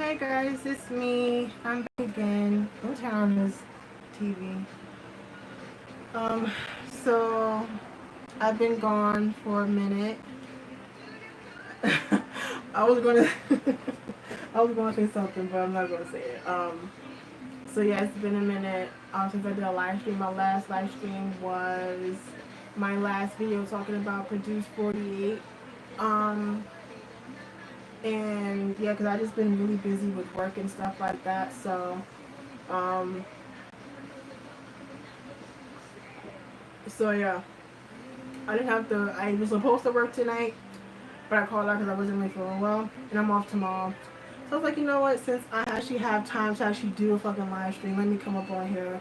Hey guys, it's me. I'm back again. Don't turn on this TV. Um, so I've been gone for a minute. I was gonna, I was gonna say something, but I'm not gonna say it. So yeah, it's been a minute since I did a live stream. My last live stream was my last video talking about Produce 48. Um, and yeah, because I just been really busy with work and stuff like that. Um, so yeah. I didn't have to. I was supposed to work tonight, but I called out because I wasn't really feeling well, and I'm off tomorrow. So I was like, you know what? Since I actually have time to actually do a fucking live stream, let me come up on here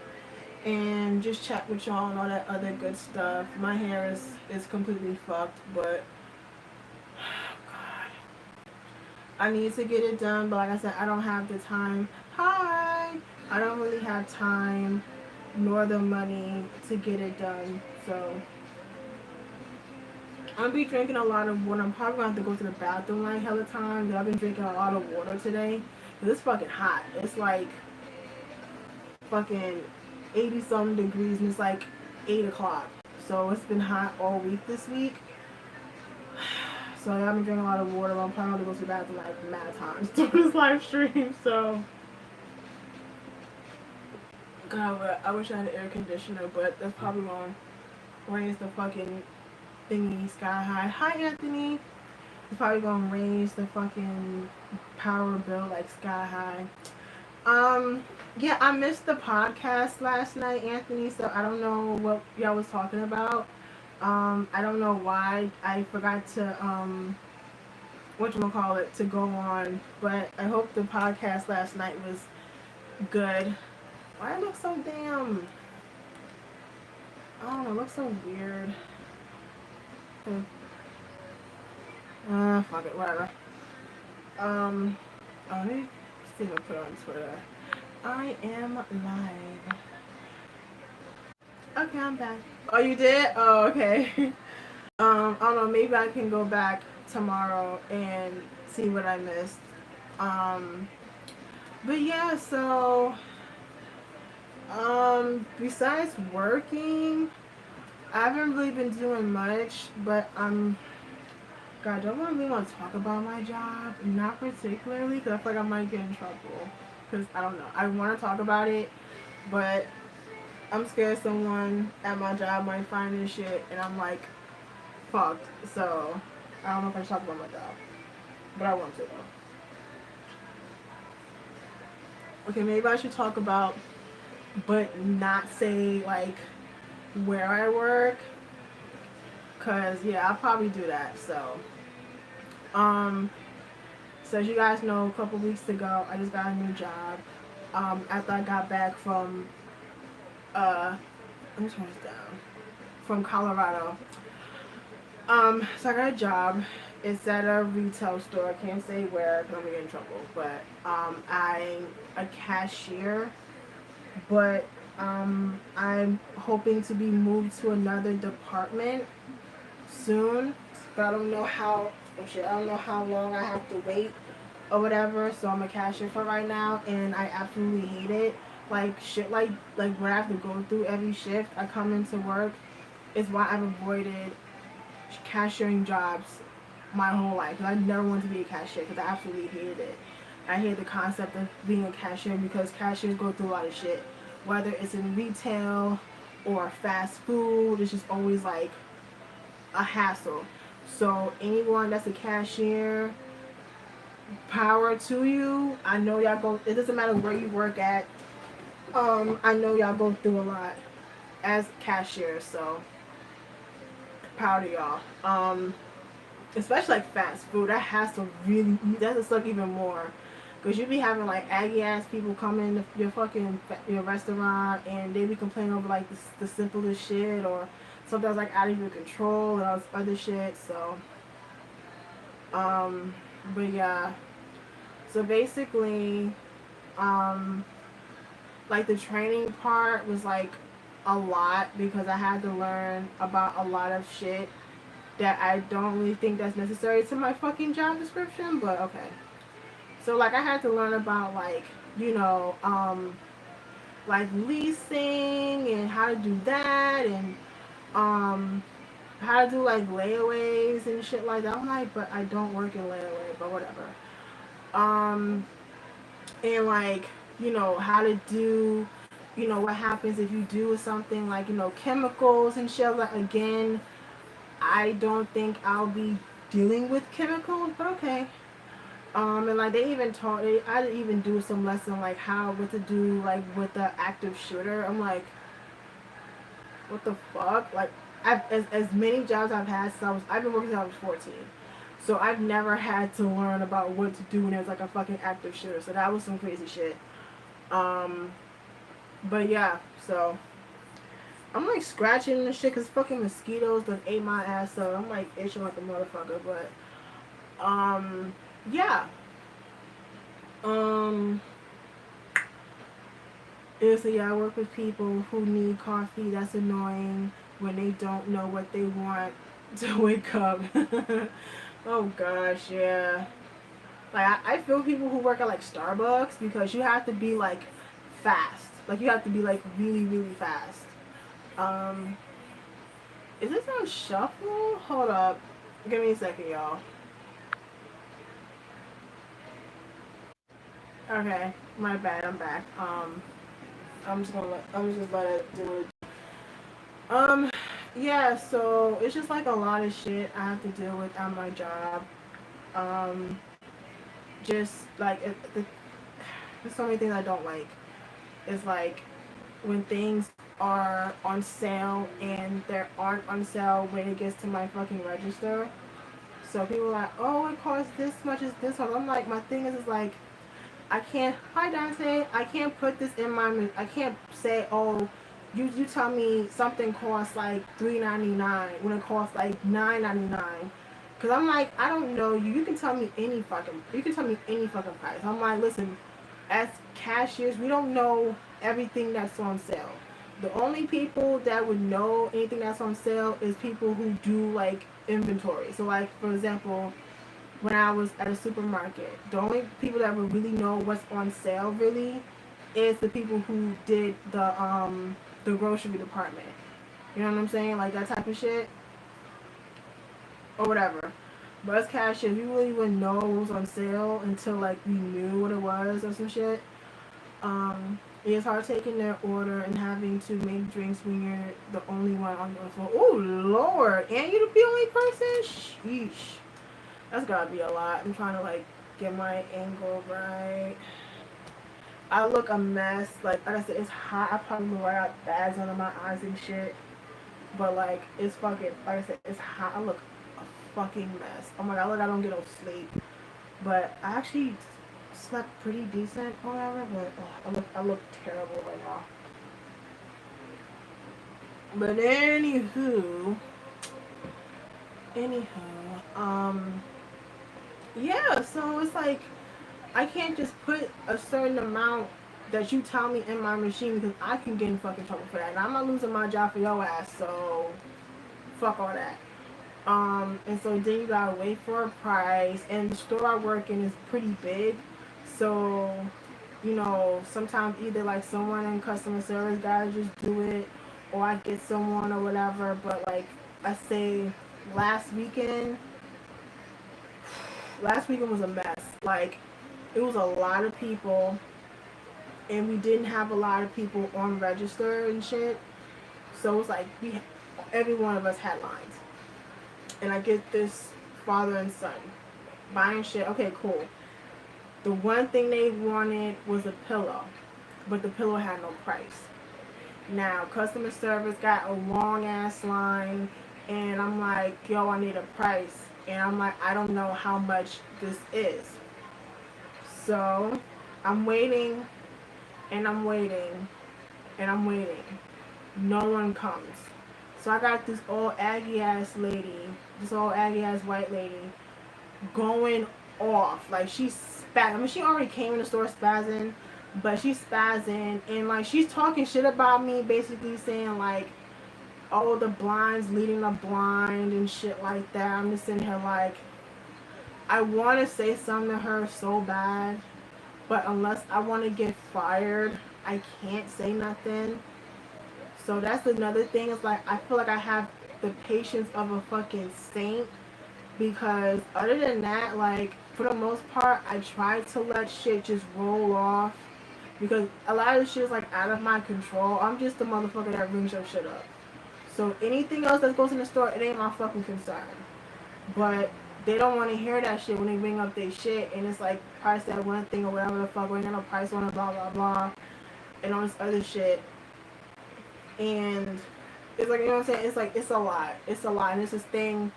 and just chat with y'all and all that other good stuff. My hair is completely fucked, but God, I need to get it done. But like I said, I don't have the time. Hi, I don't really have time nor the money to get it done. So I'll be drinking a lot of water. I'm probably gonna have to go to the bathroom like hella times. I've been drinking a lot of water today. Cause it's fucking hot. It's like fucking 80 something degrees and it's like 8 o'clock. So it's been hot all week this week. So I've been drinking a lot of water. I'm probably gonna go to the bathroom like mad times during this live stream. So God, I wish I had an air conditioner, but that's probably gonna raise the fucking thingy sky high. Hi Anthony. It's probably gonna raise the fucking power bill like sky high. Yeah, I missed the podcast last night, Anthony, so I don't know what y'all was talking about. I don't know why I forgot to whatchamacallit to go on, but I hope the podcast last night was good. Why it look so damn I don't know, it looks so weird. Fuck it, whatever. Um let me see if I put it on Twitter. I am live. Okay, I'm back. Oh, you did? Oh, okay. I don't know. Maybe I can go back tomorrow and see what I missed. Um, but yeah. So, besides working, I haven't really been doing much. But God, don't really want to talk about my job. Not particularly, because I feel like I might get in trouble. Because I don't know. I want to talk about it, but I'm scared someone at my job might find this shit, and I'm like, fucked. So I don't know if I should talk about my job, but I want to though. Okay, maybe I should talk about, but not say like where I work, cause yeah, I'll probably do that. Um, so as you guys know, a couple weeks ago, I just got a new job. After I got back from let me turn this down, from Colorado. So I got a job. It's at a retail store. I can't say where because I'm gonna get in trouble. But I'm a cashier. But I'm hoping to be moved to another department soon. But I don't know how. Oh shit! I don't know how long I have to wait or whatever. So I'm a cashier for right now, and I absolutely hate it. Like shit, like what I have to go through every shift I come into work is why I've avoided cashiering jobs my whole life. Cause I never wanted to be a cashier because I absolutely hated it. I hate the concept of being a cashier because cashiers go through a lot of shit. Whether it's in retail or fast food, it's just always like a hassle. So anyone that's a cashier, power to you. I know y'all go. It doesn't matter where you work at. I know y'all go through a lot as cashiers. So power to y'all. Especially like fast food, that has to really that suck even more, cause you be having like aggy ass people come in your fucking your restaurant and they be complaining over like the simplest shit or sometimes like out of your control and all this other shit. So, um, but yeah, so basically, um, like the training part was like a lot because I had to learn about a lot of shit that I don't really think that's necessary to my fucking job description, but okay. So like I had to learn about like, you know, like leasing and how to do that, and um how to do like layaways and shit like that. I'm like, but I don't work in layaway, but whatever. Um and like, you know, how to do, you know, what happens if you do something like, you know, chemicals and shit like, again, I don't think I'll be dealing with chemicals, but okay. And like they even taught, I didn't even do some lesson like how what to do like with the active shooter. I'm like, what the fuck? Like, as many jobs I've had since I've been working since I was 14, so I've never had to learn about what to do when there's like a fucking active shooter. So that was some crazy shit. Um, but yeah, so I'm like scratching and shit because fucking mosquitoes that ate my ass up. I'm like itching like a motherfucker, but yeah. Um, so yeah, I work with people who need coffee. That's annoying when they don't know what they want to wake up. Oh gosh, yeah. Like I feel people who work at like Starbucks because you have to be like fast. Like you have to be like really, really fast. Um, is this on shuffle? Hold up. Give me a second, y'all. Okay, my bad. I'm back. I'm just gonna let it do it. Um, yeah. So it's just like a lot of shit I have to deal with at my job. Um, just like there's so many things I don't like. It's like when things are on sale and they aren't on sale when it gets to my fucking register. So people are like, oh, it costs this much as this one. I'm like, my thing is like, I can't. Hi Dante. I can't put this in my. I can't say, oh, you tell me something costs like $3.99 when it costs like $9.99. Cause I'm like, I don't know you. You can tell me any fucking. You can tell me any fucking price. I'm like, listen, as cashiers, we don't know everything that's on sale. The only people that would know anything that's on sale is people who do like inventory. So like for example, when I was at a supermarket. The only people that would really know what's on sale really is the people who did the grocery department. You know what I'm saying? Like that type of shit or whatever. But as cashiers, we really wouldn't know what was on sale until like we knew what it was or some shit. It's hard taking their order and having to make drinks when you're the only one on the phone. Oh Lord, and you the only person? Sheesh. That's gotta be a lot. I'm trying to like get my angle right. I look a mess. Like I said, it's hot. I probably look right out bags under my eyes and shit. But like it's fucking like I said, it's hot. I look a fucking mess. Oh my god, look I don't get no sleep. But I actually slept pretty decent or whatever, but I look terrible right now. But anywho, yeah, so it's like I can't just put a certain amount that you tell me in my machine because I can get in fucking trouble for that. And I'm not losing my job for your ass, so fuck all that. And so then you gotta wait for a price, and the store I work in is pretty big, so you know sometimes either like someone in customer service gotta just do it, or I get someone or whatever. But like I say, last weekend, last weekend was a mess. Like it was a lot of people, and we didn't have a lot of people on register and shit. So it was like every one of us had lines, and I get this father and son buying shit. Okay, cool. The one thing they wanted was a pillow, but the pillow had no price. Now customer service got a long ass line, and I'm like, yo, I need a price, and I'm like, I don't know how much this is. So I'm waiting, and I'm waiting, and I'm waiting. No one comes. So I got this old Aggie ass lady, this old Aggie ass white lady, going off. Like she's spaz. I mean, she already came in the store spazzing, but she's spazzing and like she's talking shit about me, basically saying like, "Oh, the blind's leading the blind" and shit like that. I'm just sitting here like, I want to say something to her so bad, but unless I want to get fired, I can't say nothing. So that's another thing. It's like I feel like I have the patience of a fucking saint, because other than that, like for the most part, I try to let shit just roll off, because a lot of shit is like out of my control. I'm just the motherfucker that brings your shit up. So anything else that goes in the store, it ain't my fucking concern. But they don't want to hear that shit when they bring up their shit, and it's like price that one thing or whatever the fuck, we ain't got no price on it, blah blah blah, and all this other shit. And it's like, you know what I'm saying? It's like, it's a lot. It's a lot. And it's this thing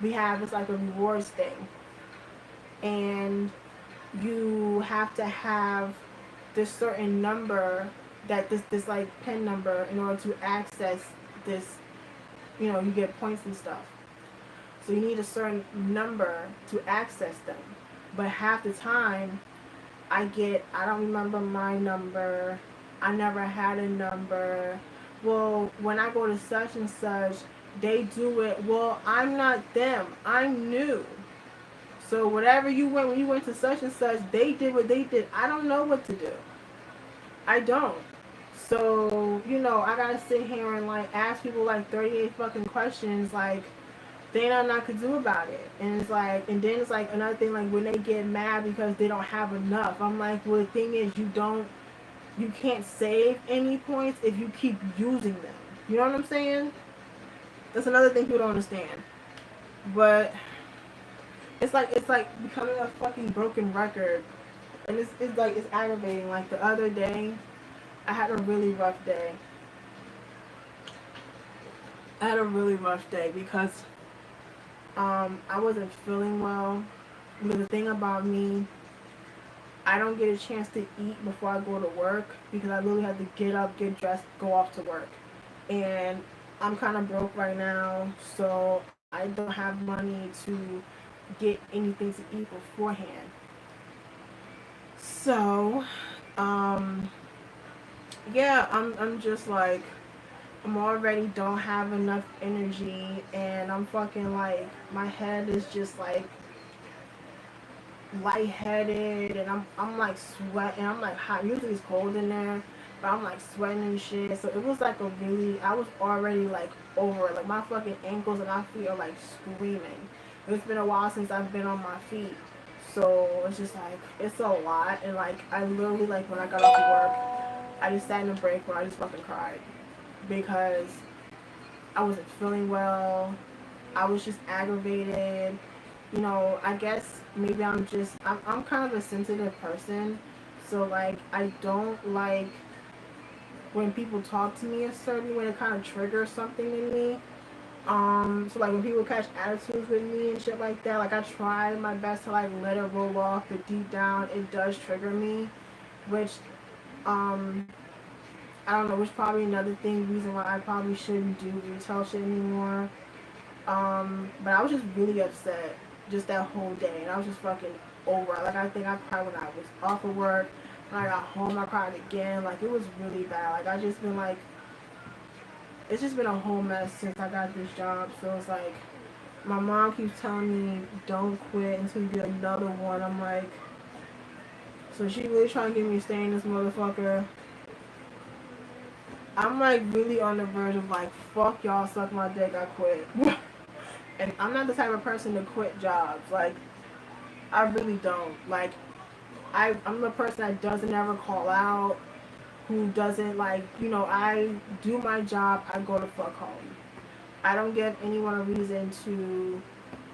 we have, it's like a rewards thing. And you have to have this certain number, that this like PIN number, in order to access this, you get points and stuff. So you need a certain number to access them. But half the time, I don't remember my number. I never had a number. Well, when I go to such and such, they do it. Well, I'm not them. I'm new. So whatever when you went to such and such, they did what they did. I don't know what to do. I don't. So, I gotta sit here and like ask people like 38 fucking questions, like they don't know what to do about it. And it's like, and then it's like another thing, like when they get mad because they don't have enough. I'm like, well, the thing is, you can't save any points if you keep using them. You know what I'm saying? That's another thing people don't understand. But it's like becoming a fucking broken record, and it's like it's aggravating. Like the other day, I had a really rough day. I had a really rough day because I wasn't feeling well. But the thing about me, I don't get a chance to eat before I go to work, because I literally have to get up, get dressed, go off to work. And I'm kind of broke right now, so I don't have money to get anything to eat beforehand. So, um, yeah, I'm just like, I'm already don't have enough energy, and I'm fucking like, my head is just like lightheaded, and I'm like sweating. I'm like hot. Usually it's cold in there, but I'm like sweating and shit. So it was like I was already like over it. Like my fucking ankles and my feet are like screaming. It's been a while since I've been on my feet. So it's just like, it's a lot. And like, I literally, like when I got off work, I just sat in a break where I just fucking cried. Because I wasn't feeling well. I was just aggravated. I guess maybe I'm kind of a sensitive person. So like, I don't like when people talk to me a certain way, it kind of triggers something in me. So like when people catch attitudes with me and shit like that, like I try my best to like let it roll off, but deep down it does trigger me, which um I don't know, which probably another reason why I probably shouldn't do retail shit anymore. But I was just really upset just that whole day, and I was just fucking over it. Like I think I cried when I was off of work. When I got home, I cried again. Like it was really bad. Like I just been like, it's just been a whole mess since I got this job. So it's like, my mom keeps telling me don't quit until you get another one. I'm like, so she really trying to get me to stay in this motherfucker. I'm like really on the verge of like, fuck y'all, suck my dick, I quit. And I'm not the type of person to quit jobs. Like, I really don't. Like, I'm the person that doesn't ever call out, who doesn't like, I do my job, I go to fuck home. I don't give anyone a reason to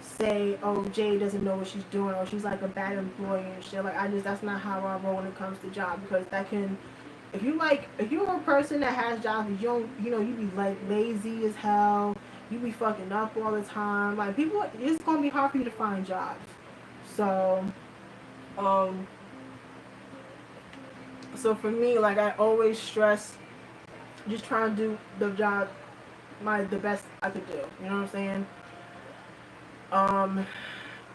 say, oh, Jay doesn't know what she's doing, or she's like a bad employee and shit. Like, that's not how I roll when it comes to job, because that can, if you're a person that has jobs, you don't, you be like lazy as hell, you be fucking up all the time. Like, people, it's gonna be hard for you to find jobs. So, um, so for me, like, I always stress just trying to do the job the best I could do. You know what I'm saying? Um,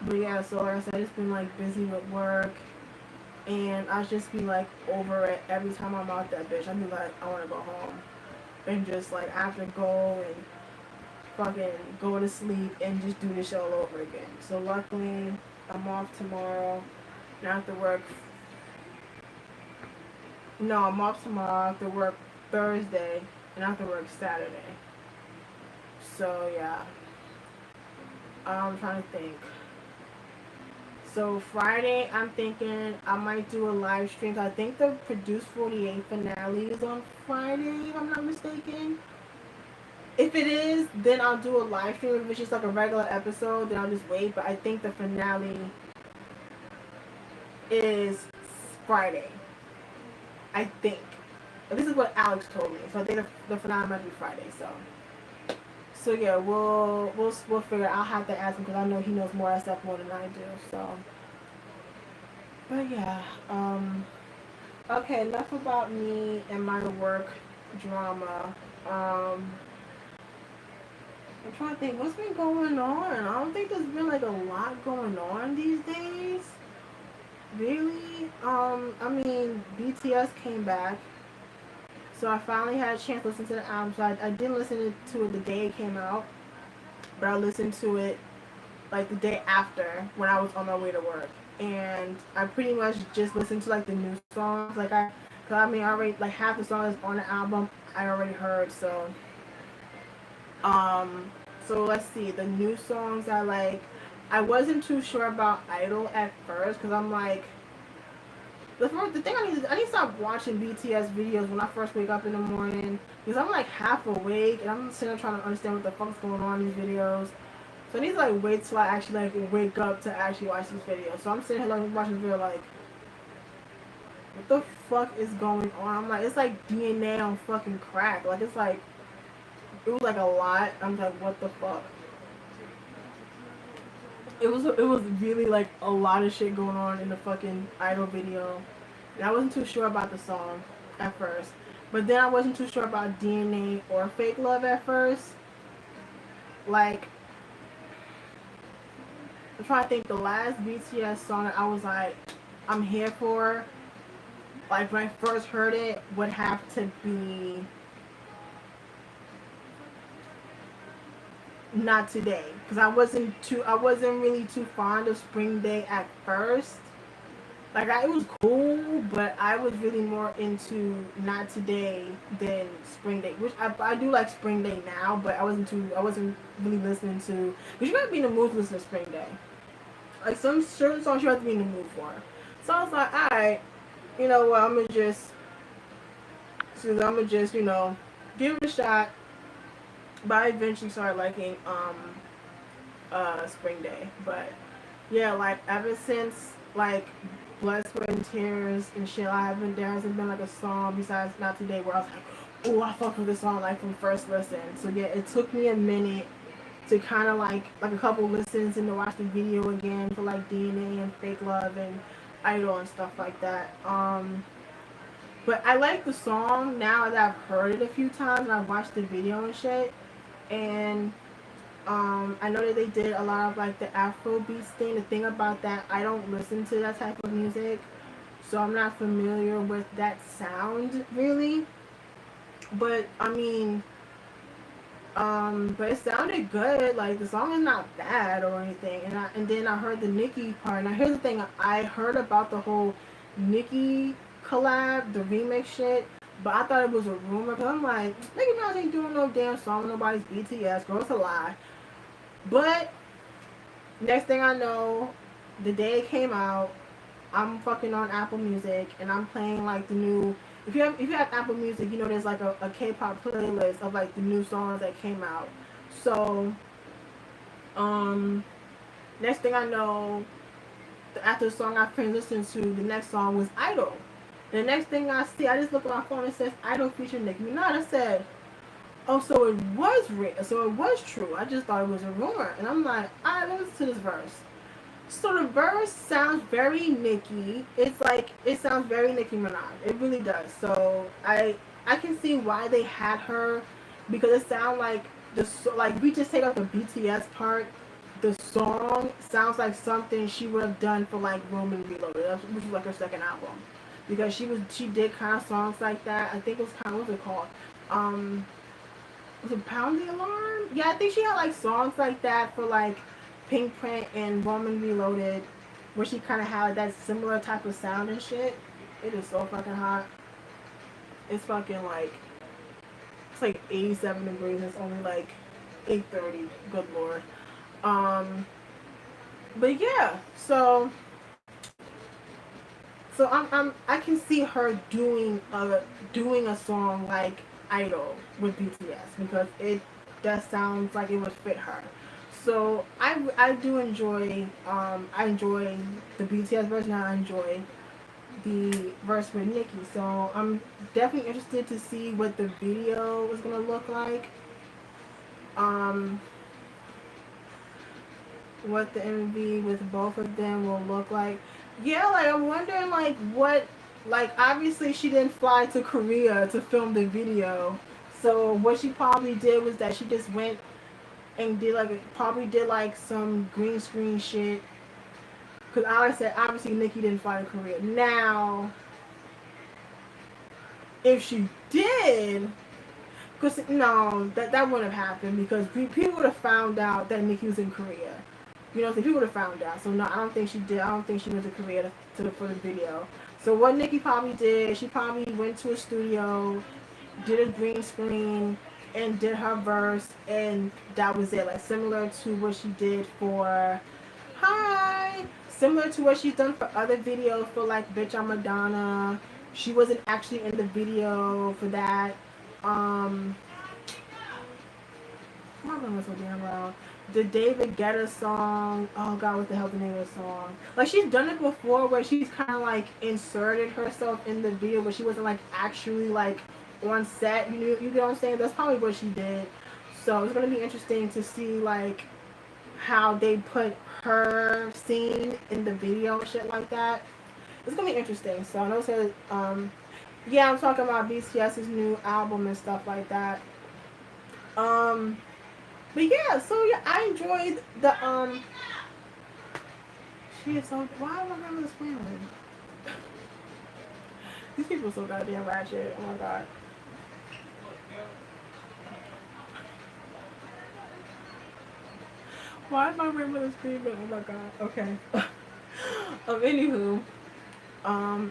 but yeah, so like I said, it's been like busy with work, and I just be like over it every time I'm out that bitch. I be like, I want to go home, and just like I have to go and fucking go to sleep and just do this shit all over again. So luckily, I'm off tomorrow. And I have to work. No, I'm off tomorrow. I have to work Thursday, and I have to work Saturday. So yeah, I'm trying to think. So Friday, I'm thinking I might do a live stream. I think the Produce 48 finale is on Friday, if I'm not mistaken. If it is, then I'll do a live stream. If it's just like a regular episode, then I'll just wait. But I think the finale is Friday. I think. This is what Alex told me. So I think the finale might be Friday. So yeah, we'll figure. I'll have to ask him because I know he knows more stuff more than I do. So, but yeah. Okay, enough about me and my work drama. I'm trying to think what's been going on. I don't think there's been like a lot going on these days. Really? I mean, BTS came back, so I finally had a chance to listen to the album. So I didn't listen to it the day it came out, but I listened to it like the day after when I was on my way to work, and I pretty much just listened to like the new songs. Cause I mean, I already like half the songs on the album I already heard. Um, so let's see the new songs I like. I wasn't too sure about Idol at first because I'm like, the thing I need to stop watching BTS videos when I first wake up in the morning because I'm like half awake and I'm sitting there trying to understand what the fuck's going on in these videos. So I need to like wait till I actually like wake up to actually watch these videos. So I'm sitting here like watching this video like, what the fuck is going on? I'm like, it's like DNA on fucking crack. Like it's like, it was like a lot. I'm like, what the fuck? It was really like a lot of shit going on in the fucking Idol video. And I wasn't too sure about the song at first. But then I wasn't too sure about DNA or Fake Love at first. Like, I'm trying to think the last BTS song that I was like, I'm here for, like when I first heard it, would have to be Not Today. Because I wasn't really too fond of Spring Day at first. Like it was cool, but I was really more into Not Today than Spring Day, which I do like Spring Day now, but I wasn't really listening to, because you gotta be in the mood to listen to Spring Day. Like some certain songs you have to be in the mood for. So I was like, alright, you know what, I'm gonna just, give it a shot. But I eventually started liking Spring Day. But yeah, like ever since like Blood, Sweat and Tears and shit, there hasn't been like a song besides Not Today where I was like, oh, I fuck with this song like from first listen. So yeah, it took me a minute to kind of like a couple listens and to watch the video again for like DNA and Fake Love and Idol and stuff like that. But I like the song now that I've heard it a few times and I've watched the video and shit. And I know that they did a lot of like the Afro beats thing. The thing about that, I don't listen to that type of music, so I'm not familiar with that sound really. But I mean, but it sounded good. Like the song is not bad or anything. And then I heard the Nicki part. Now here's the thing: I heard about the whole Nicki collab, the remix shit. But I thought it was a rumor. Cause I'm like, Nicki Minaj ain't doing no damn song with nobody's BTS. Girl, it's a lie. But next thing I know, the day it came out, I'm fucking on Apple Music and I'm playing like the new. If you have Apple Music, you know there's like a K-pop playlist of like the new songs that came out. So, next thing I know, after the song I finished listening to, the next song was Idol. The next thing I see, I just look at my phone and it says Idol featuring Nicki Minaj. I said, oh, so it was real. So it was true. I just thought it was a rumor. And I'm like, alright, let's listen to this verse. So the verse sounds very Nicki. It's like, it sounds very Nicki Minaj. It really does. So I can see why they had her, because it sounds like like we just take out the BTS part. The song sounds like something she would have done for like Roman Reloaded, which was like her second album, because she did kind of songs like that. I think it was kind of, what's it called? Was it Pound the Alarm? Yeah, I think she had like songs like that for like Pink Print and Roman Reloaded. where she kind of had like, that similar type of sound and shit. It is so fucking hot. It's fucking like, it's like 87 degrees. It's only like 8:30. Good lord. Um, but yeah, I can see her doing a song like Idol with BTS because it that sounds like it would fit her. So I do enjoy I enjoy the BTS version. I enjoy the verse with Nicki. So I'm definitely interested to see what the video is gonna look like. Um, what the MV with both of them will look like. Yeah, like I'm wondering like what like obviously she didn't fly to Korea to film the video. So what she probably did was that she just went and did like some green screen shit. Cause like I said, obviously Nicki didn't fly to Korea. Now, if she did, cause no, that wouldn't have happened because people would have found out that Nicki was in Korea. You know, so people would have found out. So no, I don't think she did. I don't think she went to Korea for the video. So what Nicki probably did, she probably went to a studio, did a green screen, and did her verse, and that was it. Like similar to what she did for Hi. Similar to what she's done for other videos for like Bitch I'm Madonna. She wasn't actually in the video for that. Um my brain was so damn loud. The David Guetta song. Oh god, what the hell the name of the song? Like she's done it before where she's kinda like inserted herself in the video but she wasn't like actually like on set. You get what I'm saying? That's probably what she did. So it's gonna be interesting to see like how they put her scene in the video and shit like that. It's gonna be interesting. So I know it says, yeah, I'm talking about BTS's new album and stuff like that. Um, but yeah, so yeah, I enjoyed the She is so. Why am I remember screaming? These people are so goddamn ratchet. Oh my god. Why is my grandmother screaming? Oh my god. Okay. Anywho,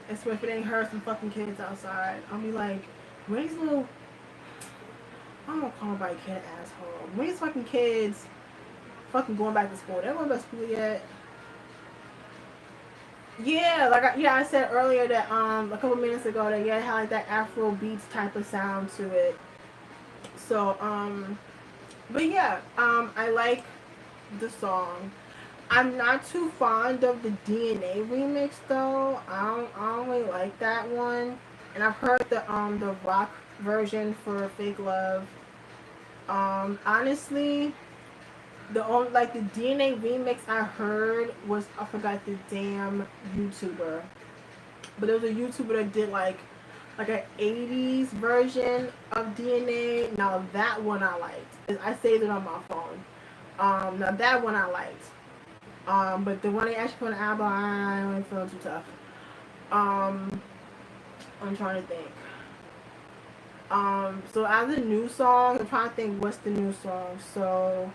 if it ain't her, some fucking kids outside. I'll be like, when these little, I don't want to call nobody kid asshole. When these fucking kids fucking going back to school, they're going back to school yet. Yeah, I said earlier that a couple minutes ago that yeah, it had like that Afro beats type of sound to it. So but yeah, I like the song. I'm not too fond of the DNA remix though. I don't really like that one. And I've heard the rock version for Fake Love. Honestly, the only like the DNA remix I heard was I forgot the damn YouTuber. But there was a YouTuber that did like an 80s version of DNA. Now that one I liked. I saved it on my phone. Now that one I liked. But the one they actually put on the album, I don't feel too tough. Um, I'm trying to think. So as a new song, I'm trying to think what's the new song. So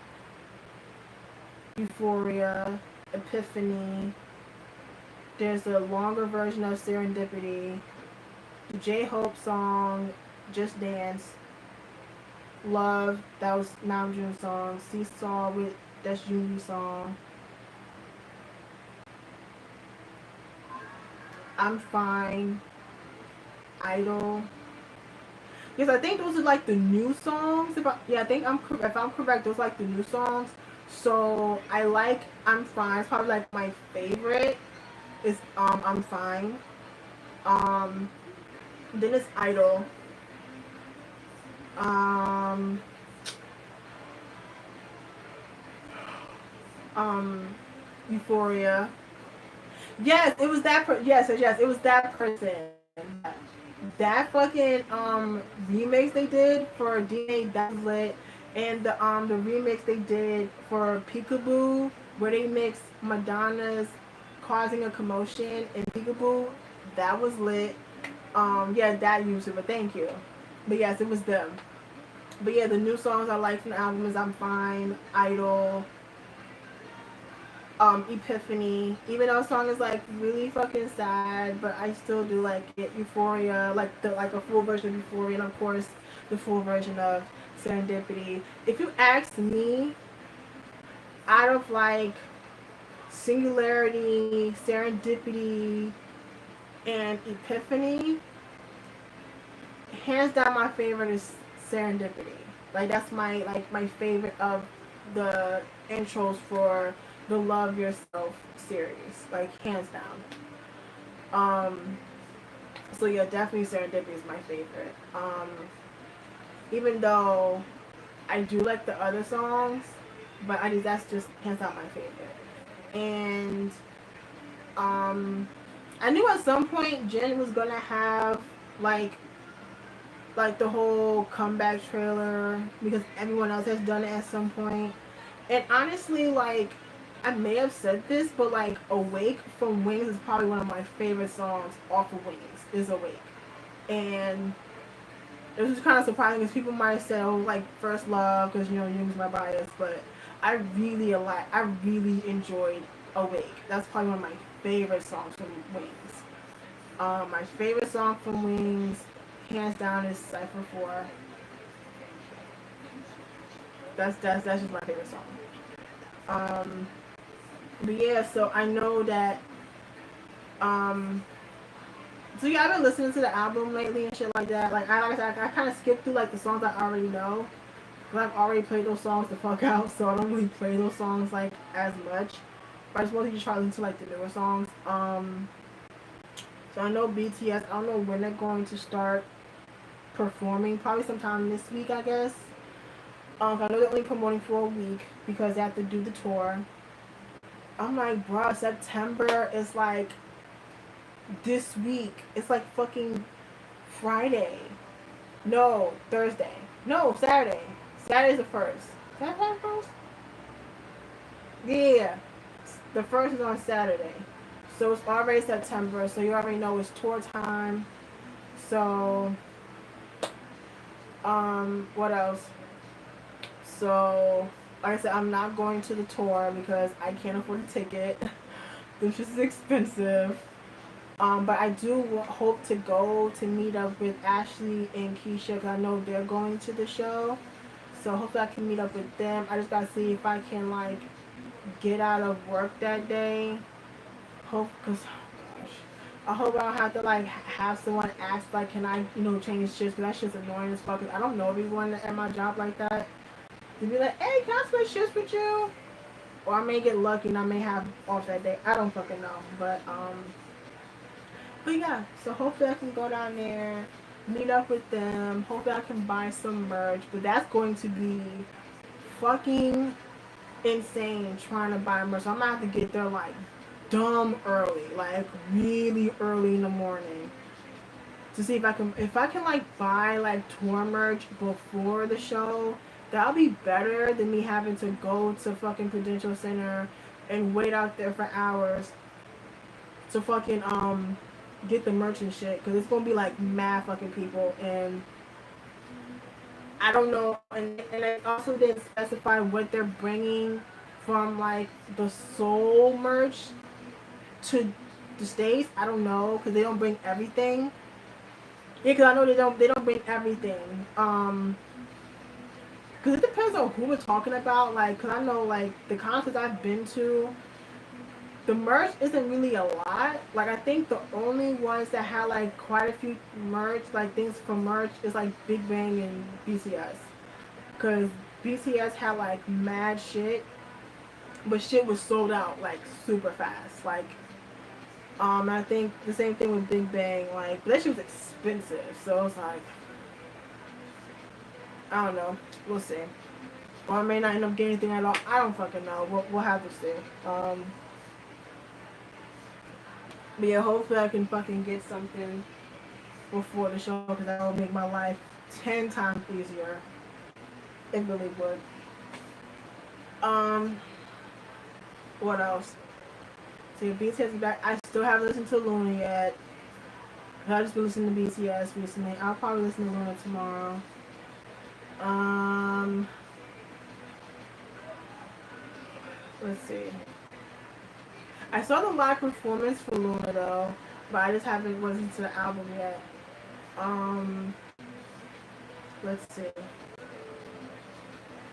Euphoria, Epiphany. There's a longer version of Serendipity. The J-Hope song, Just Dance. Love, that was Namjoon's song. Seesaw with that's Yoongi's song. I'm Fine, Idol. Yes, I think those are like the new songs. I think if I'm correct, those are like the new songs. So I like I'm Fine. It's probably like my favorite is I'm Fine. Um, then it's Idol. Um, Euphoria. Yes, it was that. Yes, it was that person. That fucking remix they did for DNA that was lit, and the remix they did for Peekaboo where they mixed Madonna's "Causing a Commotion" and Peekaboo, that was lit. Yeah, that YouTuber. Thank you. But yes, it was them. But yeah, the new songs I like from the album is "I'm Fine," "Idol," Epiphany. Even though the song is like really fucking sad, but I still do like it. Euphoria, like a full version of Euphoria, and of course the full version of Serendipity. If you ask me, out of like Singularity, Serendipity, and Epiphany, hands down my favorite is Serendipity. Like that's my favorite of the intros for the Love Yourself series. Like hands down. So yeah, definitely Serendipity is my favorite. Even though I do like the other songs, but that's just hands down my favorite. And I knew at some point Jen was gonna have like the whole comeback trailer because everyone else has done it at some point. And honestly, like I may have said this, but like Awake from Wings is probably one of my favorite songs off of Wings. Is Awake, and it was kind of surprising because people might have said, "Oh, like First Love," because you know Jung's my bias, but I really enjoyed Awake. That's probably one of my favorite songs from Wings. My favorite song from Wings, hands down, is Cypher 4. That's just my favorite song. Um, but yeah, so I know that. So yeah, I've been listening to the album lately and shit like that. Like I said, I kind of skipped through like the songs I already know. But I've already played those songs the fuck out, so I don't really play those songs like as much. But I just mostly just try to listen to like the newer songs. So I know BTS. I don't know when they're going to start performing. Probably sometime this week, I guess. I know they're only promoting for a week because they have to do the tour. I'm like, bro, September is like this week. It's like fucking Friday. No, Thursday. No, Saturday. Saturday's the first. Saturday first? Yeah. The first is on Saturday. So it's already September, so you already know it's tour time. So what else? So like I said, I'm not going to the tour because I can't afford a ticket. Which is expensive. But I do hope to go to meet up with Ashley and Keisha because I know they're going to the show. So hopefully I can meet up with them. I just gotta see if I can like get out of work that day. Cause oh gosh, I hope I don't have to like have someone ask like, can I change shifts? Cause that shit's annoying as fuck. 'Cause I don't know everyone at my job like that. To be like, hey, can I switch shifts with you? Or I may get lucky and I may have off that day. I don't fucking know. But yeah, so hopefully I can go down there, meet up with them. Hopefully I can buy some merch. But that's going to be fucking insane trying to buy merch. So I'm gonna have to get there like dumb early, like really early in the morning, to see if I can like buy like tour merch before the show. That'll be better than me having to go to fucking Prudential Center and wait out there for hours to fucking get the merch and shit, because it's gonna be like mad fucking people, and I don't know, and I also didn't specify what they're bringing from like the Soul merch to the States. I don't know, because they don't bring everything. Yeah, because I know they don't bring everything. Because it depends on who we're talking about. Like, because I know like the concerts I've been to, the merch isn't really a lot. Like I think the only ones that had like quite a few merch, like things for merch, is like Big Bang and BTS. Cause BTS had like mad shit, but shit was sold out like super fast. Like I think the same thing with Big Bang. Like that shit was expensive, so it's like I don't know. We'll see. Or I may not end up getting anything at all. I don't fucking know. We'll have to see. But yeah, hopefully I can fucking get something before the show because that will make my life 10 times easier. It really would. What else? So yeah, BTS is back. I still haven't listened to Luna yet. I just been listening to BTS recently. I'll probably listen to Luna tomorrow. Let's see. I saw the live performance for Luna though, but I just haven't listened to the album yet. Um, let's see.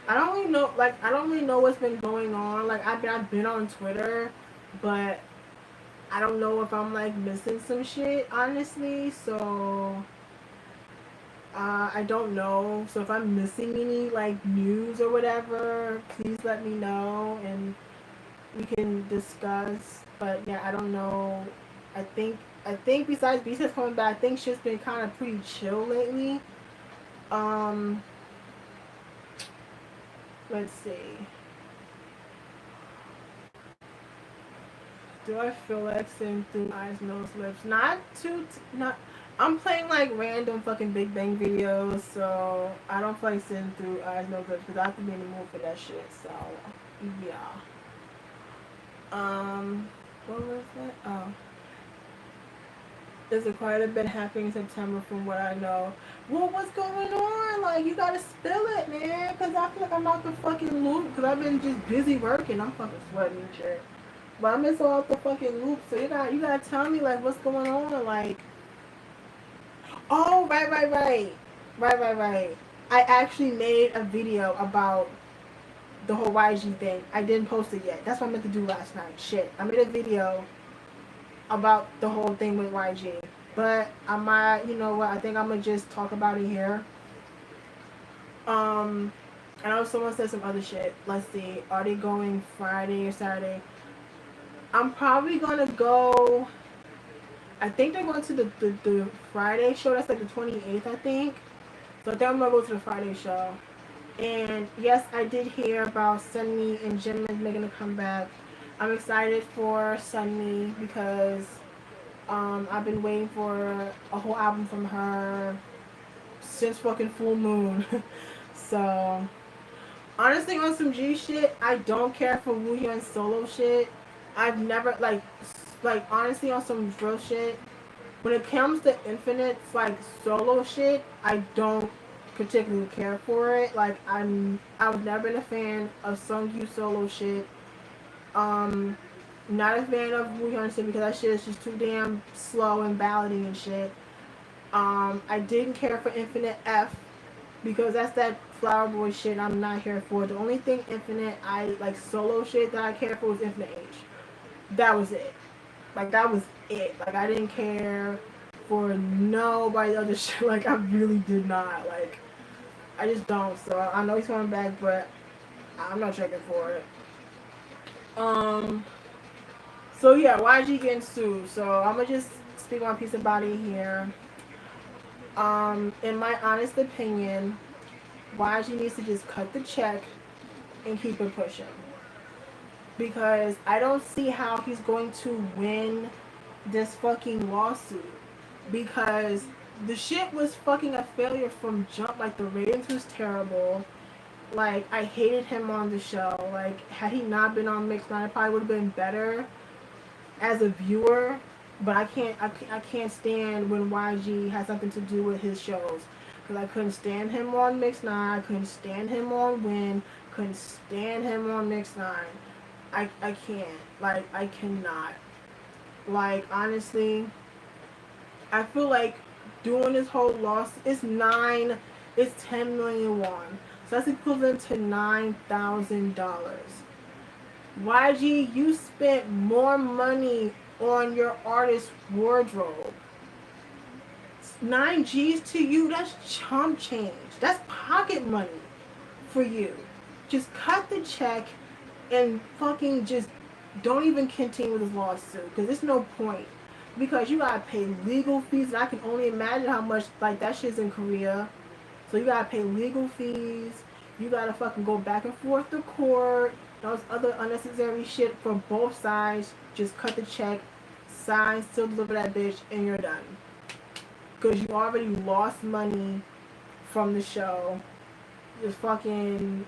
I don't really know what's been going on. Like I've been on Twitter, but I don't know if I'm like missing some shit honestly. So I don't know. So if I'm missing any like news or whatever, please let me know and we can discuss. But yeah, I don't know. I think I think besides BTS coming back, I think shit's been kind of pretty chill lately. Um, let's see. Do I feel like sitting through eyes, nose, lips? Not too. Not. I'm playing like random fucking Big Bang videos, so I don't feel like sitting through eyes, nose, lips because I have to be in the mood for that shit. So yeah. What was that? Oh, there's quite a bit happening in September from what I know. Well, what's going on? Like, you gotta spill it, man, because I feel like I'm out the fucking loop because I've been just busy working. I'm fucking sweating and shit. But I'm just out the fucking loop, so you gotta tell me like what's going on, like. Oh, right. I actually made a video about the whole YG thing. I didn't post it yet. That's what I meant to do last night. Shit, I made a video about the whole thing with YG. But I might, you know what? I think I'm gonna just talk about it here. I know someone said some other shit. Let's see. Are they going Friday or Saturday? I'm probably gonna go. I think they're going to the Friday show. That's like the 28th, I think. So I think I'm gonna go to the Friday show. And yes, I did hear about Sunmi and Jimin making a comeback. I'm excited for Sunmi because I've been waiting for a whole album from her since fucking Full Moon. So honestly, on some G shit, I don't care for Woo Hyun solo shit. I've never like honestly on some real shit. When it comes to Infinite's like solo shit, I don't particularly care for it. Like I've never been a fan of Sungyu solo shit. Um, Not a fan of Woo Hyun shit because that shit is just too damn slow and ballading and shit. I didn't care for Infinite F because that's that Flower Boy shit I'm not here for. The only thing Infinite I like solo shit that I cared for was Infinite Age. That was it. Like that was it. Like I didn't care for nobody other shit. Like I really did not. Like I just don't. So I know he's coming back, but I'm not checking for it. Um. So yeah, YG getting sued. So I'm gonna just speak one piece about it here. In my honest opinion, YG needs to just cut the check and keep it pushing. Because I don't see how he's going to win this fucking lawsuit. Because the shit was fucking a failure from jump. Like the ratings was terrible. Like I hated him on the show. Like had he not been on Mix 9, I probably would have been better as a viewer. But I can't stand when YG has something to do with his shows. Because I couldn't stand him on Mix 9. I couldn't stand him on Win. Couldn't stand him on Mix 9. I can't. Like, I cannot. Like, honestly, I feel like doing this whole loss is 10 million won. So that's equivalent to $9,000. YG, you spent more money on your artist's wardrobe. 9 G's to you, that's chump change. That's pocket money for you. Just cut the check and fucking just don't even continue with this lawsuit because there's no point. Because you gotta pay legal fees, and I can only imagine how much like that shit's in Korea. So you gotta pay legal fees. You gotta fucking go back and forth to court. Those other unnecessary shit for both sides. Just cut the check, sign, still deliver that bitch, and you're done. Because you already lost money from the show. Just fucking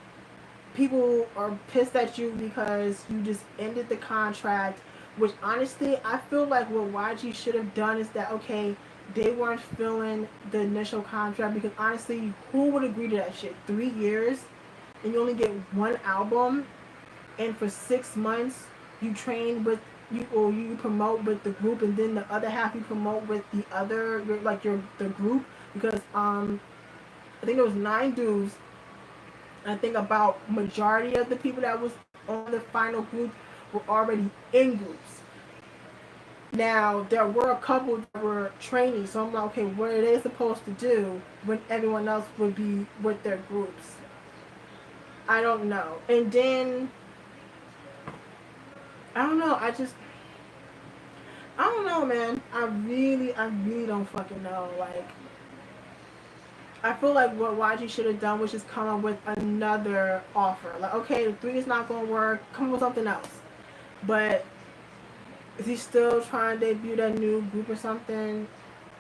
people are pissed at you because you just ended the contract, which honestly I feel like what YG should have done is that okay, they weren't filling the initial contract because honestly who would agree to that shit? 3 years and you only get one album and for 6 months you train with you promote with the group, and then the other half you promote with the other the group, because I think there was 9 dudes. I think about majority of the people that was on the final group were already in groups. Now there were a couple that were trainees, so I'm like, okay, what are they supposed to do when everyone else would be with their groups? I don't know. And then I don't know. I don't know, man. I really don't fucking know. Like, I feel like what YG should have done was just come up with another offer. Like, okay, the 3 is not gonna work. Come up with something else. But is he still trying to debut that new group or something?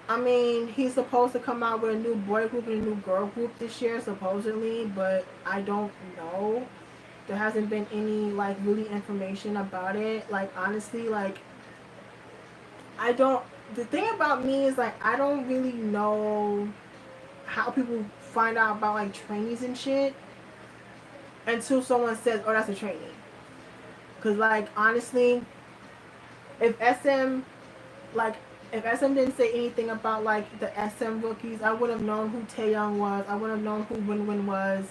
I mean, he's supposed to come out with a new boy group and a new girl group this year, supposedly, but I don't know. There hasn't been any, like, really information about it. Like, honestly, like, I don't. The thing about me is, like, I don't really know how people find out about, like, trainees and shit until someone says, oh, that's a trainee. Because, like, honestly, if SM, like, if SM didn't say anything about, like, the SM rookies, I would have known who Taeyong was. I would have known who Winwin was.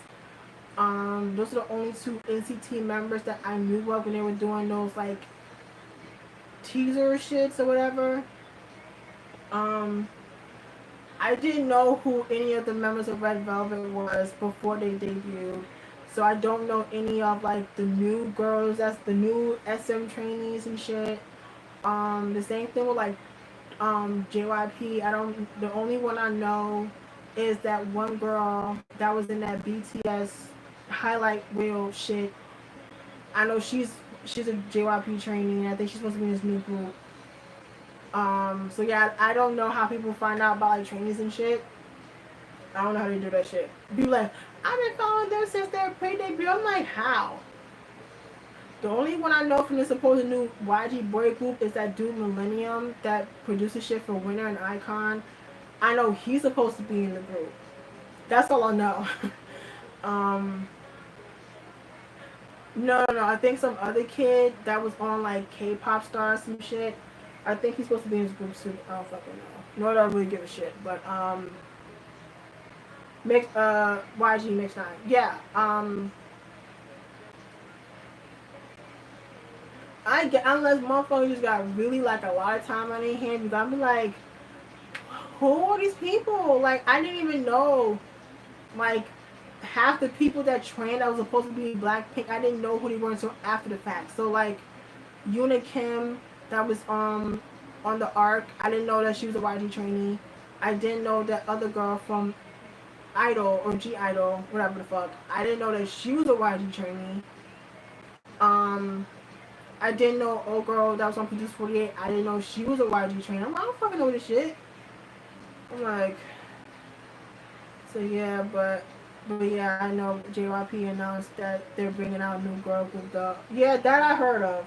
Those are the only 2 NCT members that I knew of when they were doing those, like, teaser shits or whatever. I didn't know who any of the members of Red Velvet was before they debuted. So I don't know any of, like, the new girls, that's the new SM trainees and shit. The same thing with, like, JYP. The only one I know is that one girl that was in that BTS highlight reel shit. I know she's a JYP trainee, and I think she's supposed to be in this new group. So yeah, I don't know how people find out about, like, trainees and shit. I don't know how they do that shit. Be like, I've been following them since their pre-debut. I'm like, how? The only one I know from the supposed new YG boy group is that dude Millennium that produces shit for Winner and Icon. I know he's supposed to be in the group. That's all I know. um, no. I think some other kid that was on, like, K-pop stars, some shit. I think he's supposed to be in his group soon. I don't fucking know. Nor do I really give a shit. But YG Mix 9. Yeah. I get, unless motherfuckers just got really, like, a lot of time on their hands, because I'm like, who are these people? Like, I didn't even know, like, half the people that trained that was supposed to be Blackpink, I didn't know who they were until after the fact. So, like, Yuna Kim, that was on the arc, I didn't know that she was a YG trainee. I didn't know that other girl from Idol or G Idol, whatever the fuck. I didn't know that she was a YG trainee. I didn't know old girl that was on Produce 48. I didn't know she was a YG trainer. I don't fucking know this shit. I'm like, so yeah, but yeah, I know JYP announced that they're bringing out a new girl group. Yeah, that I heard of.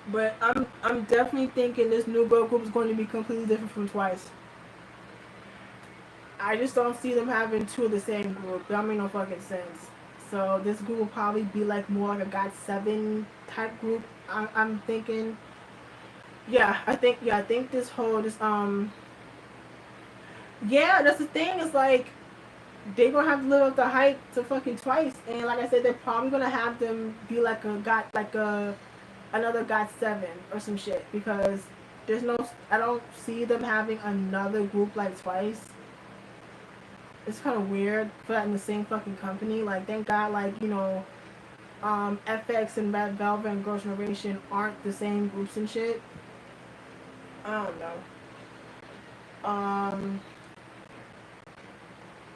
But I'm definitely thinking this new girl group is going to be completely different from Twice. I just don't see them having 2 of the same group. That make no fucking sense. So this group will probably be, like, more like a GOT7 type group. I'm thinking. I think this whole yeah, that's the thing. It's like they gonna have to live up the hype to fucking Twice, and like I said, they're probably gonna have them be like another GOT7 or some shit, because I don't see them having another group like Twice. It's kind of weird for that in the same fucking company. Like, thank God, like, FX and Red Velvet and Girls' Generation aren't the same groups and shit. I don't know.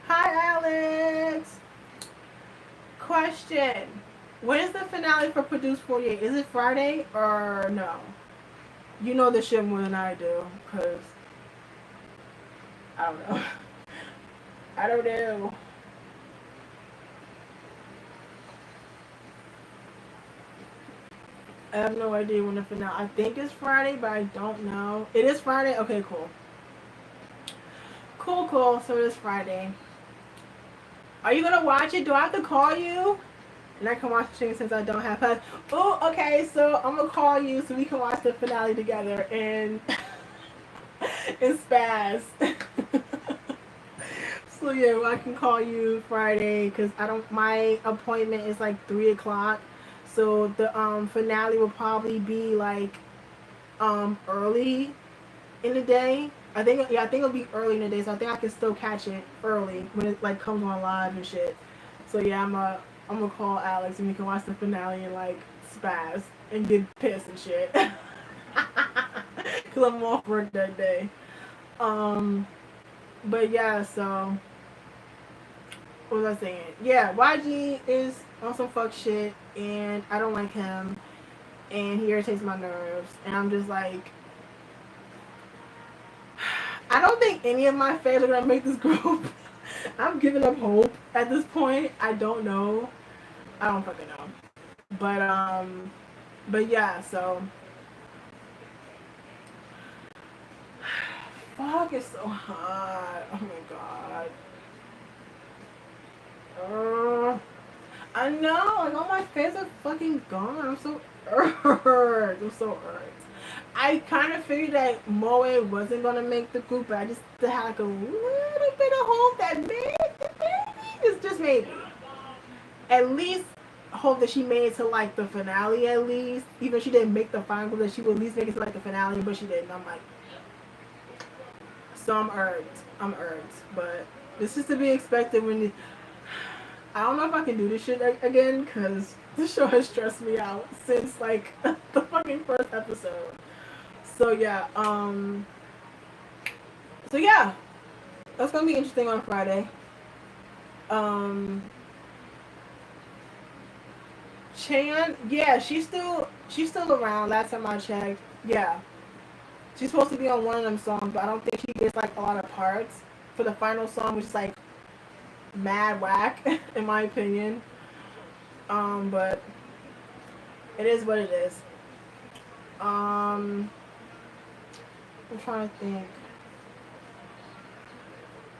Hi, Alex. Question: when is the finale for Produce 48? Is it Friday or no? You know this shit more than I do, cause I don't know. I don't know. I have no idea when the finale. I think it's Friday, but I don't know. It is Friday? Okay, cool. Cool. So it is Friday. Are you gonna watch it? Do I have to call you? And I can watch the since I don't have her. Oh, okay, so I'm gonna call you so we can watch the finale together and and spaz. So yeah, well, I can call you Friday because I don't. My appointment is like 3 o'clock, so the finale will probably be like early in the day. I think it'll be early in the day, so I think I can still catch it early when it like comes on live and shit. So yeah, I'm gonna call Alex and we can watch the finale and like spaz and get pissed and shit. Cause I'm off work that day. Um, but yeah, so what was I saying? Yeah, YG is on some fuck shit, and I don't like him, and he irritates my nerves, and I'm just like, I don't think any of my fans are gonna make this group. I'm giving up hope at this point. I don't know. I don't fucking know. But but yeah. So fuck, it's so hot. Oh my god. I know. Like all my fans are fucking gone. I'm so irked. I'm so irked. I kind of figured that Moe wasn't gonna make the group, but I just had like a little bit of hope that maybe, it's just maybe, at least hope that she made it to like the finale at least. Even if she didn't make the final, that she would at least make it to like the finale, but she didn't. I'm like, so I'm irked. I'm irked, but this is to be expected when you, I don't know if I can do this shit again because this show has stressed me out since like the fucking first episode. So yeah, so yeah, that's gonna be interesting on Friday. Um, Chan, yeah, she's still around. Last time I checked, yeah, she's supposed to be on one of them songs, but I don't think she gets like a lot of parts for the final song, which is like mad whack in my opinion. But it is what it is. Um, I'm trying to think.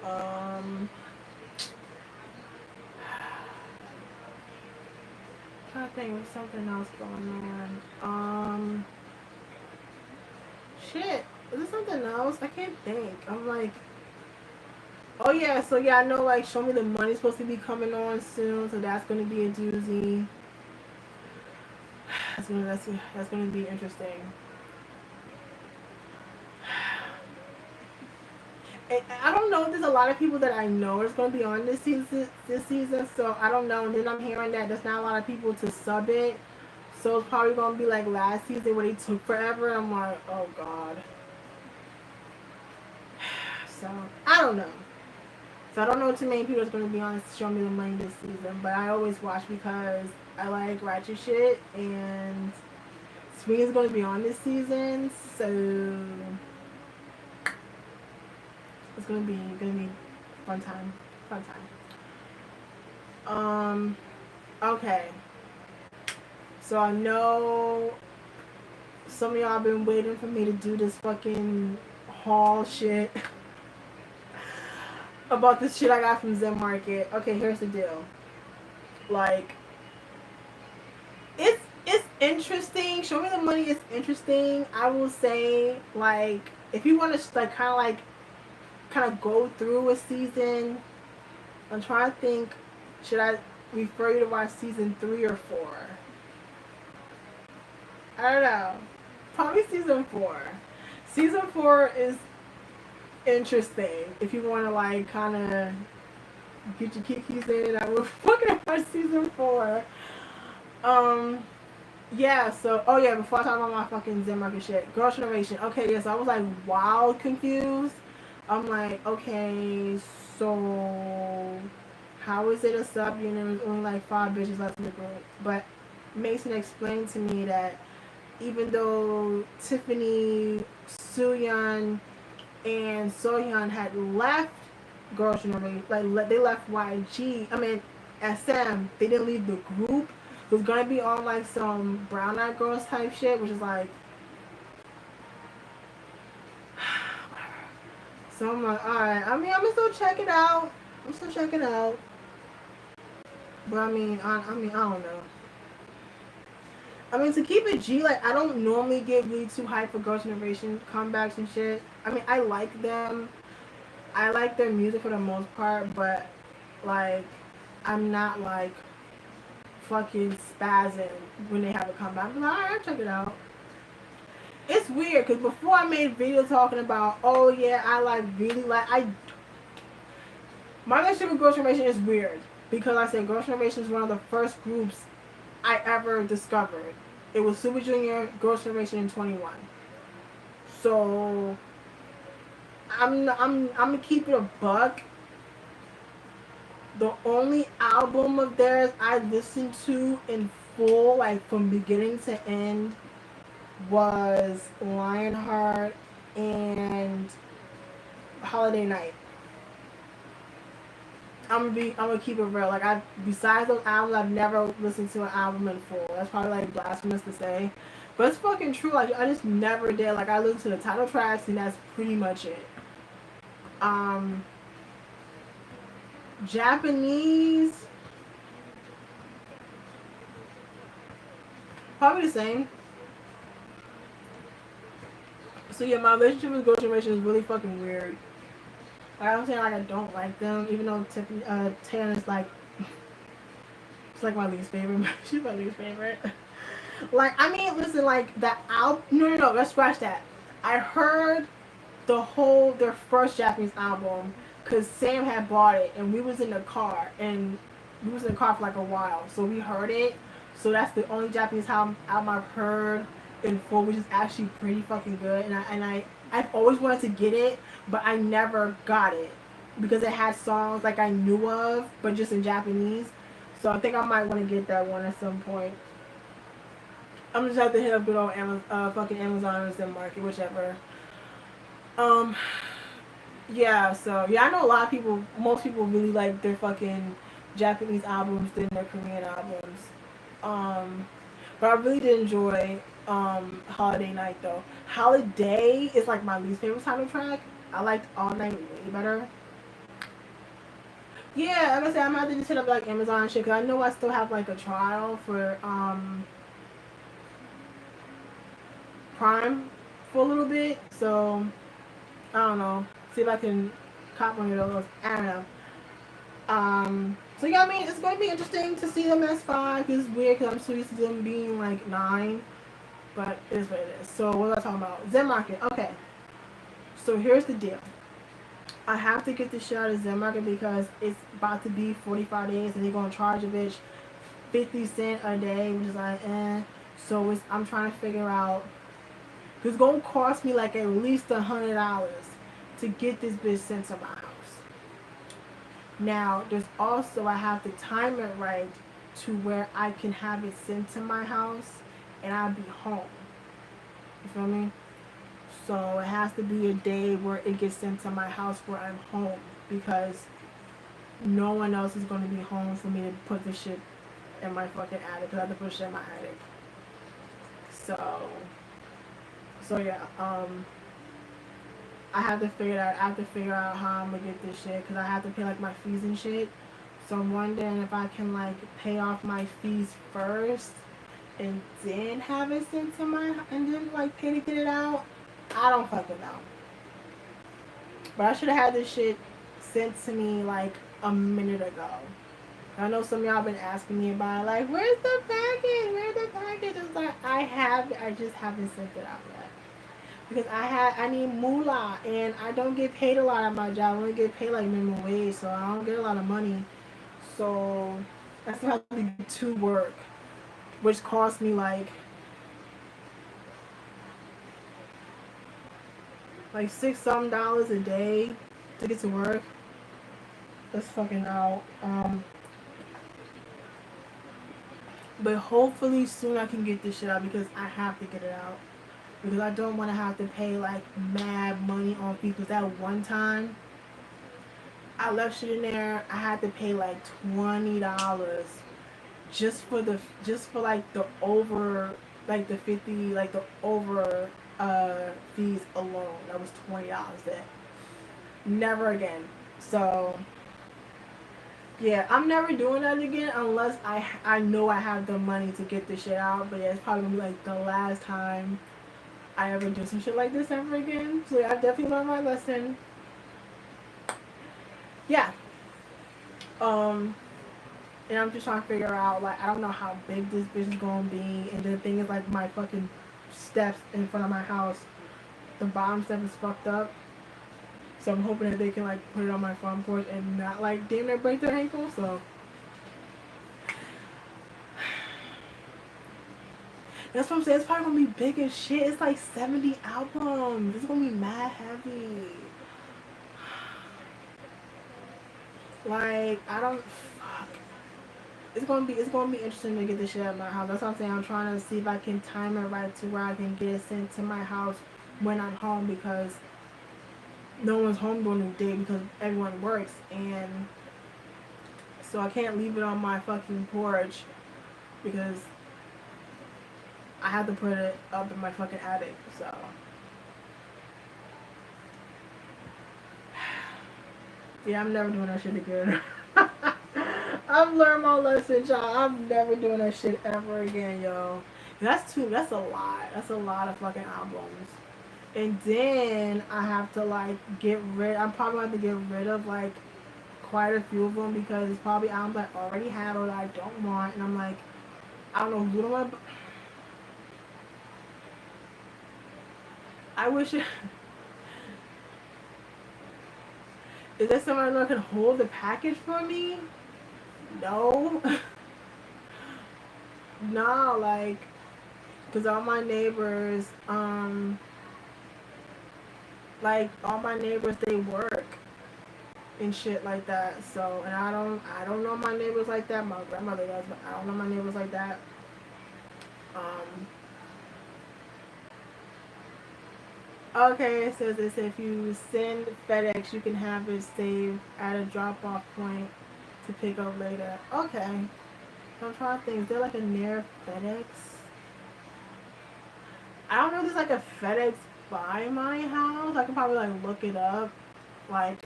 Um, trying to think of something else going on. Shit. Is there something else? I can't think. I'm like, oh yeah. So yeah, I know like Show Me the Money's supposed to be coming on soon, so that's gonna be a doozy. That's gonna be interesting. And I don't know if there's a lot of people that I know is going to be on this season. This season, so I don't know. And then I'm hearing that there's not a lot of people to sub it, so it's probably going to be like last season where they took forever. I'm like, oh god. So I don't know. So I don't know too many people that's going to be on Show Me the Money this season, but I always watch because I like ratchet shit, and Swing is going to be on this season, so it's gonna be fun time, fun time. Okay. So I know some of y'all have been waiting for me to do this fucking haul shit about this shit I got from Zen Market. Okay, here's the deal. Like, it's interesting. Show Me the Money is interesting. I will say, like, if you want to kind of go through a season, I'm trying to think. Should I refer you to watch season 3 or 4? I don't know. Probably season 4. Season 4 is interesting. If you want to like kind of get your kikis in, I will fucking watch season 4. Um, yeah. So, oh yeah. Before I talk about my fucking Zen Market shit, Girl Generation. Okay, yeah. So I was like wild confused. I'm like, okay, so how is it a sub unit? There's only like 5 bitches left in the group, but Mason explained to me that even though Tiffany, Suyeon, and Sohyun had left Girls' Generation, like they left YG. I mean, SM. They didn't leave the group. It was gonna be on like some Brown Eyed Girls type shit, which is like. So I'm like, alright. I mean, I'm gonna still check it out. I'm still checking out. But I don't know. I mean, to keep it G, like, I don't normally get really too hyped for Girls' Generation comebacks and shit. I mean, I like them. I like their music for the most part, but, like, I'm not, like, fucking spazzing when they have a comeback. I'm like, alright, check it out. It's weird, because before I made videos talking about, oh, yeah, I, like, really, like, my relationship with Girls' Generation is weird. Because, like I said, Girls' Generation is one of the first groups I ever discovered. It was Super Junior, Girls' Generation, and 21. So I'm gonna keep it a buck. The only album of theirs I listened to in full, like from beginning to end, was Lionheart and Holiday Night. I'm gonna keep it real. Like besides those albums, I've never listened to an album in full. That's probably like blasphemous to say, but it's fucking true. Like I just never did. Like I listened to the title tracks and that's pretty much it. Um, Japanese, probably the same. So yeah, my relationship with Girls' Generation is really fucking weird. Like, I don't say like I don't like them, even though Tiffany, Taylor is like, it's like my least favorite. She's my least favorite. Like, I mean, listen, like that album. No. Let's scratch that. I heard their first Japanese album because Sam had bought it and we was in the car and we was in the car for like a while, so we heard it. So that's the only Japanese album I've heard in full, which is actually pretty fucking good. I've always wanted to get it, but I never got it because it had songs like I knew of, but just in Japanese. So I think I might want to get that one at some point. I'm just have to hit up good old fucking Amazon or Zen Market, whichever. Um, yeah. So yeah, I know a lot of people. Most people really like their fucking Japanese albums than their Korean albums. Um, but I really did enjoy Holiday Night though. Holiday is like my least favorite title track. I liked All Night way better. Yeah, like I said, I'm gonna have to just hit up like Amazon and shit because I know I still have like a trial for Prime for a little bit. So I don't know. See if I can cop one of those. I don't know. So yeah, I mean, it's going to be interesting to see them as 5. It's weird because I'm so used to them being like 9, but it is what it is. So what was I talking about? Zen Market. Okay. So here's the deal. I have to get the shit out of Zen Market because it's about to be 45 days and they're going to charge a bitch 50 cents a day, which is like, eh. So I'm trying to figure out. It's going to cost me like at least $100 to get this bitch sent to my house. Now, there's also, I have to time it right to where I can have it sent to my house and I'll be home. You feel me? So it has to be a day where it gets sent to my house where I'm home because no one else is going to be home for me to put the shit in my fucking attic because I have to put shit in my attic. So yeah, I have to figure out. I have to figure out how I'm gonna get this shit because I have to pay like my fees and shit. So I'm wondering if I can like pay off my fees first and then have it sent to and then like pay to get it out. I don't fucking know. But I should have had this shit sent to me like a minute ago. I know some of y'all been asking me about it, like, where's the package? Where's the package? It's like I just haven't sent it out yet. Because I need moolah and I don't get paid a lot at my job. I only get paid like minimum wage, so I don't get a lot of money. So I still have to do 2 work, which cost me like $6 some a day to get to work. That's fucking out. But hopefully soon I can get this shit out because I have to get it out. Because I don't want to have to pay like mad money on fees. Because that one time I left shit in there, I had to pay like $20 just for like the over like the 50 like the over fees alone. That was $20 there. Never again. So Yeah, I'm never doing that again unless I know I have the money to get this shit out. But yeah, it's probably gonna be like the last time I ever do some shit like this ever again. So yeah, I definitely learned my lesson. Yeah. Um, and I'm just trying to figure out like I don't know how big this bitch is gonna be. And the thing is like my fucking steps in front of my house, the bottom step is fucked up. So I'm hoping that they can like put it on my front porch and not like damn near break their ankle. So that's what I'm saying. It's probably gonna be big as shit. It's like 70 albums. It's gonna be mad heavy. Like I don't. Fuck. It's gonna be interesting to get this shit out of my house. That's what I'm saying. I'm trying to see if I can time it right to where I can get it sent to my house when I'm home because no one's home during the day because everyone works and so I can't leave it on my fucking porch because I have to put it up in my fucking attic. So yeah, I'm never doing that shit again. I've learned my lesson, y'all. I'm never doing that shit ever again, yo. That's too. That's a lot. That's a lot of fucking albums. And then I have to like get rid. I'm probably going to have to get rid of like quite a few of them because it's probably albums I already have or that I don't want. And I'm like, I don't know who do I wish. Is there someone that can hold the package for me? No. No, like, cause all my neighbors, like all my neighbors, they work and shit like that. So, and I don't know my neighbors like that. My grandmother does, but I don't know my neighbors like that. Um, okay, it says this: if you send FedEx, you can have it saved at a drop-off point to pick up later. Okay, so I'm trying to think. Is there like a near FedEx? I don't know if there's like a FedEx by my house. I can probably like look it up. Like,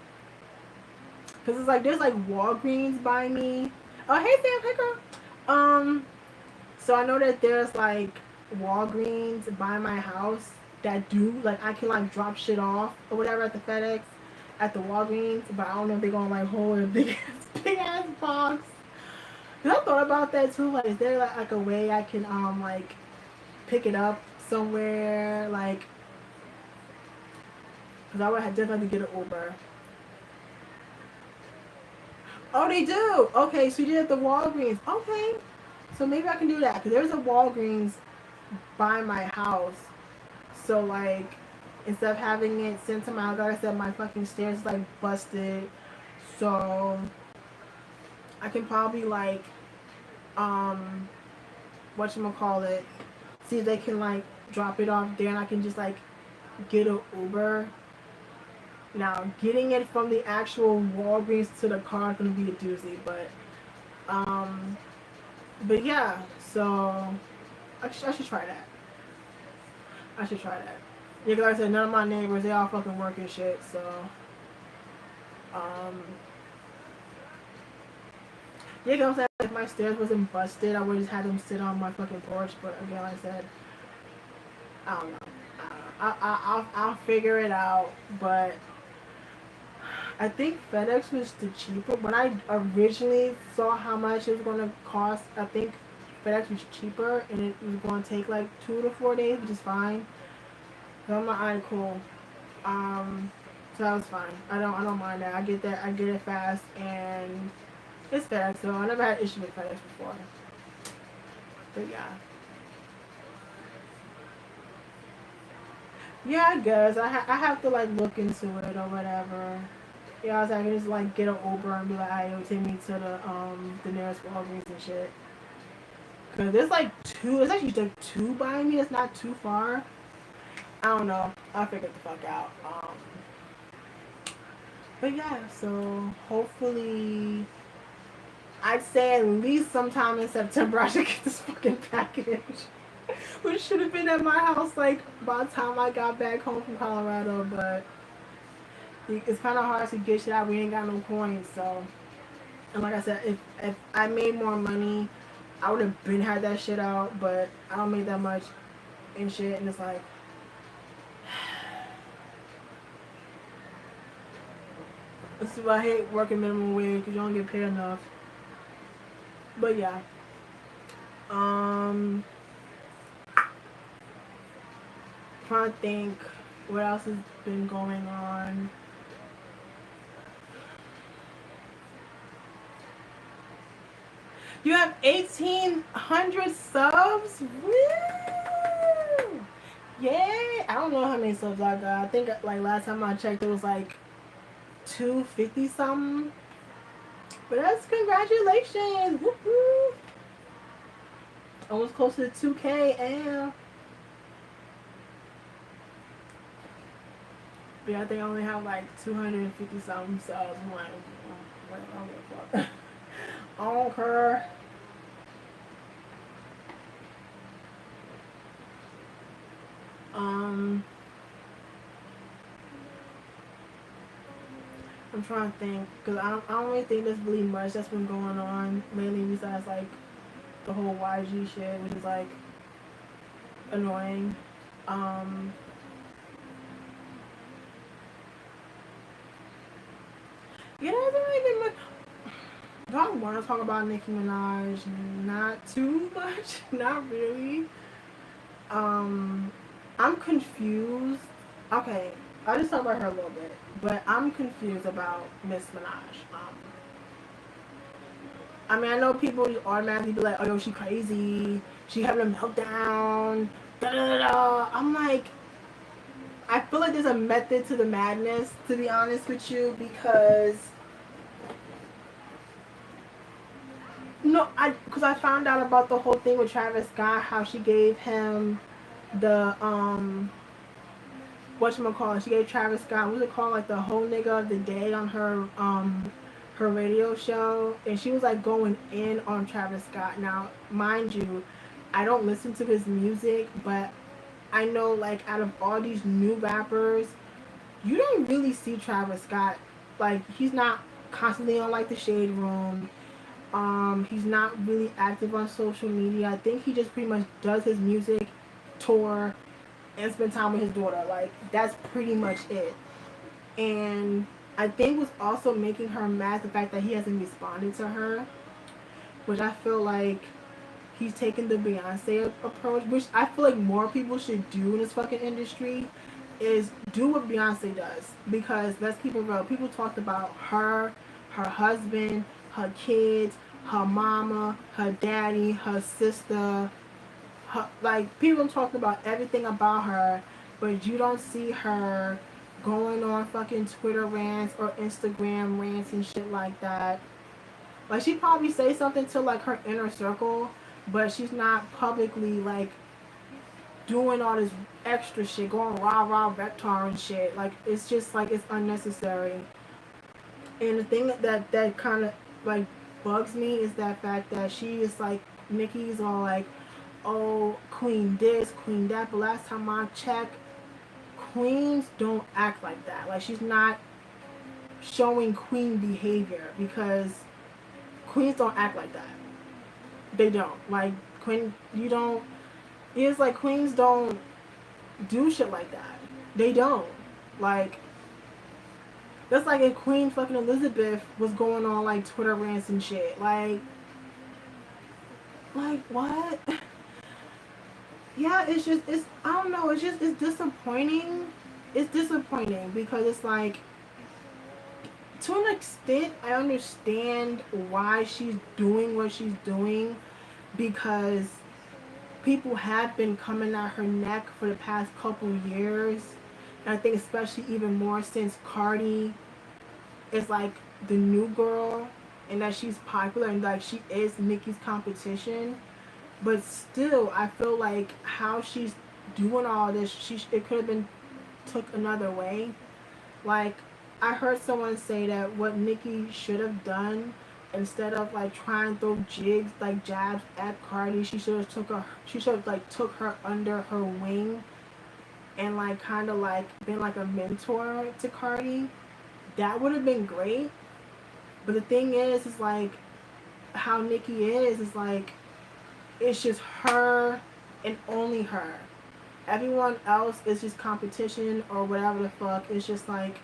cause it's like there's like Walgreens by me. Oh hey Sam, hey girl. Um, so I know that there's like Walgreens by my house that do like I can like drop shit off or whatever at the FedEx at the Walgreens, but I don't know if they're gonna like hold a big ass box. Cause I thought about that too. Like, is there like a way I can like pick it up somewhere like? Cause I would have definitely get an Uber. Oh, they do. Okay, so you did at the Walgreens. Okay, so maybe I can do that. Cause there's a Walgreens by my house. So like, instead of having it sent to my house, like I said, my fucking stairs is like busted. So I can probably like, um, whatchamacallit, see if they can like drop it off there, and I can just like get an Uber. Now, getting it from the actual Walgreens to the car is gonna be a doozy, um, but yeah, so I should try that. I should try that. Yeah, 'cause like I said, none of my neighbors, they all fucking work and shit, so, um, yeah, 'cause I'm saying, if my stairs wasn't busted, I would just had them sit on my fucking porch, but again, like I said, I don't know. I'll figure it out, but I think FedEx was the cheaper. When I originally saw how much it was going to cost, I think FedEx was cheaper, and it was going to take like 2 to 4 days, which is fine. So I'm like, alright, cool. So that was fine. I don't mind that. I get that. I get it fast, and it's FedEx. So I never had issue with FedEx before. But yeah, yeah, I guess I have to like look into it or whatever. Yeah, I was like, I can just like get an Uber and be like, "Hey, yo, take me to the nearest Walgreens and shit." Cause there's like two. There's actually like two by me. It's not too far. I don't know. I'll figure the fuck out. But yeah. So hopefully, I'd say at least sometime in September I should get this fucking package, which should have been at my house like by the time I got back home from Colorado. But it's kind of hard to get shit out. We ain't got no coins, so. And like I said, if I made more money, I would have been had that shit out. But I don't make that much and shit, and it's like, this is why I hate working minimum wage because you don't get paid enough. But yeah, um, trying to think what else has been going on. You have 1,800 subs. Woo! Yeah, I don't know how many subs I got. I think like last time I checked, it was like 250 something. But that's congratulations. Woo-hoo. Almost close to 2K. And but I think I only have like 250 something subs. I'm like, I don't give a fuck. I don't care. Um, I'm trying to think because I don't really think there's really much that's been going on lately besides like the whole YG shit, which is like annoying. Um, yeah, there's really been much. Do I want to talk about Nicki Minaj? Not too much, not really. Um, I'm confused. Okay, I'll just talk about her a little bit, but I'm confused about Miss Minaj. I mean, I know people automatically be like, "Oh, yo, she crazy. She having a meltdown." Da da da da. I'm like, I feel like there's a method to the madness, to be honest with you, because because I found out about the whole thing with Travis Scott, how she gave him the whatchamacallit, she gave Travis Scott, what's it called, like the whole nigga of the day on her radio show, and she was like going in on Travis Scott. Now, mind you, I don't listen to his music, but I know like out of all these new rappers, you don't really see Travis Scott, like he's not constantly on like the Shade Room. He's not really active on social media. I think he just pretty much does his music, tour, and spend time with his daughter. Like that's pretty much it. And I think what's also making her mad the fact that he hasn't responded to her, which I feel like he's taking the Beyonce approach, which I feel like more people should do in this fucking industry, is do what Beyonce does. Because let's keep it real. People talked about her, her husband, her kids, her mama, her daddy, her sister. Like people talk about everything about her, but you don't see her going on fucking Twitter rants or Instagram rants and shit like that. Like she probably say something to like her inner circle, but she's not publicly like doing all this extra shit, going rah rah vector and shit. Like it's just like it's unnecessary. And the thing that kind of like bugs me is that fact that she is like Nicki's all like, oh queen this, queen that. But last time I checked, queens don't act like that. Like she's not showing queen behavior because queens don't act like that. They don't. Like queen, you don't. It's like queens don't do shit like that. They don't. Like that's like if Queen fucking Elizabeth was going on like Twitter rants and shit. Like what? Yeah, it's I don't know. It's disappointing. It's disappointing because it's like to an extent I understand why she's doing what she's doing because people have been coming at her neck for the past couple years. And I think especially even more since Cardi is like the new girl and that she's popular and like she is Nicki's competition. But still, I feel like how she's doing all this, it could have been took another way. Like I heard someone say that what Nicki should have done instead of like trying to throw jigs like jabs at Cardi, she should have like took her under her wing and like kind of like been like a mentor to Cardi. That would have been great. But the thing is like how Nicki is like it's just her and only her. Everyone else is just competition or whatever the fuck. It's just like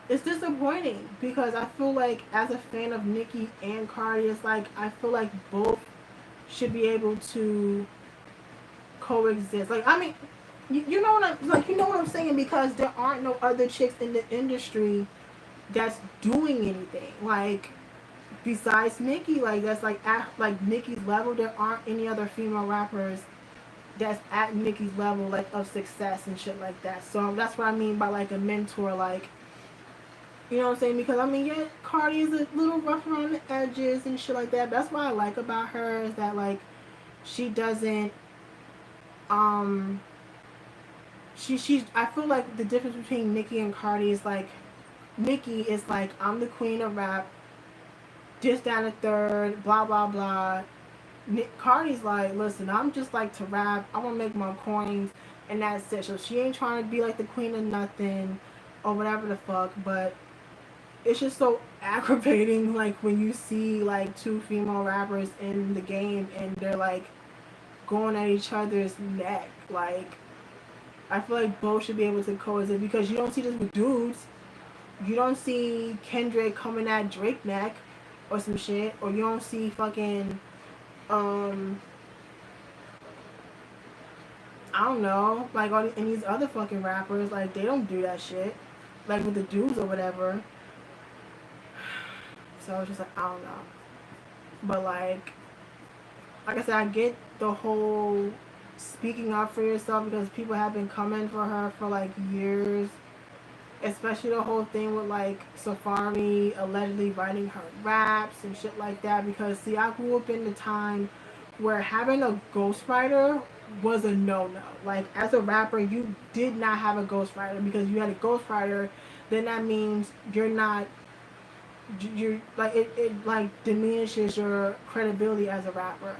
it's disappointing because I feel like as a fan of Nicki and Cardi, it's like I feel like both should be able to coexist. Like I mean, you know what I'm like. You know what I'm saying because there aren't no other chicks in the industry that's doing anything like besides Nicki. Like that's like at like Nicki's level. There aren't any other female rappers that's at Nicki's level like of success and shit like that. So that's what I mean by like a mentor. Like you know what I'm saying? Because I mean, yeah, Cardi is a little rough around the edges and shit like that. That's what I like about her is that like she doesn't um she's I feel like the difference between Nicki and Cardi is like Nicki is like I'm the queen of rap, just down the third, blah blah blah. Cardi's like, listen, I'm just like to rap. I want to make my coins, and that's it. So she ain't trying to be like the queen of nothing, or whatever the fuck. But it's just so aggravating, like when you see like two female rappers in the game and they're like going at each other's neck. Like I feel like both should be able to coexist because you don't see this with dudes. You don't see Kendrick coming at Drake neck or some shit, or you don't see fucking um I don't know, like all and these other fucking rappers, like they don't do that shit, like with the dudes or whatever. So it's just like I don't know, but like I said, I get the whole speaking up for yourself because people have been coming for her for like years, especially the whole thing with like Safari allegedly writing her raps and shit like that. Because see, I grew up in the time where having a ghostwriter was a no-no. Like as a rapper, you did not have a ghostwriter because you had a ghostwriter, then that means you're like it like diminishes your credibility as a rapper.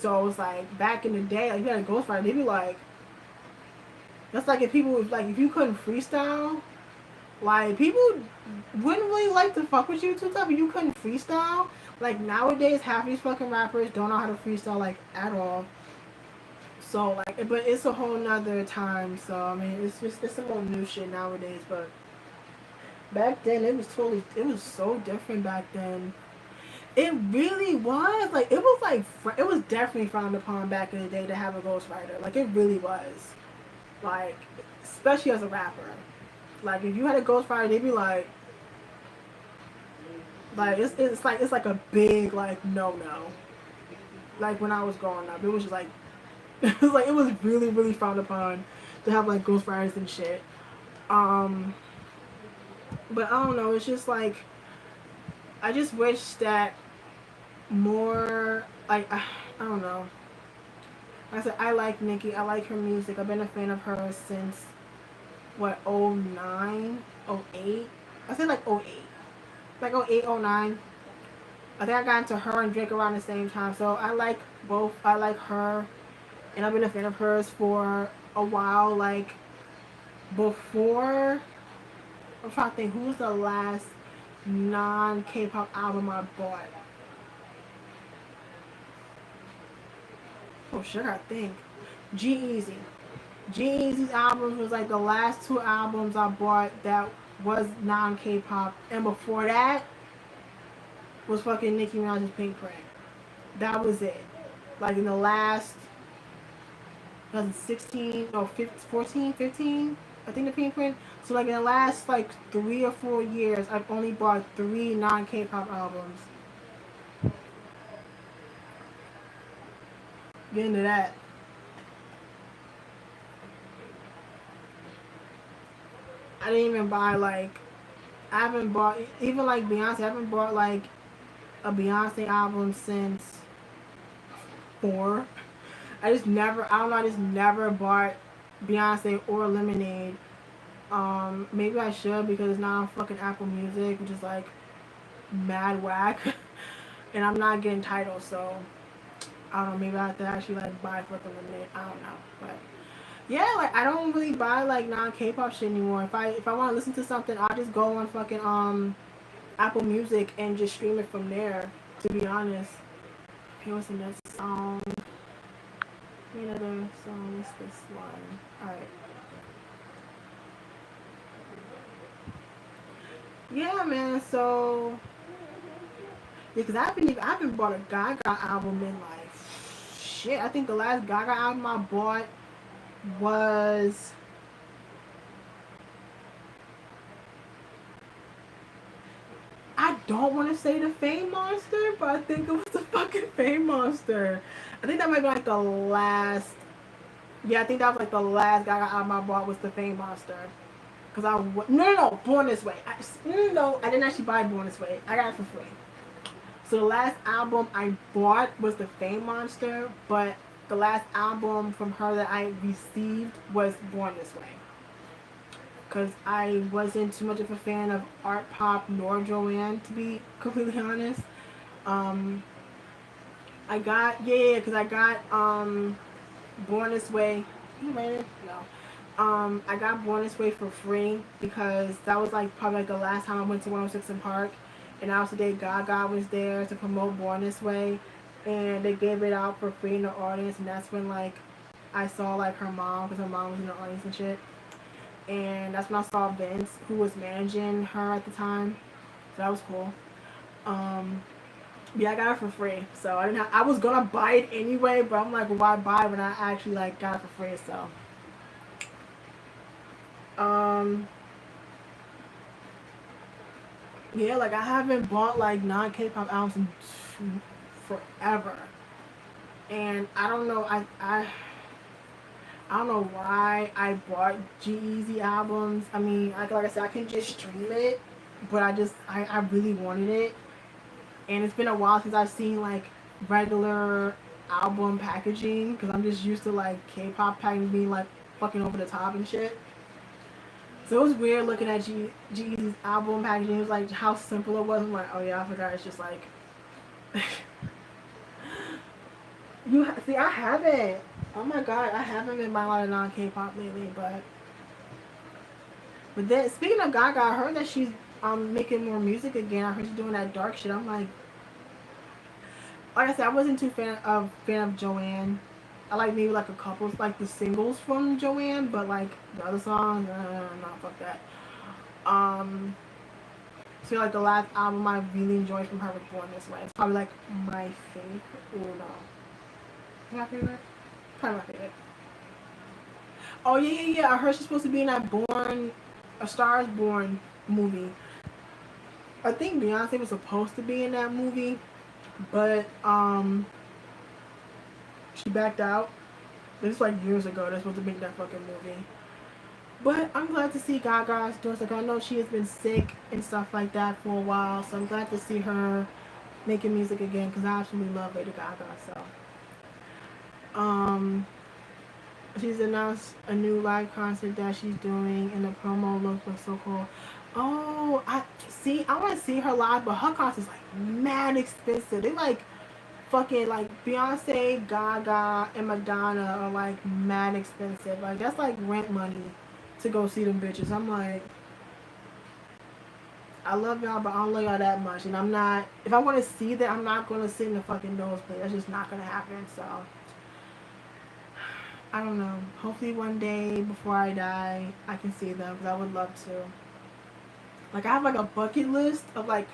So it's like back in the day, like you had a ghostwriter, they'd be like, that's like if people was like if you couldn't freestyle, like people wouldn't really like to fuck with you too tough if you couldn't freestyle. Like nowadays, half these fucking rappers don't know how to freestyle like at all. So like, but it's a whole nother time. So I mean, it's some more new shit nowadays. But back then, it was so different back then. It really was like it was definitely frowned upon back in the day to have a ghostwriter. Like it really was. Like especially as a rapper. Like if you had a ghostwriter, they'd be like it's like a big like no. Like when I was growing up, it was just like it was really frowned upon to have like ghostwriters and shit. Um, but I don't know. It's just like I just wish that more like I don't know. Like I said, I like Nicki. I like her music. I've been a fan of hers since what 09, 08. I said like 08, like 08, 09. I think I got into her and Drake around the same time. So I like both. I like her, and I've been a fan of hers for a while. Like before, I'm trying to think who was the last non K-pop album I bought. Oh shit, I think G-Eazy. G-Eazy's albums was like the last two albums I bought that was non K-pop, and before that was fucking Nicki Minaj's Pink Print. That was it. Like in the last 2016 or 15, 14, 15, I think the Pink Print. So like in the last like 3 or 4 years, I've only bought three non K-pop albums. Get into that. I didn't even buy like I haven't bought even like Beyonce. I haven't bought like a Beyonce album since four. I just never. I don't know. I just never bought Beyonce or Lemonade. Maybe I should because it's not on fucking Apple Music, which is like mad whack, and I'm not getting titles, so I don't know. Maybe I have to actually like buy fucking Lemonade. I don't know, but yeah, like I don't really buy like non K-pop shit anymore. If I want to listen to something, I'll just go on fucking Apple Music and just stream it from there. To be honest, here was the next song. Another song is this one. All right. Yeah, man. So yeah, cause I haven't bought a Gaga album in like shit. I think the last Gaga album I bought was I don't want to say the Fame Monster, but I think it was the fucking Fame Monster. I think that might be like the last. Yeah, I think that was like the last Gaga album I bought was the Fame Monster. Cause no, Born This Way. No, I didn't actually buy Born This Way. I got it for free. So the last album I bought was the Fame Monster, but the last album from her that I received was Born This Way. Because I wasn't too much of a fan of art pop nor Joanne, to be completely honest. Um, I got because I got Born This Way. You read it? No. I got Born This Way for free because that was like probably like the last time I went to 106 in Park, and also day Gaga was there to promote Born This Way, and they gave it out for free in the audience, and that's when like I saw like her mom because her mom was in the audience and shit. And that's when I saw Vince, who was managing her at the time. So that was cool. Yeah, I got it for free. So I didn't. I was gonna buy it anyway, but I'm like, well, why buy when I actually like got it for free? So, yeah, like I haven't bought like non-K-pop albums in forever, and I don't know. I don't know why I bought G-Eazy albums. I mean, like I said, I can just stream it, but I really wanted it. And it's been a while since I've seen like regular album packaging because I'm just used to like K-pop packaging being like fucking over the top and shit. So it was weird looking at G-Eazy's album packaging. It was like how simple it was. I'm like, oh yeah, I forgot. It's just like see, I haven't. Oh my god, I haven't been buying a lot of non-K-pop lately, but then speaking of Gaga, I heard that she's making more music again. I heard she's doing that dark shit. I'm like I said, I wasn't too fan of Joanne. I like maybe like a couple like the singles from Joanne, but like the other songs, no, fuck that. So like the last album I really enjoyed from her was Born This Way. It's probably like my favorite. Oh no, my favorite. Probably my favorite. Oh yeah. I heard she's supposed to be in that A Star Is Born movie. I think Beyonce was supposed to be in that movie, but she backed out. This was like years ago. They're supposed to make that fucking movie. But I'm glad to see Gaga's doing stuff. I know she has been sick and stuff like that for a while, so I'm glad to see her making music again because I absolutely love Lady Gaga. So, she's announced a new live concert that she's doing, and the promo looks so cool. Oh, I want to see her live, but her concert's like mad expensive. They like fucking like Beyonce, Gaga, and Madonna are like mad expensive. Like that's like rent money to go see them bitches. I'm like, I love y'all, but I don't love y'all that much. And I'm not. If I want to see that, I'm not gonna sit in the fucking nosebleed. That's just not gonna happen. So I don't know. Hopefully one day before I die, I can see them because I would love to. Like I have like a bucket list of like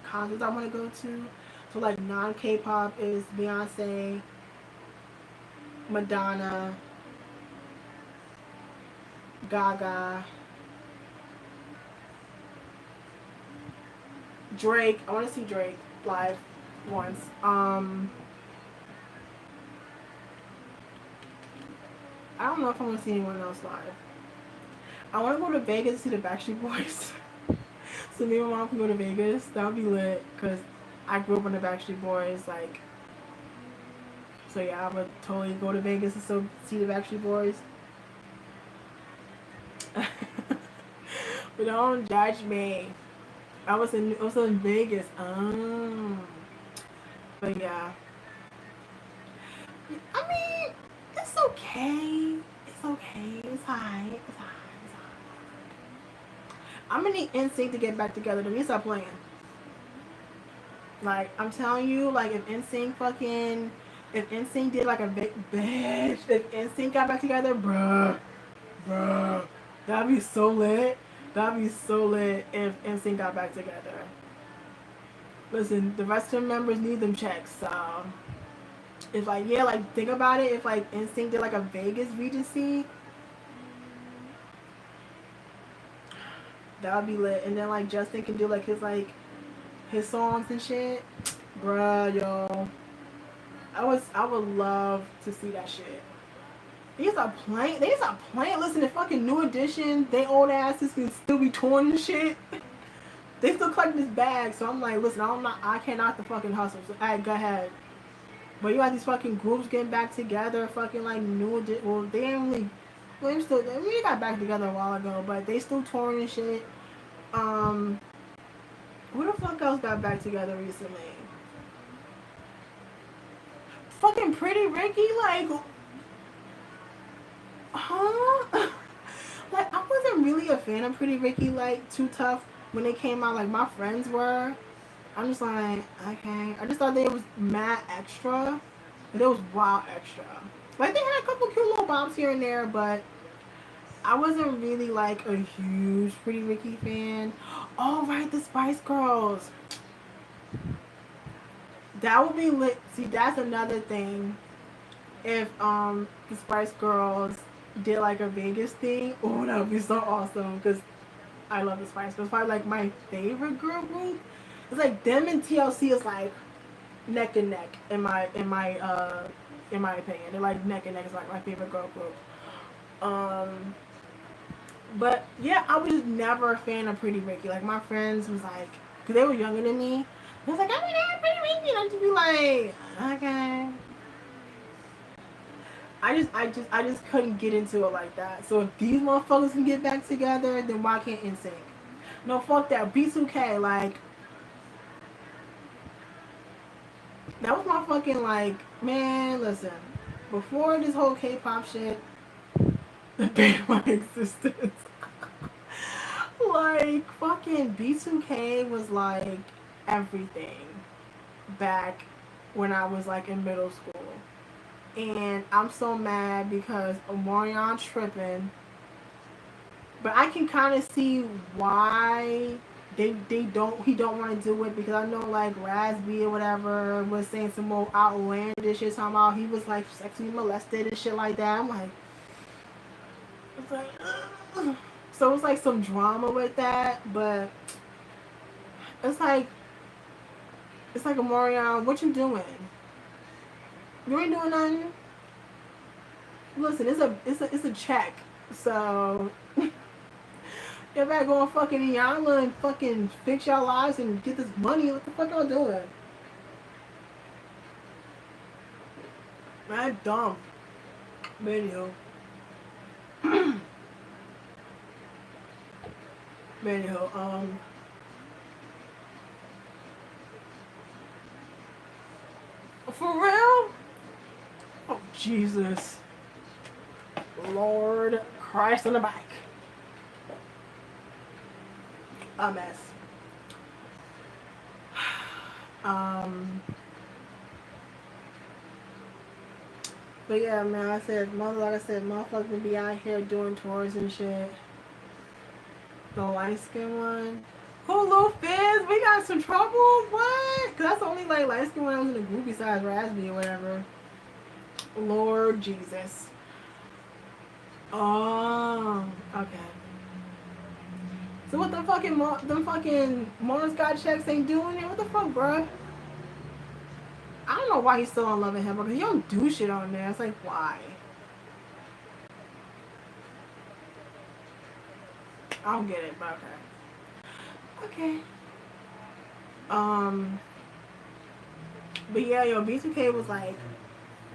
concerts I want to go to. So like non K-pop is Beyonce, Madonna, Gaga, Drake. I want to see Drake live once. I don't know if I want to see anyone else live. I want to go to Vegas to see the Backstreet Boys. So me and my mom can go to Vegas. That would be lit because I grew up on the Backstreet Boys. Like, so yeah, I would totally go to Vegas to still see the Backstreet Boys. But don't judge me. I was in Vegas. But yeah. I mean, it's okay. It's okay. It's alright. It's alright. I'm gonna need NSYNC to get back together. Let me stop playing. Like, I'm telling you, like, if NSYNC did like a big bitch, if NSYNC got back together, bruh, that'd be so lit. That'd be so lit if NSYNC got back together. Listen, the rest of the members need them checks, so if like, yeah, like, think about it, if like NSYNC did like a Vegas Regency, that would be lit. And then like Justin can do like his songs and shit. Bruh, yo. I would love to see that shit. These are playing. These are playing. Listen to fucking New Edition. They old asses can still be touring and shit. They still collect this bag. So I'm like, listen, I can't knock the fucking hustle. So alright, go ahead. But you got these fucking groups getting back together. Fucking like New Edition. Well, they ain't really. Well, they really got back together a while ago, but they still touring and shit. Um, who the fuck else got back together recently? Fucking Pretty Ricky, like, huh? Like, I wasn't really a fan of Pretty Ricky, like, Too Tough when they came out. Like, my friends were. I'm just like, okay. I just thought they was mad extra, but it was wild extra. Like, they had a couple cute little bops here and there, but I wasn't really like a huge Pretty Ricky fan. Oh right, the Spice Girls. That would be lit. See, that's another thing. If the Spice Girls did like a Vegas thing, oh, that would be so awesome. Because I love the Spice Girls. Probably like my favorite girl group. It's like them and TLC is like neck and neck in my opinion. They're like neck and neck. Is like my favorite girl group. Um, but yeah, I was just never a fan of Pretty Ricky. Like my friends was like, cause they were younger than me. I was like, I'm not Pretty Ricky. And I'd just be like, okay. I just couldn't get into it like that. So if these motherfuckers can get back together, then why can't NSYNC? No, fuck that. B2K, like, that was my fucking, like, man, listen. Before this whole K-pop shit, the bane of my existence. Like, fucking B2K was, like, everything back when I was, like, in middle school. And I'm so mad because Omarion tripping. But I can kind of see why they don't he don't want to do it, because I know like Razby or whatever was saying some more outlandish shit, talking about he was like sexually molested and shit like that. I'm like, it's like, ugh. So it's like some drama with that, but it's like Omarion, what you doing? You ain't doing nothing. Listen, it's a check. So you better go and fucking Iyanla and fucking fix y'all lives and get this money. What the fuck y'all doing? Man, dumb. Video. Video. For real? Oh Jesus. Lord Christ on the bike. A mess. But yeah, man, like I said, motherfuckers would be out here doing tours and shit. The light skin one. Who, Lil Fizz? We got some trouble? What? Cause that's the only like light skin one I was in the group besides Razby or whatever. Lord Jesus. Oh, okay. So what the fucking them fucking Mona Scott checks ain't doing it? What the fuck, bruh? I don't know why he's still on Love and Hip Hop, because he don't do shit on there. It's like, why? I don't get it, but okay. Okay. But yeah, yo, B2K was like,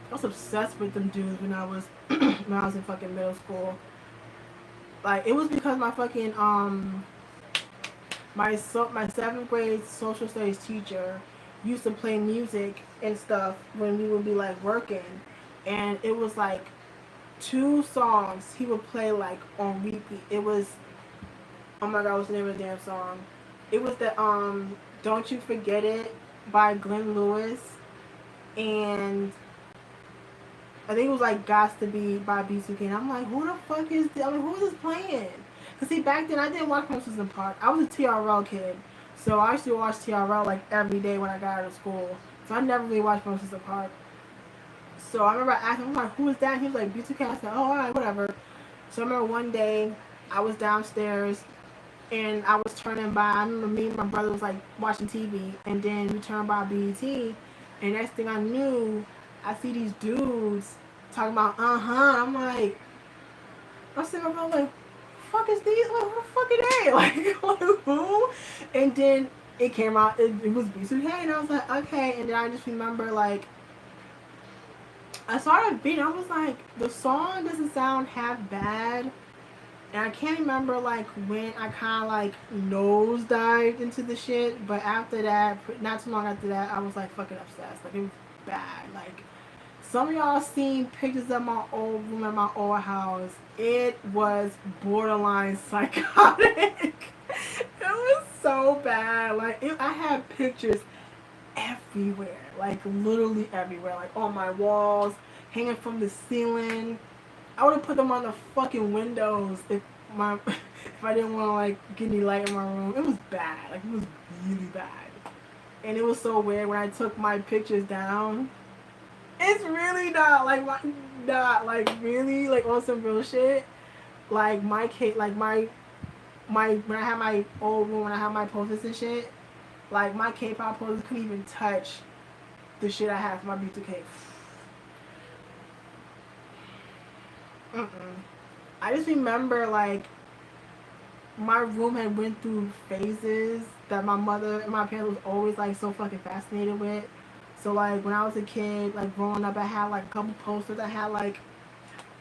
I was obsessed with them dudes when I was when I was in fucking middle school. Like, it was because my fucking my 7th grade social studies teacher used to play music and stuff when we would be like working, and it was like 2 songs he would play like on repeat. It was, oh my god, what's the name of the damn song? It was the Don't You Forget It by Glenn Lewis, and I think it was like Gots to Be by B2K. And I'm like, who the fuck is this? I'm like, who is this playing? Because see, back then I didn't watch Monsters in Park. I was a TRL kid. So I used to watch TRL like every day when I got out of school. So I never really watched Monsters in Park. So I remember asking him, I'm like, who is that? And he was like, B2K. I said, oh, alright, whatever. So I remember one day I was downstairs and I was turning by. I remember me and my brother was like watching TV, and then we turned by BET, and next thing I knew, I see these dudes talking about I'm like, I'm sitting around like, fuck is these? What the fuck are they? Like who? And then it came out, it was B2K, and I was like, okay. And then I just remember like, I started beating. I was like, the song doesn't sound half bad. And I can't remember like when I kind of like nosedived into the shit, but after that, not too long after that, I was like fucking obsessed. Like it was bad. Like some of y'all seen pictures of my old room at my old house. It was borderline psychotic. It was so bad. Like I had pictures everywhere, like literally everywhere, like on my walls, hanging from the ceiling. I would have put them on the fucking windows if my if I didn't want to like get any light in my room. It was bad. Like it was really bad. And it was so weird when I took my pictures down. It's really not like really like on some real shit. Like my kid, like my when I had my old room, when I had my posters and shit, like my K-pop posters couldn't even touch the shit I have for my B2K. Mm-mm. I just remember like my room had went through phases that my mother and my parents was always like so fucking fascinated with. So like when I was a kid, like growing up, I had like a couple posters. I had like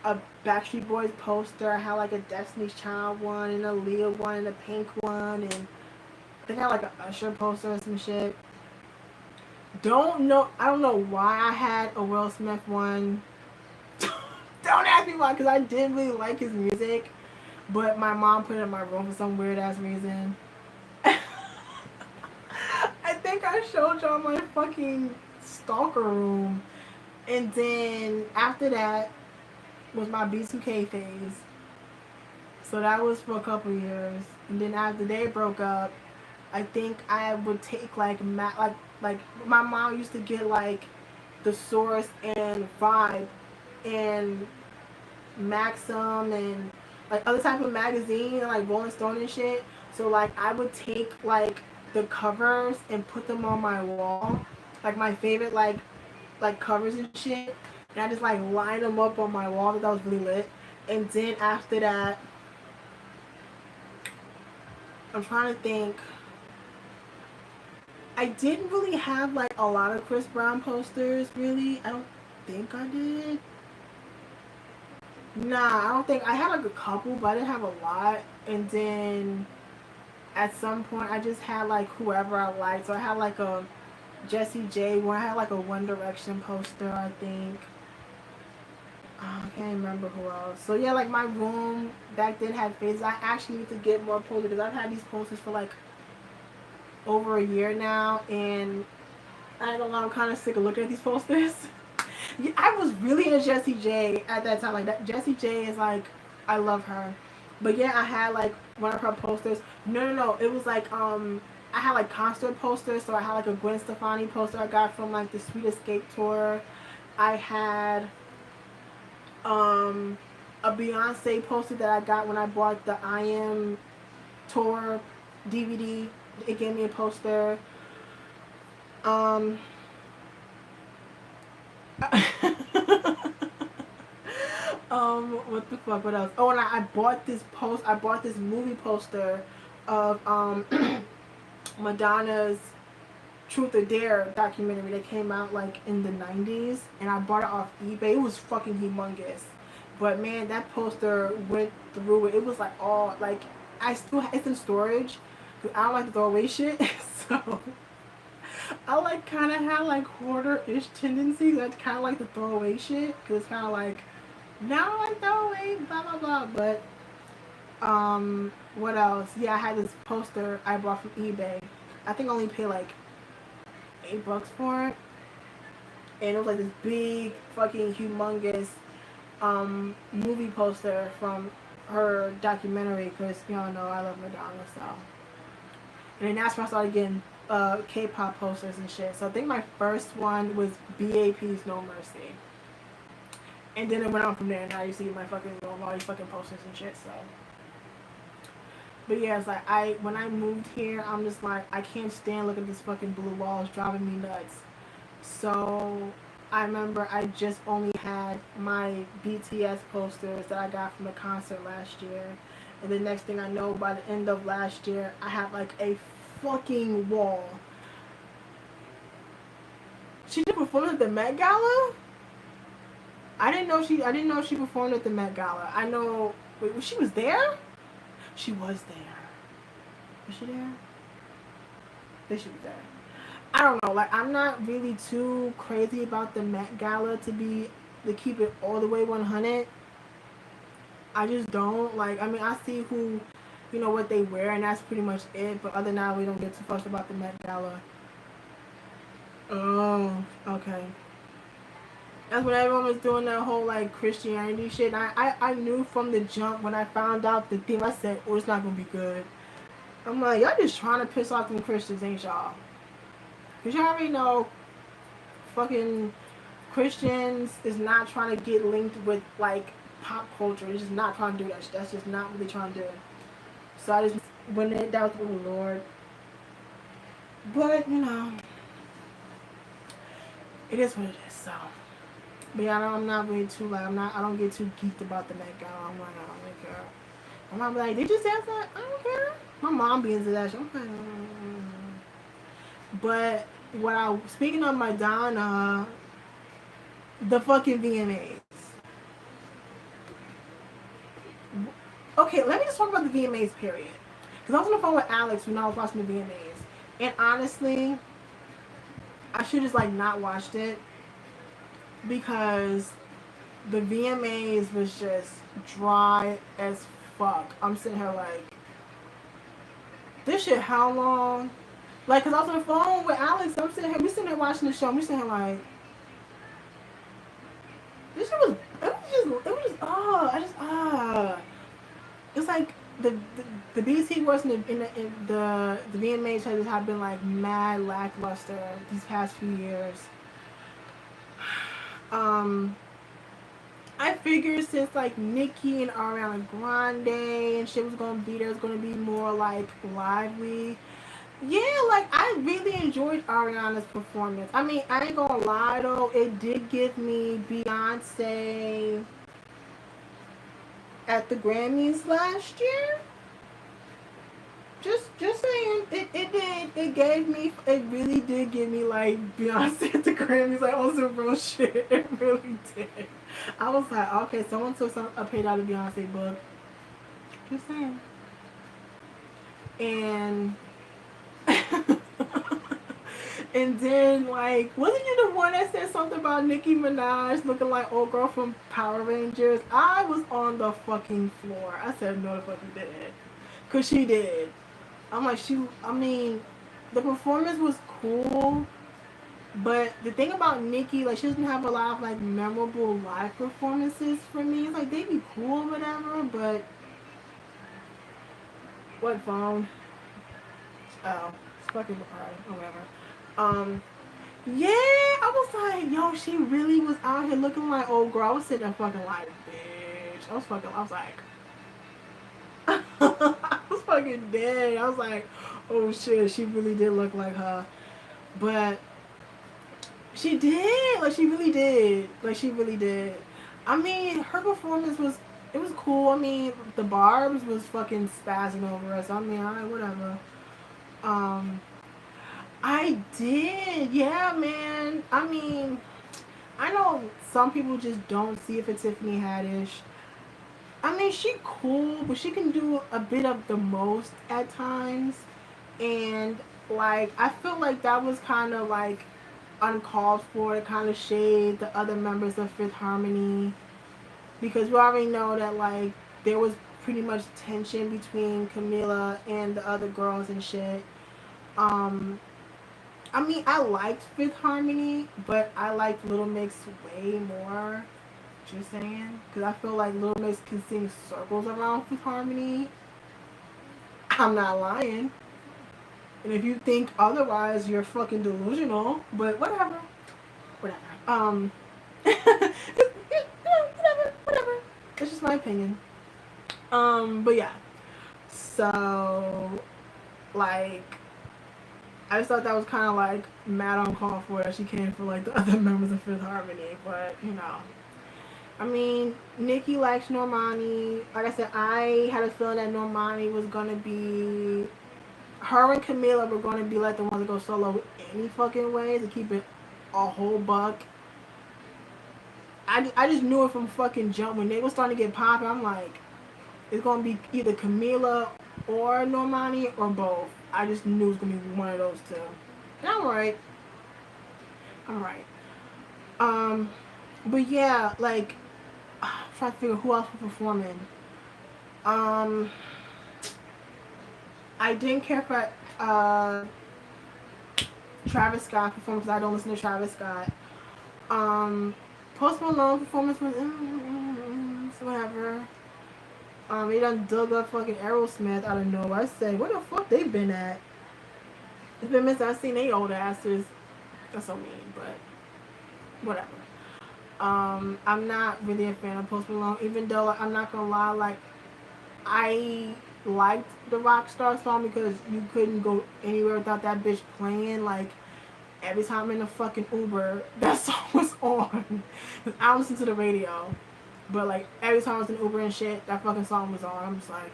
a Backstreet Boys poster. I had like a Destiny's Child one and a Leah one and a Pink one, and I think I had like a Usher poster or some shit. I don't know why I had a Will Smith one. Don't ask me why, because I didn't really like his music. But my mom put it in my room for some weird ass reason. I think I showed y'all my fucking stalker room. And then after that was my B2K phase. So that was for a couple years. And then after they broke up, I think I would take like like my mom used to get like the Source and Vibe and Maxim and like other type of magazine and like Rolling Stone and shit. So like I would take like the covers and put them on my wall, like my favorite like covers and shit. And I just like line them up on my wall. That was really lit. And then after that, I'm trying to think. I didn't really have like a lot of Chris Brown posters. Really, I don't think I did. Nah, I don't think I had like a couple, but I didn't have a lot. And then at some point, I just had like whoever I liked. So I had like a Jessie J one. I had like a One Direction poster, I think. I can't remember who else. So yeah, like my room back then had phases. I actually need to get more posters because I've had these posters for like over a year now, and I don't know, I'm kind of sick of looking at these posters. Yeah, I was really into Jessie J at that time. Like that, Jessie J is like, I love her. But yeah, I had like one of her posters. No. It was like I had like concert posters. So I had like a Gwen Stefani poster I got from like the Sweet Escape tour. I had a Beyonce poster that I got when I bought the I Am tour DVD. It gave me a poster. Um, what the fuck? What else? Oh, and I bought this post. I bought this movie poster of Madonna's Truth or Dare documentary that came out like in the 90s, and I bought it off eBay. It was fucking humongous, but man, that poster went through it. It was like all like it's in storage. I don't like to throw away shit, so I like kind of have like hoarder-ish tendencies. I kind of like to throw away shit because it's kind of like now I throw away blah blah blah. But what else? Yeah, I had this poster I bought from eBay. I think I only paid like $8 for it, and it was like this big fucking humongous movie poster from her documentary, because y'all know I love Madonna, so. And then that's when I started getting K-pop posters and shit. So I think my first one was BAP's No Mercy. And then it went on from there, and now you see my fucking all these fucking posters and shit, so. But yeah, it's like when I moved here, I'm just like, I can't stand looking at this fucking blue wall. It's driving me nuts. So I remember I just only had my BTS posters that I got from the concert last year. And the next thing I know, by the end of last year, I had like a fucking wall. She did perform at the Met Gala? I didn't know she performed at the Met Gala. I know, wait, she was there? She was there. Was she there? I think she was there. I don't know. Like, I'm not really too crazy about the Met Gala to keep it all the way 100. I just don't. Like, I mean, I see who, what they wear, and that's pretty much it. But other than that, we don't get too fussed about the Met Gala. Oh, okay. That's when everyone was doing that whole, like, Christianity shit. And I knew from the jump when I found out the theme, I said, oh, it's not going to be good. I'm like, y'all just trying to piss off them Christians, ain't y'all? Because y'all already know fucking Christians is not trying to get linked with, like, pop culture. It's just not trying to do that shit. That's just not what they're trying to do. So I just went in, that was the Lord. But, it is what it is, so. But yeah, I'm not really too, like, I don't get too geeked about the Met Gala. I'm like, I don't really care. My mom be like, did you say that? I don't care. My mom be into that shit. I'm like, But speaking of Madonna, the fucking VMAs. Okay, let me just talk about the VMAs, period. Because I was on the phone with Alex when I was watching the VMAs. And honestly, I should just, like, not watched it. Because the VMAs was just dry as fuck. I'm sitting here like, this shit how long? Like, cause I was on the phone with Alex. We sitting here watching the show. We sitting here like, this shit was. It's like the BT was in the VMAs have been like mad lackluster these past few years. I figured since like Nicki and Ariana Grande and shit was gonna be there, it's gonna be more like lively. Yeah, like I really enjoyed Ariana's performance. I mean, I ain't gonna lie though, it did give me Beyonce at the Grammys last year. Just saying, it really did give me like Beyonce at the Grammys, like on some real shit. It really did. I was like, okay, someone took a page out of Beyonce book. Just saying. And and then like, wasn't you the one that said something about Nicki Minaj looking like old girl from Power Rangers? I was on the fucking floor. I said no the fuck you didn't. Cause she did. I'm like, the performance was cool, but the thing about Nicki, like, she doesn't have a lot of, like, memorable live performances for me. It's like, they be cool or whatever, but... What phone? Oh, it's fucking alright, or whatever. Yeah, I was like, yo, she really was out here looking like old girl. I was sitting there fucking like, bitch. I was like... I was fucking dead. I was like, oh shit, she really did look like her. But she did. Like, she really did. Like, she really did. I mean, her performance was cool. I mean, the Barbs was fucking spazzing over us. I mean, alright, whatever. I did. Yeah, man. I mean, I know some people just don't see it for Tiffany Haddish. I mean, she cool, but she can do a bit of the most at times. And, like, I feel like that was kind of, like, uncalled for. It kind of shade the other members of Fifth Harmony. Because we already know that, like, there was pretty much tension between Camila and the other girls and shit. I mean, I liked Fifth Harmony, but I liked Little Mix way more. Just saying, because I feel like Little Mix can sing circles around Fifth Harmony. I'm not lying. And if you think otherwise, you're fucking delusional. But whatever, whatever. Whatever. It's just my opinion. But yeah. So, like, I just thought that was kind of like mad uncalled for that she came for like the other members of Fifth Harmony. But you know, I mean, Nikki likes Normani. Like I said, I had a feeling that Normani was gonna be, her and Camila were gonna be like the ones to go solo any fucking way, to keep it a whole buck. I just knew it from fucking jump when they were starting to get popping. I'm like, it's gonna be either Camila or Normani or both. I just knew it was gonna be one of those two. And I'm right. I'm right. But yeah, like, I'm trying to figure who else was performing. I didn't care for Travis Scott performance because I don't listen to Travis Scott. Post Malone performance was whatever. They done dug up fucking Aerosmith out of nowhere. I said, where the fuck they been at? It's been missing. I've seen they old asses. That's so mean, but whatever. I'm not really a fan of Post Malone, even though like, I'm not gonna lie, like I liked the Rockstar song because you couldn't go anywhere without that bitch playing. Like every time in the fucking Uber, that song was on. I don't listen to the radio, but like every time I was in Uber and shit, that fucking song was on. I'm just like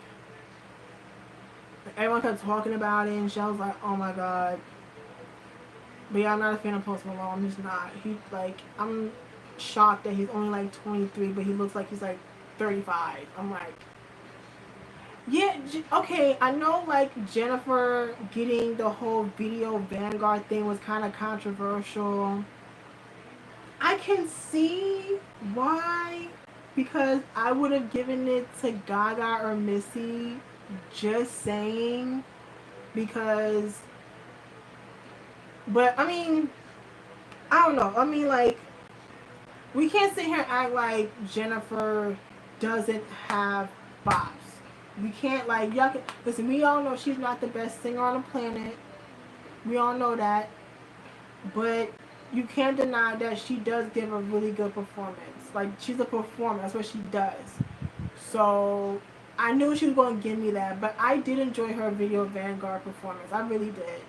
everyone kept talking about it, and she was like, "Oh my god." But yeah, I'm not a fan of Post Malone. I'm just not. He like I'm shocked that he's only like 23, but he looks like he's like 35. I'm like, yeah, okay. I know like Jennifer getting the whole video Vanguard thing was kind of controversial. I can see why, because I would have given it to Gaga or Missy. Just saying, because, but I mean, I don't know. I mean, like, we can't sit here and act like Jennifer doesn't have bops. We can't, like, y'all can, listen, we all know she's not the best singer on the planet. We all know that. But you can't deny that she does give a really good performance. Like, she's a performer. That's what she does. So, I knew she was going to give me that. But I did enjoy her video Vanguard performance. I really did.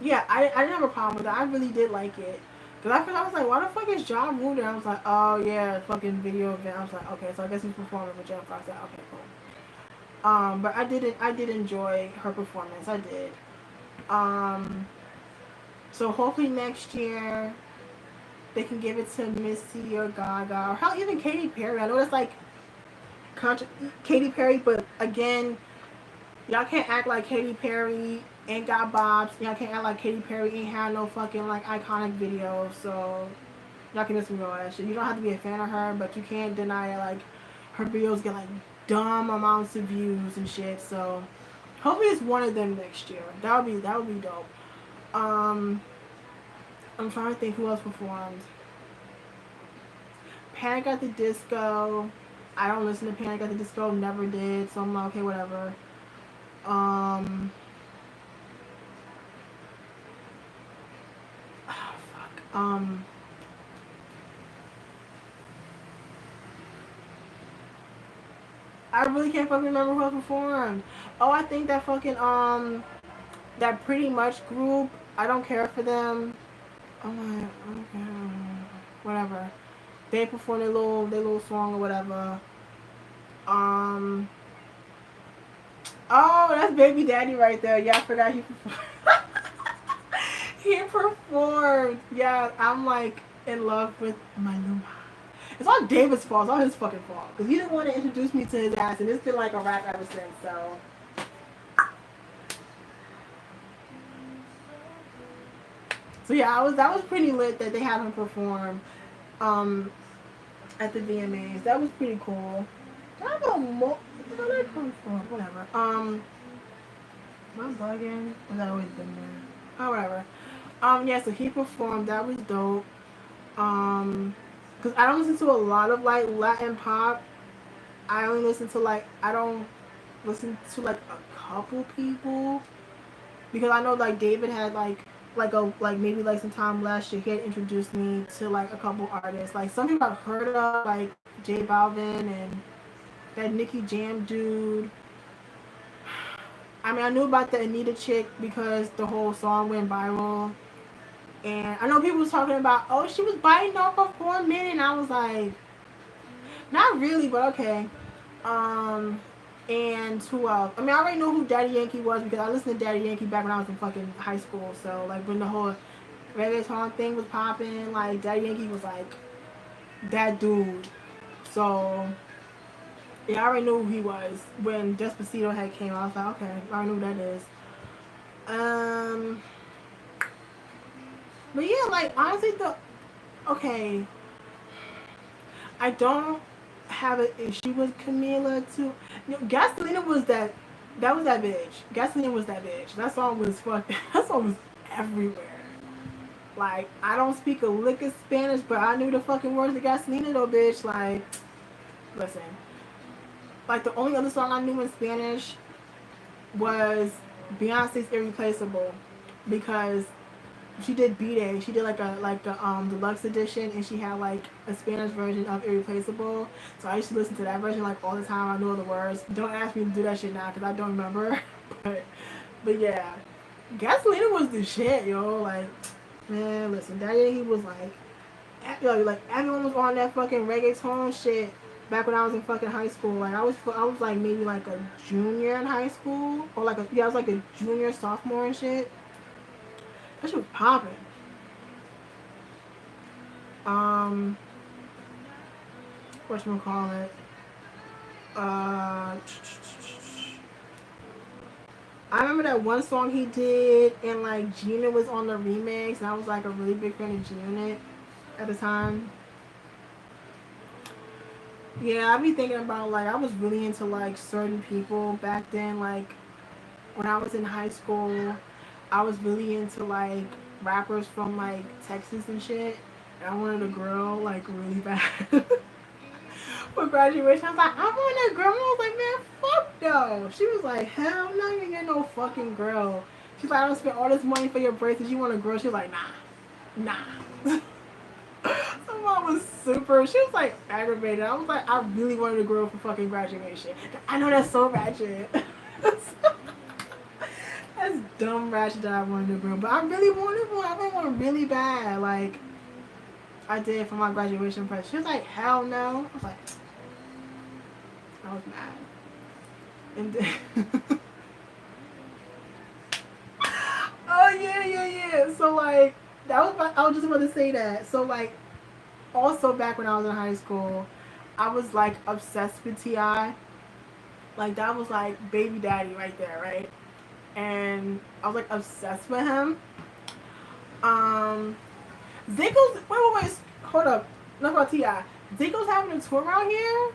Yeah, I didn't have a problem with it. I really did like it. Because I was like, why the fuck is Ja Rule there? I was like, oh yeah, fucking video event. I was like, okay, so I guess he's performing with Jennifer. I was like, okay, cool. But I did enjoy her performance. I did. So hopefully next year they can give it to Missy or Gaga or hell even Katy Perry. I know that's like Katy Perry, but again, y'all can't act like Katy Perry ain't got bobs. Y'all can't act like Katy Perry ain't had no fucking like iconic videos. So y'all can just ignore that shit. You don't have to be a fan of her, but you can't deny it. Like her videos get like dumb amounts of views and shit. So hopefully it's one of them next year. That would be dope. I'm trying to think who else performed. Panic at the Disco. I don't listen to Panic at the Disco. Never did. So I'm like, okay, whatever. Oh, fuck. I really can't fucking remember who else performed. Oh, I think that fucking that Pretty Much group. I don't care for them. Oh my, okay, whatever. They performed their little song or whatever. Oh, that's Baby Daddy right there. Yeah, I forgot he performed. He performed. Yeah, I'm like in love with my new. It's all David's fault. It's all his fucking fault. Because he didn't want to introduce me to his ass, and it's been like a rap ever since. So yeah, that was pretty lit that they had him perform at the VMAs. That was pretty cool. I don't know where that comes from. Whatever. Am I bugging? Has that always been there? Oh, whatever. Yeah, so he performed. That was dope. Cause I don't listen to a lot of like Latin pop. I only listen to like I don't listen to like a couple people because I know like David had like maybe like some time last year he had introduced me to like a couple artists. Like some people I've heard of like J Balvin and that Nicky Jam dude. I mean I knew about the Anita chick because the whole song went viral. And I know people was talking about, oh, she was biting off her for a minute, and I was like, not really, but okay. Um, and who else? I mean, I already know who Daddy Yankee was because I listened to Daddy Yankee back when I was in fucking high school. So like when the whole reggaeton thing was popping, like Daddy Yankee was like that dude. So yeah, I already knew who he was when Despacito had came. I was like, okay, I already know who that is. Um, but yeah, like honestly, the okay, I don't have an issue with Camila too. You know, Gasolina was that. That was that bitch. Gasolina was that bitch. That song was fucking. That song was everywhere. Like I don't speak a lick of Spanish, but I knew the fucking words of Gasolina though, bitch. Like, listen. Like the only other song I knew in Spanish was Beyonce's "Irreplaceable," because she did B Day. She did like a deluxe edition, and she had like a Spanish version of Irreplaceable. So I used to listen to that version like all the time. I know the words. Don't ask me to do that shit now because I don't remember. but but yeah, Gasolina was the shit, yo. Like man, listen, that year he was like, yo, like everyone was on that fucking reggaeton shit. Back when I was in fucking high school, like I was like maybe like a junior in high school, or like I was like a junior sophomore and shit. That shit was popping. Um, whatchamacallit, uh, I remember that one song he did, and like Gina was on the remix, and I was like a really big fan of Gina at the time. Yeah, I be thinking about like I was really into like certain people back then. Like when I was in high school, I was really into like rappers from like Texas and shit. And I wanted a girl like really bad. For graduation. I was like, I want a girl. I was like, man, fuck no. She was like, hell no, you ain't get no fucking girl. She's like, I don't spend all this money for your braces. You want a girl? She was like, nah, nah. So mom was super. She was like aggravated. I was like, I really wanted a girl for fucking graduation. I know that's so ratchet. That's dumb ratchet that I wanted a girl, but I really wanted one. I wanted one really bad. Like I did for my graduation present. She was like, hell no. I was like, I was mad. And then oh yeah. So like that was I was just about to say that. So like also back when I was in high school, I was like obsessed with Ti. Like that was like baby daddy right there, right? And I was like obsessed with him. Um, Zico's wait, hold up, enough about Ti. Zico's having a tour out here.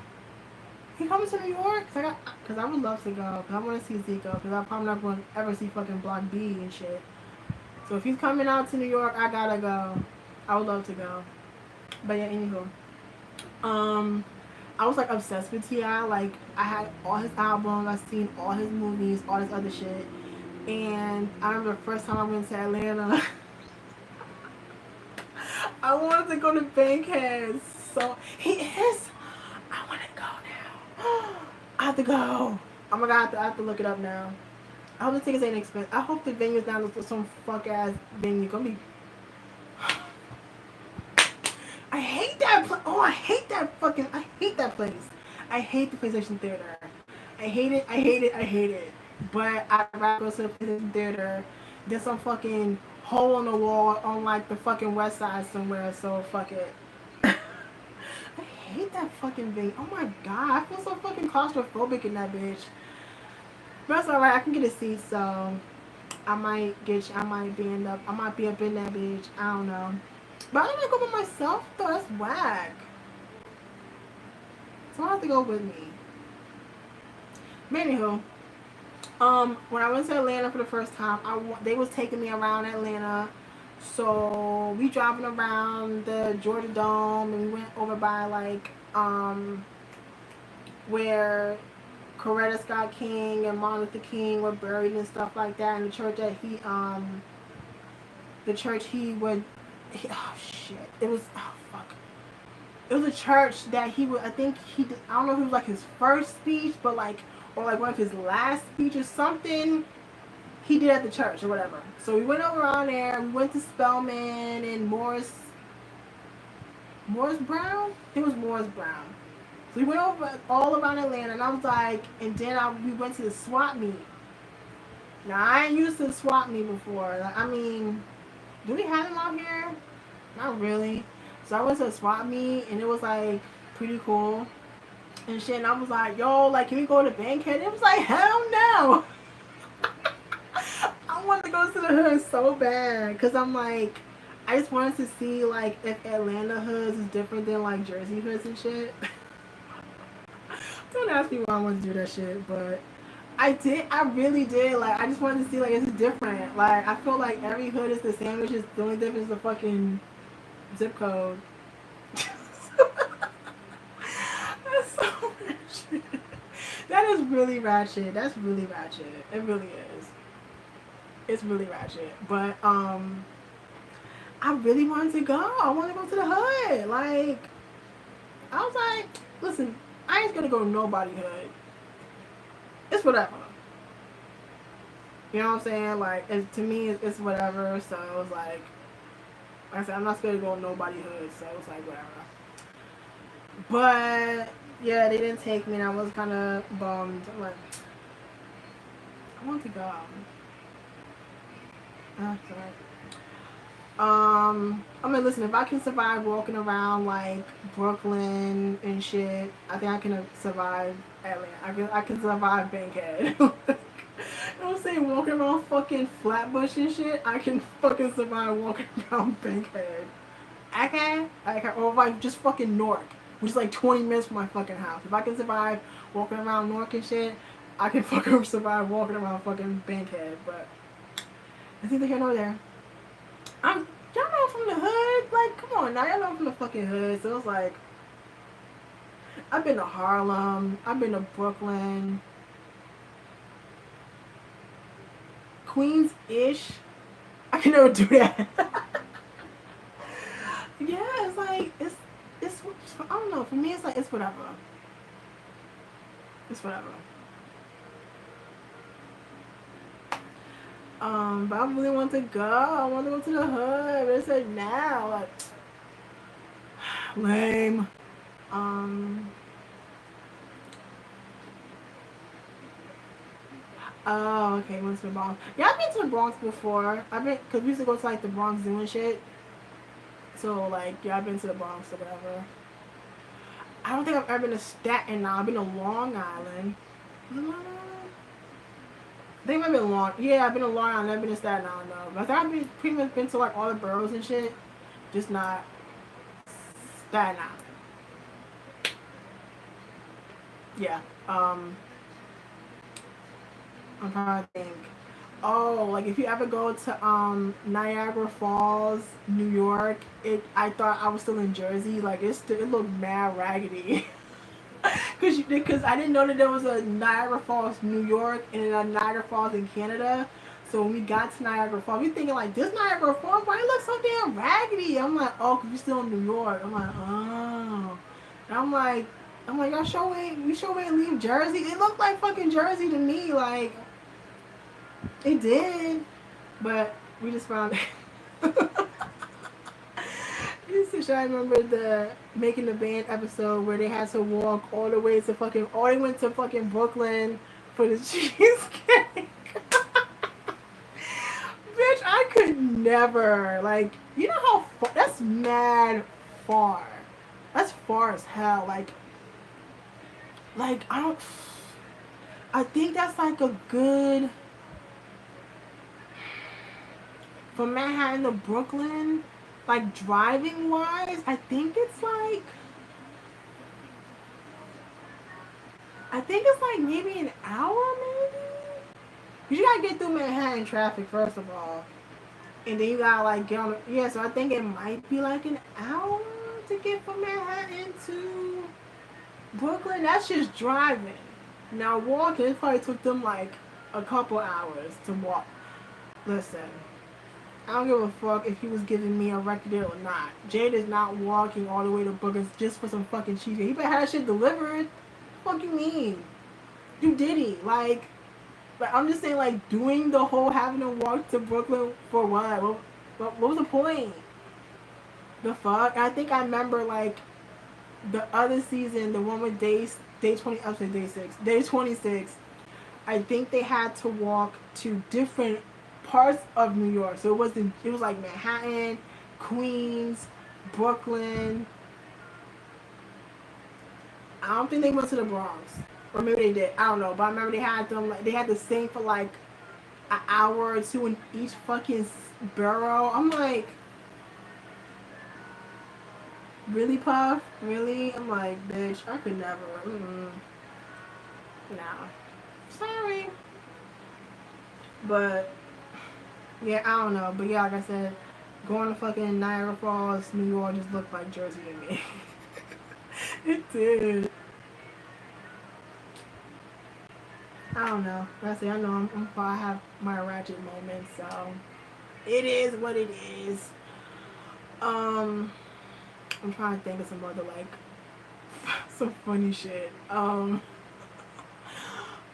He coming to New York? Cause I would love to go. Cause I want to see Zico. Cause I'm probably not going to ever see fucking Block B and shit. So if he's coming out to New York, I gotta go. I would love to go. But yeah, anywho. Um, I was like obsessed with Ti. Like I had all his albums, I seen all his movies, all this other shit. And I remember the first time I went to Atlanta, I wanted to go to Bankhead. So he is. I want to go now. I have to go. Oh my god, I have to look it up now. I hope the tickets ain't expensive. I hope the venue's not some fuck ass venue. Gonna be. I hate that. Oh, I hate that fucking. I hate that place. I hate the PlayStation Theater. I hate it. I hate it. I hate it. But I'd rather go to the PlayStation Theater than some fucking hole in the wall on like the fucking west side somewhere. So fuck it. I hate that fucking thing. Oh my god, I feel so fucking claustrophobic in that bitch. But that's alright. I can get a seat, so I might I might be up in that bitch. I don't know. But I don't want to go by myself though. That's whack. Someone have to go with me. But anywho, When I went to Atlanta for the first time, they was taking me around Atlanta. So we driving around the Georgia Dome, and we went over by like where Coretta Scott King and Martin Luther King were buried and stuff like that. And the church he would, oh shit, it was, oh fuck, it was a church that he would, I think he did, I don't know if it was like his first speech, but like, or like one of his last speeches, something he did at the church or whatever. So we went over on there. We went to Spelman and Morris Brown. It was Morris Brown. So we went over all around Atlanta, and I was like, and then we went to the swap meet. Now I ain't used to the swap meet before. Like, I mean, do we have them out here? Not really. So I went to a swap meet, and it was like pretty cool and shit. And I was like, yo, like, can we go to Bankhead? It was like, hell no. I wanted to go to the hood so bad because I'm like, I just wanted to see like if Atlanta hoods is different than like Jersey hoods and shit. Don't ask me why I want to do that shit, but I did. I really did. Like, I just wanted to see like it's different. Like, I feel like every hood is the same. It's just the only difference is the fucking zip code. That's so ratchet. That is really ratchet. That's really ratchet. It really is. It's really ratchet. But I really wanted to go. I want to go to the hood. Like, I was like, listen, I ain't gonna go to nobody hood. It's whatever. You know what I'm saying? Like, to me, it's whatever. So it was like I said, I'm not scared to go to nobody hood. So it was like whatever. But yeah, they didn't take me, and I was kind of bummed. I'm like, I want to go. Sorry. I mean, listen, if I can survive walking around like Brooklyn and shit, I think I can survive Atlanta. I can survive Bankhead. You know what I'm saying? Walking around fucking Flatbush and shit, I can fucking survive walking around Bankhead. Or like just fucking Newark, which is like 20 minutes from my fucking house. If I can survive walking around Newark and shit, I can fucking survive walking around fucking Bankhead. But it's neither here nor there. Y'all know from the hood. Like, come on now, y'all know from the fucking hood. So it's like, I've been to Harlem, I've been to Brooklyn, Queens-ish. I can never do that. Yeah, it's like it's I don't know. For me, it's like it's whatever. It's whatever. But I really want to go. I want to go to the hood. But it said now, like, lame. Oh, okay. Went to the Bronx. Yeah, I've been to the Bronx before. I've been, cause we used to go to like the Bronx Zoo and shit. So like, yeah, I've been to the Bronx or whatever. I don't think I've ever been to Staten Island. I've been to Long Island. Long Island? I think I've been Long. Yeah, I've been to Long Island. I've never been to Staten Island though. But I think I've been pretty much been to like all the boroughs and shit. Just not Staten Island. Yeah. I'm trying to think. Oh, like if you ever go to Niagara Falls, New York, I thought I was still in Jersey. Like it looked mad raggedy. Because I didn't know that there was a Niagara Falls, New York, and a Niagara Falls in Canada. So when we got to Niagara Falls, we thinking like, this Niagara Falls, why it look so damn raggedy? I'm like, oh, cause we still in New York. I'm like, oh. And I'm like, we sure ain't leave Jersey. It looked like fucking Jersey to me. Like, it did, but we just found it. I remember the Making the Band episode where they had to walk all the way to fucking, all they went to fucking Brooklyn for the cheesecake. Bitch, I could never, like, you know how far, that's mad far. That's far as hell. I think that's like a good, from Manhattan to Brooklyn, like driving wise, I think it's like maybe an hour, maybe. Cause you gotta get through Manhattan traffic first of all, and then you gotta like get on. Yeah, so I think it might be like an hour to get from Manhattan to Brooklyn. That's just driving. Now walking, it probably took them like a couple hours to walk. Listen, I don't give a fuck if he was giving me a record deal or not. Jade is not walking all the way to Brooklyn just for some fucking cheese. He better have that shit delivered. What the fuck you mean? You Diddy. Like, I'm just saying, like, doing the whole having to walk to Brooklyn for what? What was the point? The fuck? I think I remember, like, the other season, the one with day 20, I'm sorry, day 6, day 26, I think they had to walk to different parts of New York. So it was like Manhattan, Queens, Brooklyn. I don't think they went to the Bronx. Or maybe they did. I don't know. But I remember they had to sing for like an hour or two in each fucking borough. I'm like, really, Puff? Really? I'm like, bitch, I could never. Nah. Sorry. But, yeah, I don't know. But yeah, like I said, going to fucking Niagara Falls, New York just looked like Jersey to me. It did. I don't know. Like I say, I know I have my ratchet moments, so it is what it is. I'm trying to think of some other like some funny shit. Oh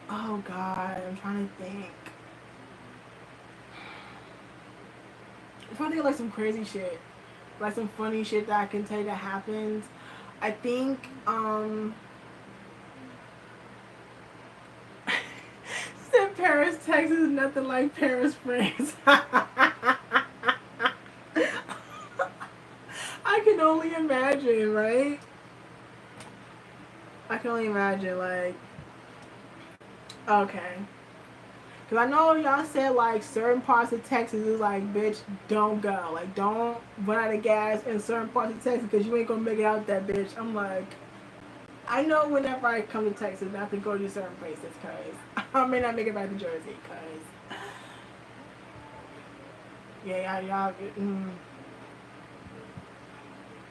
god, I'm trying to think. I'm trying to think of like some crazy shit, like some funny shit that I can tell you that happens. I think said Paris, Texas is nothing like Paris, France. I can only imagine, right? I can only imagine, like, okay. Because I know y'all said, like, certain parts of Texas is like, bitch, don't go. Like, don't run out of gas in certain parts of Texas because you ain't going to make it out that bitch. I'm like, I know whenever I come to Texas not to go to certain places because I may not make it back to Jersey because, yeah, y'all,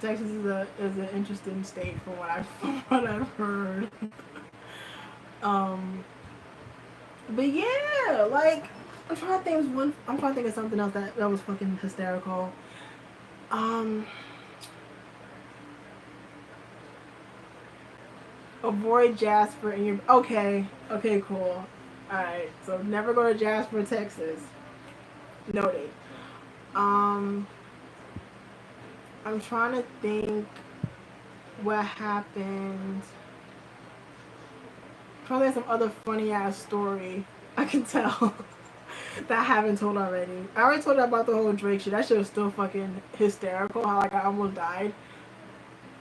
Texas is an interesting state from from what I've heard. um, but yeah, like I'm trying to think of something else that was fucking hysterical. Um, avoid Jasper and your okay, cool. All right, so never go to Jasper, Texas. Noted. Um, I'm trying to think what happened. Probably some other funny ass story I can tell that I haven't told already. I already told you about the whole Drake shit. That shit was still fucking hysterical. How like I almost died.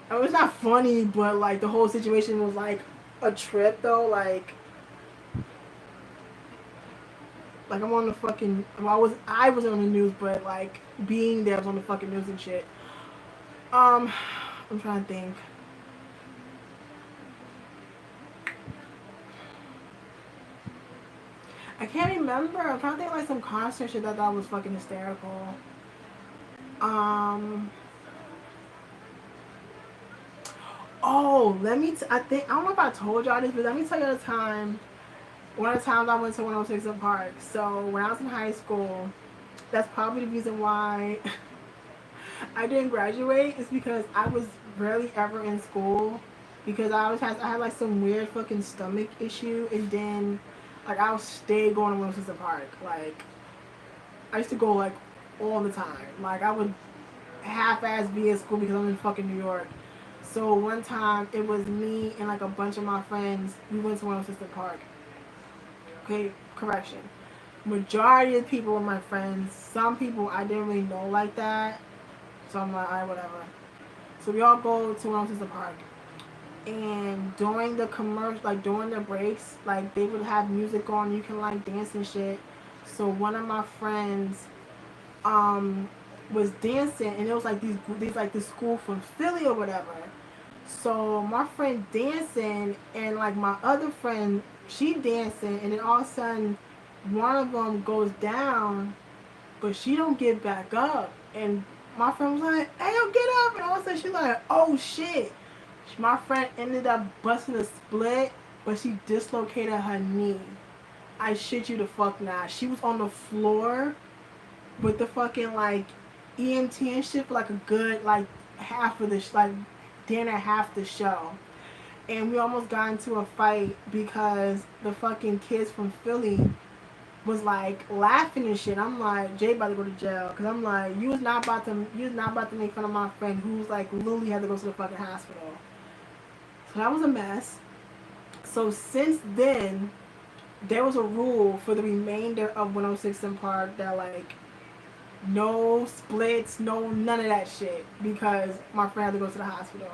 It was not funny, but like the whole situation was like a trip though. Like I'm on the fucking. Well, I was on the news, but like being there was on the fucking news and shit. I'm trying to think. I can't remember. I'm trying to think like some concert shit that I thought was fucking hysterical. Um. Oh, I think I don't know if I told y'all this, but let me tell you the time. One of the times I went to 106 in Park. So when I was in high school, that's probably the reason why I didn't graduate. Is because I was rarely ever in school because I had like some weird fucking stomach issue, and then like I would stay going to 106 in Park. Like I used to go like all the time. Like I would half-ass be in school because I'm in fucking New York. So one time it was me and like a bunch of my friends. We went to 106 in Park. Okay, correction. Majority of the people were my friends. Some people I didn't really know like that. So I'm like, alright, whatever. So we all go to 106 in Park. And during the commercial, like during the breaks, like they would have music on. You can like dance and shit. So one of my friends, was dancing, and it was like these like this school from Philly or whatever. So my friend dancing, and like my other friend, she dancing, and then all of a sudden one of them goes down, but she don't get back up. And my friend was like, "Hey, yo, get up!" And all of a sudden she's like, "Oh shit!" My friend ended up busting a split, but she dislocated her knee. I shit you the fuck not. She was on the floor with the fucking like EMT and shit for like a good like half of the like dinner half the show. And we almost got into a fight because the fucking kids from Philly was like laughing and shit. I'm like, Jay about to go to jail because I'm like, you was not about to make fun of my friend who's like literally had to go to the fucking hospital. So that was a mess. So since then, there was a rule for the remainder of 106 in Park that like no splits, no none of that shit because my friend had to go to the hospital.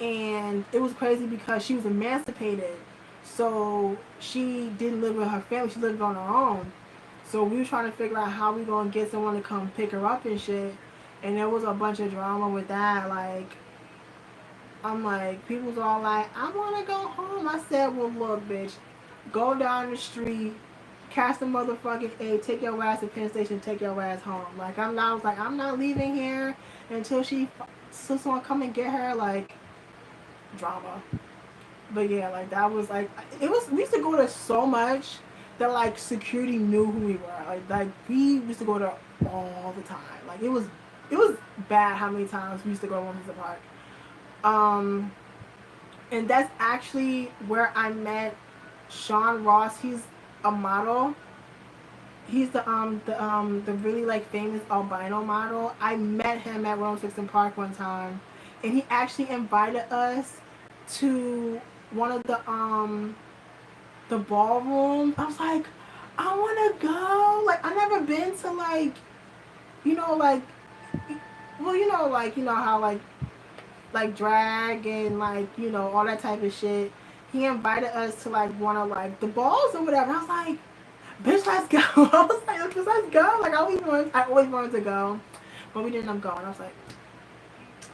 And it was crazy because she was emancipated, so she didn't live with her family, she lived on her own. So we were trying to figure out how we gonna get someone to come pick her up and shit. And there was a bunch of drama with that. Like, I'm like, people's all like, I wanna go home. I said, well look, bitch, go down the street, catch the motherfucking A, take your ass to Penn Station, take your ass home. Like, I was like, I'm not leaving here until someone come and get her. Like, drama. But yeah, like that was like it was. We used to go there so much that like security knew who we were. Like we used to go there all the time. Like it was bad how many times we used to go to Wilmington Park. Um, and that's actually where I met Sean Ross. He's a model. He's the really like famous albino model. I met him at 106 in Park one time, and he actually invited us to one of the ballrooms. I was like, I want to go. Like I never been to like, like, well, how like drag and like all that type of shit. He invited us to like one of like the balls or whatever. And I was like, bitch, let's go. I was like, bitch, let's go. Like I always wanted to go, but we didn't end up going. I was like,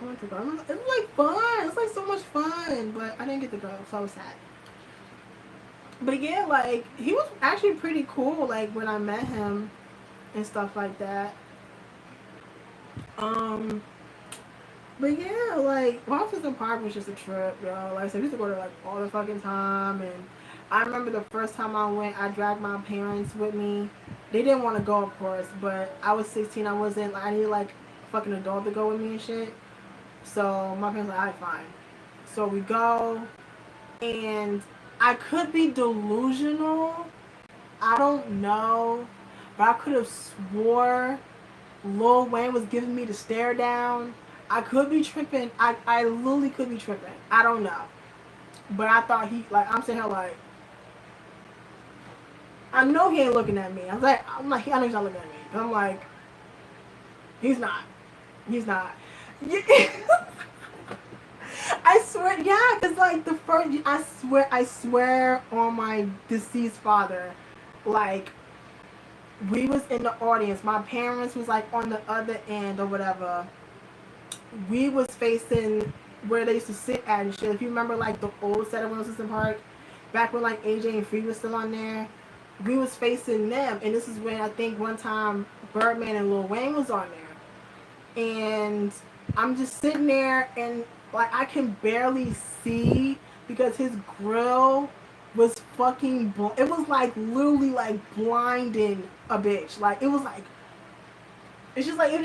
I wanted to go. It was like fun. It's like so much fun, but I didn't get to go, so I was sad. But yeah, like he was actually pretty cool. Like when I met him and stuff like that. Um, but yeah, like Washington Park was just a trip, yo. Like I said, we used to go there like all the fucking time. And I remember the first time I went, I dragged my parents with me. They didn't want to go, of course, but I was 16. I wasn't. Like, I needed like a fucking adult to go with me and shit. So my parents were like, alright, fine. So we go, and I could be delusional. I don't know, but I could have swore Lil Wayne was giving me the stare down. I could be tripping. I literally could be tripping. I don't know. But I thought I'm sitting here like, I know he ain't looking at me. I'm like, I know he's not looking at me. And I'm like, he's not. He's not. I swear, yeah, because like the first, I swear on my deceased father, like, we was in the audience. My parents was like on the other end or whatever. We was facing where they used to sit at and shit. If you remember like the old set of Wilson Park, back when like AJ and Free was still on there, we was facing them. And this is when I think one time Birdman and Lil Wayne was on there. And I'm just sitting there and like I can barely see because his grill was fucking it was like literally like blinding a bitch. Like it was like it's just like it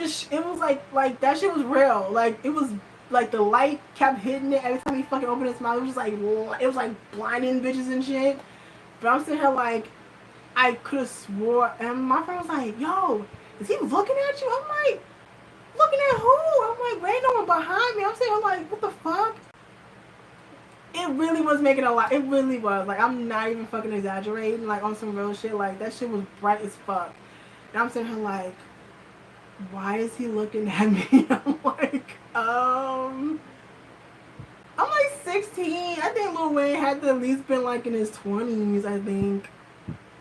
was like that shit was real. Like it was like the light kept hitting it every time he fucking opened his mouth. It was just like it was like blinding bitches and shit. But I'm sitting here like I could have swore, and my friend was like, "Yo, is he looking at you?" I'm like, "Looking at who?" I'm like, "There ain't no one behind me." I'm sitting here like, "What the fuck?" It really was making a lot. It really was. Like I'm not even fucking exaggerating. Like on some real shit. Like that shit was bright as fuck. And I'm sitting here like, why is he looking at me? I'm like 16. I think Lil Wayne had to at least been like in his 20s, I think.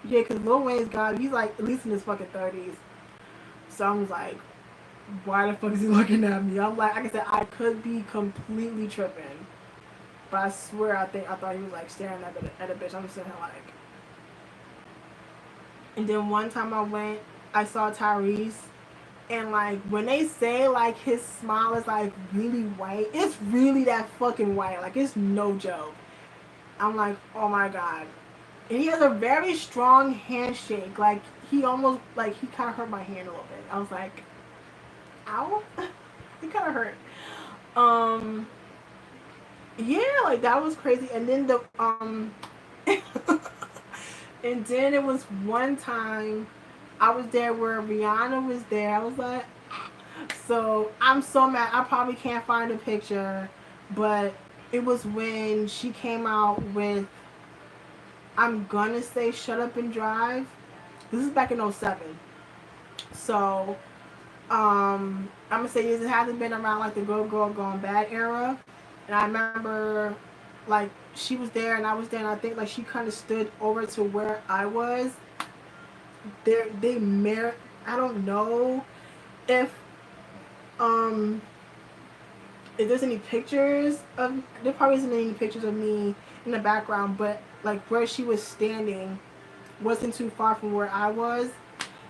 Yeah, because Lil Wayne's got, he's like at least in his fucking 30s. So I was like, why the fuck is he looking at me? I'm like I said, I could be completely tripping. But I swear I thought he was like staring at a bitch. I'm just sitting here like, And then one time I went, I saw Tyrese, and like when they say like his smile is like really white, it's really that fucking white. Like it's no joke. I'm like, oh my god. And he has a very strong handshake. Like he almost like he kind of hurt my hand a little bit. I was like, ow, it kind of hurt. Um, yeah, like that was crazy. And then and then it was one time I was there where Rihanna was there. I was like, so I'm so mad. I probably can't find a picture, but it was when she came out with, I'm gonna say Shut Up and Drive. This is back in '07. So, I'm gonna say this, it hasn't been around like the Good Girl Gone Bad era. And I remember like she was there and I was there and I think like she kind of stood over to where I was. They merit. I don't know if um if there's any pictures of, there probably isn't any pictures of me in the background, but like where she was standing wasn't too far from where I was.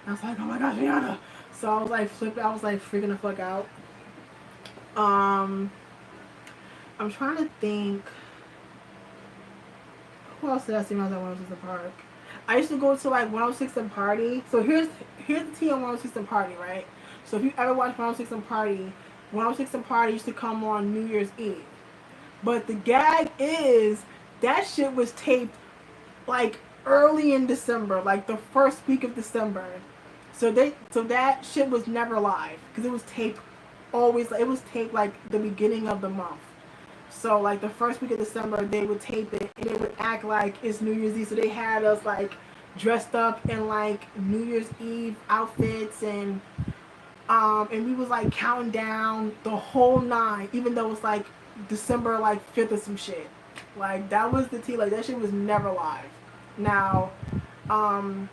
And I was like, oh my gosh, Rihanna. So I was like flipping, I was like freaking the fuck out. Um, I'm trying to think. Who else did I see when I was at 106 and Park? I used to go to like 106 and Party. So here's the tea on 106 and Party, right? So if you ever watch 106 and Party, 106 and Party used to come on New Year's Eve. But the gag is that shit was taped like early in December, like the first week of December. So that shit was never live because it was taped always. It was taped like the beginning of the month. So like the first week of December, they would tape it and they would act like it's New Year's Eve. So they had us like dressed up in like New Year's Eve outfits and we was like counting down the whole nine, even though it was like December like 5th or some shit. Like that was the tea. Like that shit was never live. Now, um,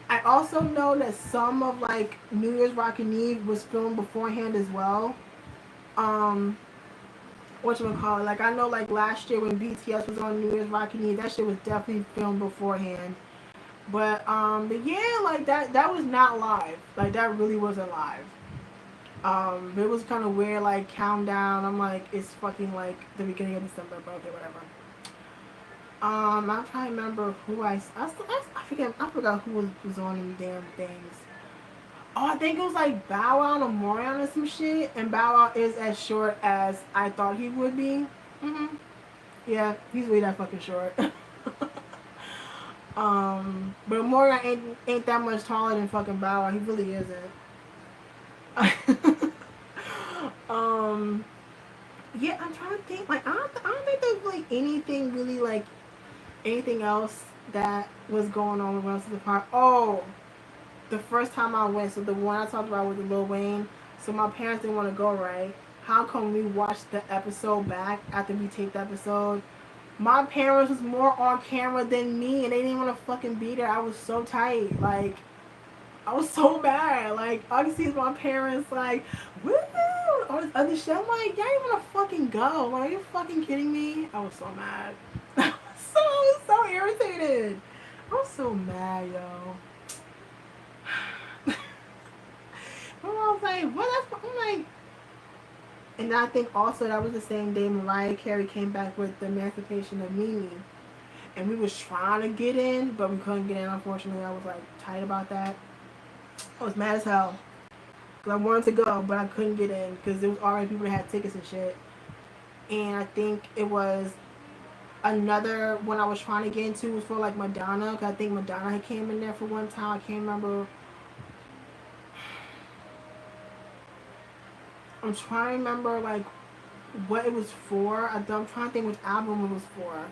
I also know that some of like New Year's Rockin' Eve was filmed beforehand as well. Um, whatchamacallit, like I know like last year when BTS was on New Year's Rockin' Eve, that shit was definitely filmed beforehand. But yeah, like that was not live. Like that really wasn't live. It was kind of weird, like countdown. I'm like, it's fucking like the beginning of December, but okay, whatever. I'm trying to remember who I forgot who was on them damn things. Oh, I think it was like Bow Wow and Omarion or some shit. And Bow Wow is as short as I thought he would be. Yeah, he's really that fucking short. But Omarion ain't that much taller than fucking Bow Wow. He really isn't. um, yeah, I'm trying to think. Like, I don't think there's like anything really like anything else that was going on with Runs to the Park. Oh, the first time I went, so the one I talked about with the Lil Wayne. So my parents didn't want to go, right? How come we watched the episode back after we taped the episode? My parents was more on camera than me, and they didn't want to fucking be there. I was so tight, like I was so bad. Like all you see is my parents like, woo, all this other shit. I'm like, y'all ain't wanna fucking go. Like, are you fucking kidding me? I was so mad. I was so irritated. I was so mad, yo. I was like, what? I'm like, and I think also that was the same day Mariah Carey came back with the Emancipation of Mimi. And we was trying to get in, but we couldn't get in, unfortunately. I was like tight about that. I was mad as hell. Cause I wanted to go, but I couldn't get in because there was already people that had tickets and shit. And I think it was another one I was trying to get into was for like Madonna. Cause I think Madonna had came in there for one time. I can't remember. I'm trying to remember like what it was for. I'm trying to think which album it was for.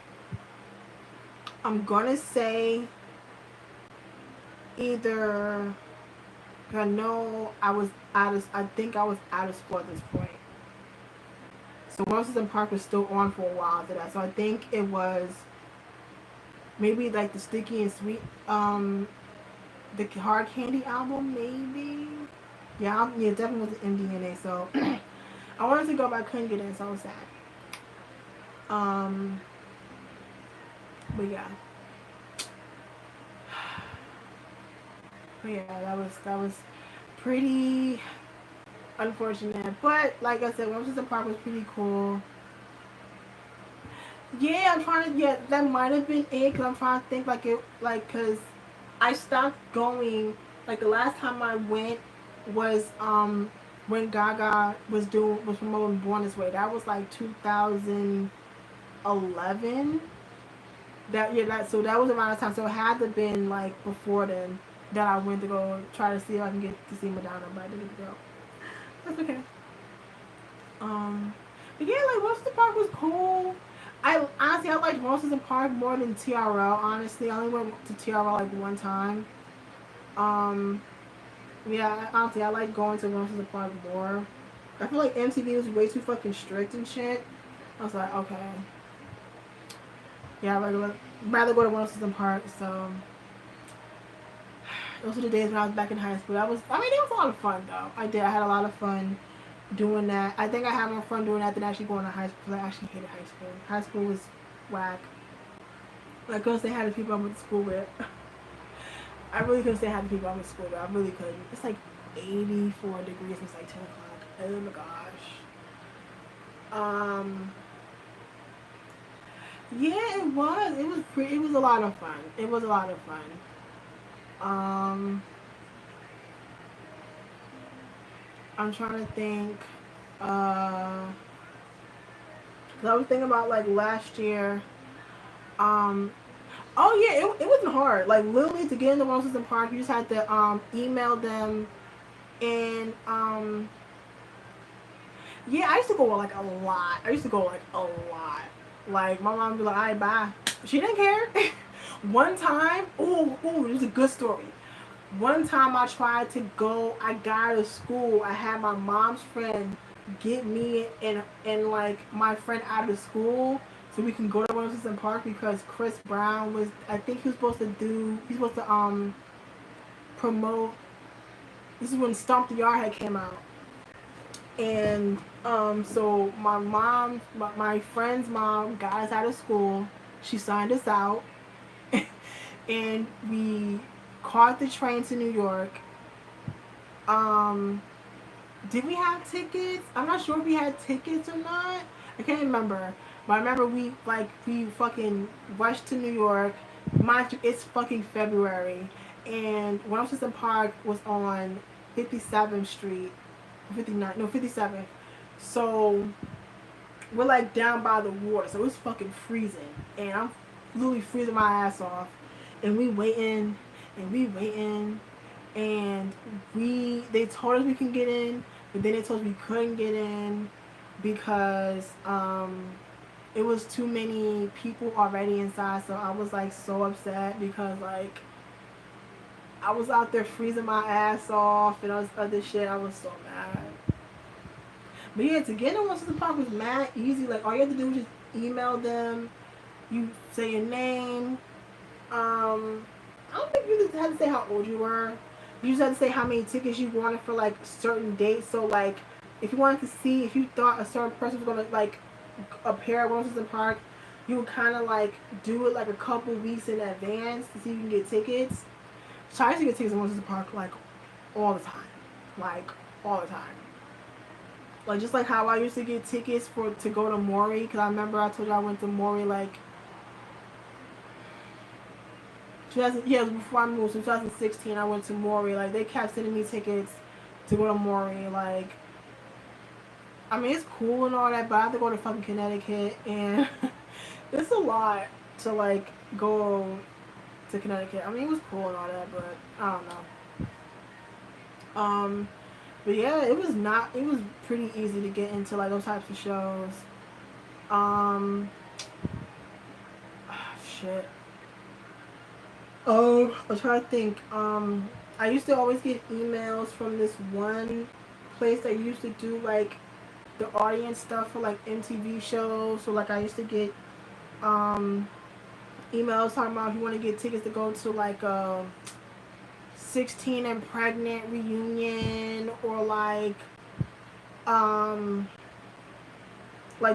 I'm gonna say either. I know I was out of. I think I was out of school at this point. So Washington Park was still on for a while after that. So I think it was maybe like the Sticky and Sweet, the Hard Candy album, maybe. Yeah, definitely was the MDNA. So I wanted to go, but I couldn't get in, so I was sad. Um, but yeah. But yeah, that was pretty unfortunate. But like I said, Washington Park was pretty cool. Yeah, I'm trying to. Yeah, that might have been it. Cause I'm trying to think like it, like, cause I stopped going. Like the last time I went was when Gaga was promoting Born This Way. That was like 2011. That was around the time. So it had to been like before then that I went to go try to see if I can get to see Madonna, but I didn't go. That's okay. Um, but yeah, like Washington Park was cool. I honestly I liked Washington Park more than TRL. Honestly, I only went to TRL like one time. Um, yeah, honestly, I like going to Washington Park more. I feel like MTV was way too fucking strict and shit. I was like, okay, yeah, I'd rather go to Washington Park. So those were the days when I was back in high school. I mean, it was a lot of fun though. I had a lot of fun doing that. I think I had more fun doing that than actually going to high school. Because I actually hated high school. High school was whack. Like, I couldn't say hi to people I went to school with. I really couldn't say hi to people I went to school with. I really couldn't. It's like 84 degrees. It's like 10 o'clock. Oh my gosh. Um. Yeah, it was. It was pretty. It was a lot of fun. It was a lot of fun. Um. I'm trying to think. Uh. 'Cause I was thinking about like last year. Um, oh yeah, it wasn't hard. Like literally to get into Washington Park, you just had to email them, and yeah, I used to go like a lot. I used to go like a lot. Like my mom would be like, "All right, bye." She didn't care. One time, this is a good story. One time I tried to go. I got out of school. I had my mom's friend get me and like my friend out of school so we can go to Washington Park because Chris Brown was. I think he was supposed to do. He's supposed to promote. This is when Stomp the Yard had came out, and so my friend's mom got us out of school. She signed us out, and we caught the train to New York. Um, did we have tickets? I'm not sure if we had tickets or not. I can't remember. But I remember we fucking rushed to New York. Mind you, it's fucking February, and Washington Park was on 57th Street, 59, no 57th. So we're like down by the water, so it's fucking freezing, and I'm literally freezing my ass off, and we waiting, and we waiting, and they told us we can get in, but then they told us we couldn't get in because it was too many people already inside. So I was like so upset because like I was out there freezing my ass off and all this other shit. I was so mad. But yeah, to get in Washington Park was mad easy. Like all you had to do was just email them. You say your name. I don't think you just had to say how old you were. You just had to say how many tickets you wanted for like certain dates. So like, if you wanted to see, if you thought a certain person was gonna like appear at Washington Park, you would kind of like do it like a couple weeks in advance to see if you can get tickets. So I used to get tickets at Washington Park like all the time, like all the time. Like just like how I used to get tickets to go to Maury, because I remember I told you I went to Maury like 2000, yeah, before I moved, so 2016, I went to Maury. Like, they kept sending me tickets to go to Maury. Like, I mean, it's cool and all that, but I have to go to fucking Connecticut, and it's a lot to, like, go to Connecticut. I mean, it was cool and all that, but I don't know. But yeah, it was pretty easy to get into, like, those types of shows. Shit. I'm trying to think. I used to always get emails from this one place that used to do like the audience stuff for like MTV shows. So like I used to get emails talking about if you want to get tickets to go to like a 16 and pregnant reunion or like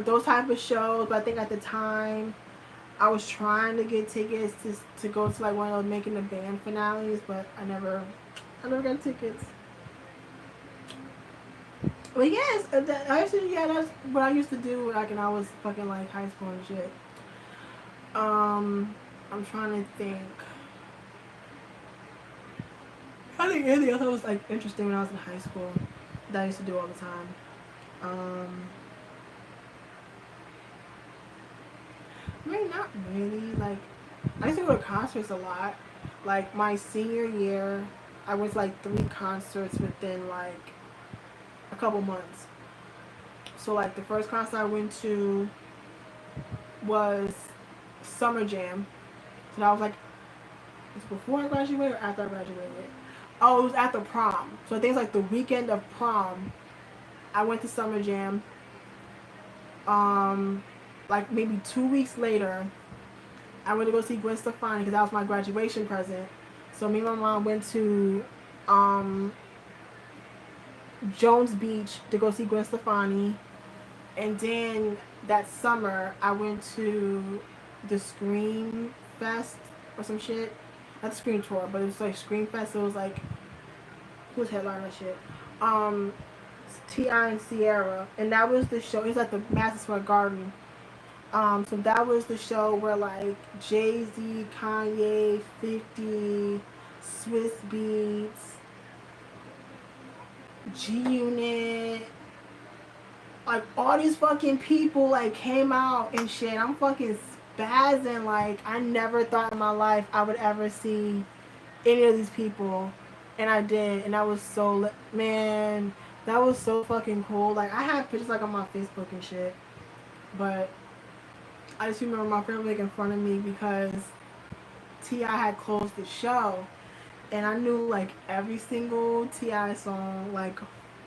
those type of shows. But I think at the time I was trying to get tickets to go to like one of those Making the Band finales, but I never I never got tickets. But yes, I used to, yeah, that's what I used to do like when I was fucking like high school and shit. I'm trying to think. I think anything else that was like interesting when I was in high school that I used to do all the time. Um, I mean, not really. Like, I used to go to concerts a lot. Like my senior year, I went to like 3 concerts within like a couple months. So like the first concert I went to was Summer Jam. So that was like, it was before I graduated or after I graduated. Oh, it was at the prom. So I think it's like the weekend of prom. I went to Summer Jam. Um, like maybe 2 weeks later, I went to go see Gwen Stefani because that was my graduation present. So me and my mom went to um, Jones Beach to go see Gwen Stefani, and then that summer I went to the Scream Fest or some shit. Not the Scream Tour, but it was like Scream Fest. So it was like, who's headlining that shit? Um, T.I. and Sierra, and that was the show. It was at the Madison Square Garden. So that was the show where like Jay Z, Kanye, 50, Swiss Beats, G Unit, like all these fucking people like came out and shit. I'm fucking spazzing. Like I never thought in my life I would ever see any of these people, and I did, and that was so man. That was so fucking cool. Like I have pictures like on my Facebook and shit, but I just remember my friend making fun of me because T.I. had closed the show, and I knew like every single T.I. song like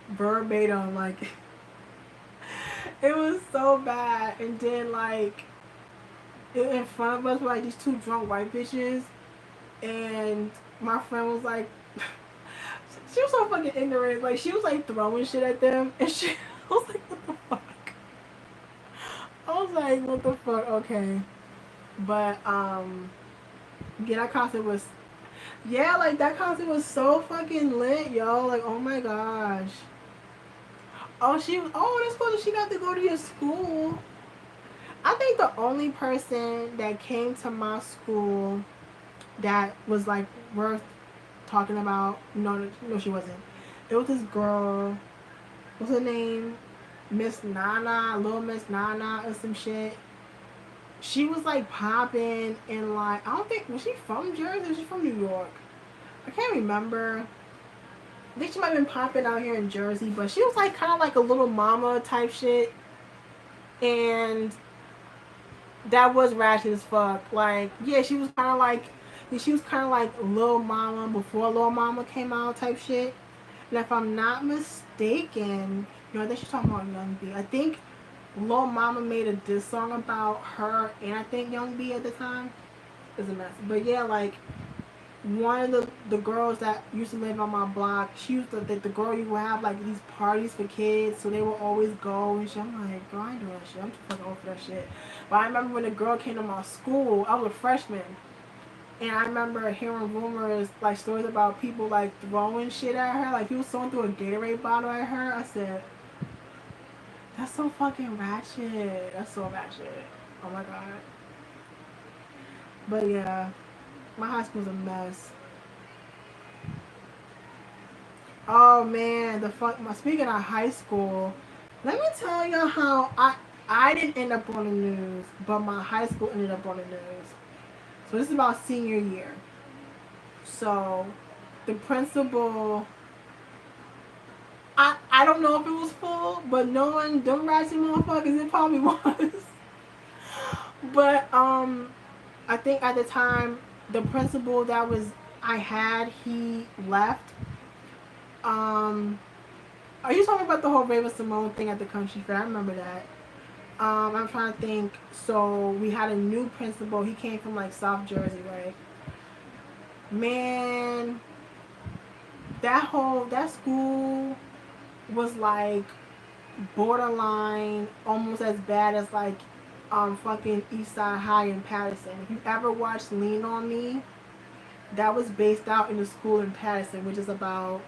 verbatim. Like it was so bad, and then like in front of us were like these 2 drunk white bitches, and my friend was like, she was so fucking ignorant. Like she was like throwing shit at them, and she I was like, what the fuck? I was like, what the fuck? Okay, but yeah, that concert was, yeah, like that concert was so fucking lit, yo. Like, oh my gosh. Oh, that's cool that she got to go to your school. I think the only person that came to my school that was like worth talking about, no, no, she wasn't. It was this girl, what's her name? Miss Nana, Little Miss Nana, or some shit. She was like popping and like, I don't think, was she from Jersey? Was she from New York? I can't remember. I think she might have been popping out here in Jersey, but she was like kind of like a little mama type shit, and that was ratchet as fuck. Like, yeah, she was kind of like Lil Mama before Lil Mama came out type shit. And if I'm not mistaken, I think she's talking about Young B. I think Lil Mama made a diss song about her, and I think Young B at the time. Is a mess, but yeah, like one of the girls that used to live on my block, she used to the girl you would have like these parties for kids, so they would always go and shit. I'm like, girl, I ain't doing that shit. I'm too fucking old for that shit. But I remember when the girl came to my school, I was a freshman, and I remember hearing rumors like stories about people like throwing shit at her, like people throwing through a Gatorade bottle at her. I said, that's so fucking ratchet. That's so ratchet. Oh my god. But yeah, my high school's a mess. Oh man, the fuck. Speaking of high school, let me tell you how I didn't end up on the news, but my high school ended up on the news. So this is about senior year. So the principal, I don't know if it was full, but knowing them ratchet motherfuckers, it probably was. But I think at the time the principal that was I had, he left. Um, Are you talking about the whole Raven Simone thing at the country fair? I remember that. I'm trying to think. So we had a new principal. He came from like South Jersey, right? Man, that school was like borderline, almost as bad as like fucking Eastside High in Patterson. If you ever watched Lean on Me, that was based out in the school in Patterson, which is about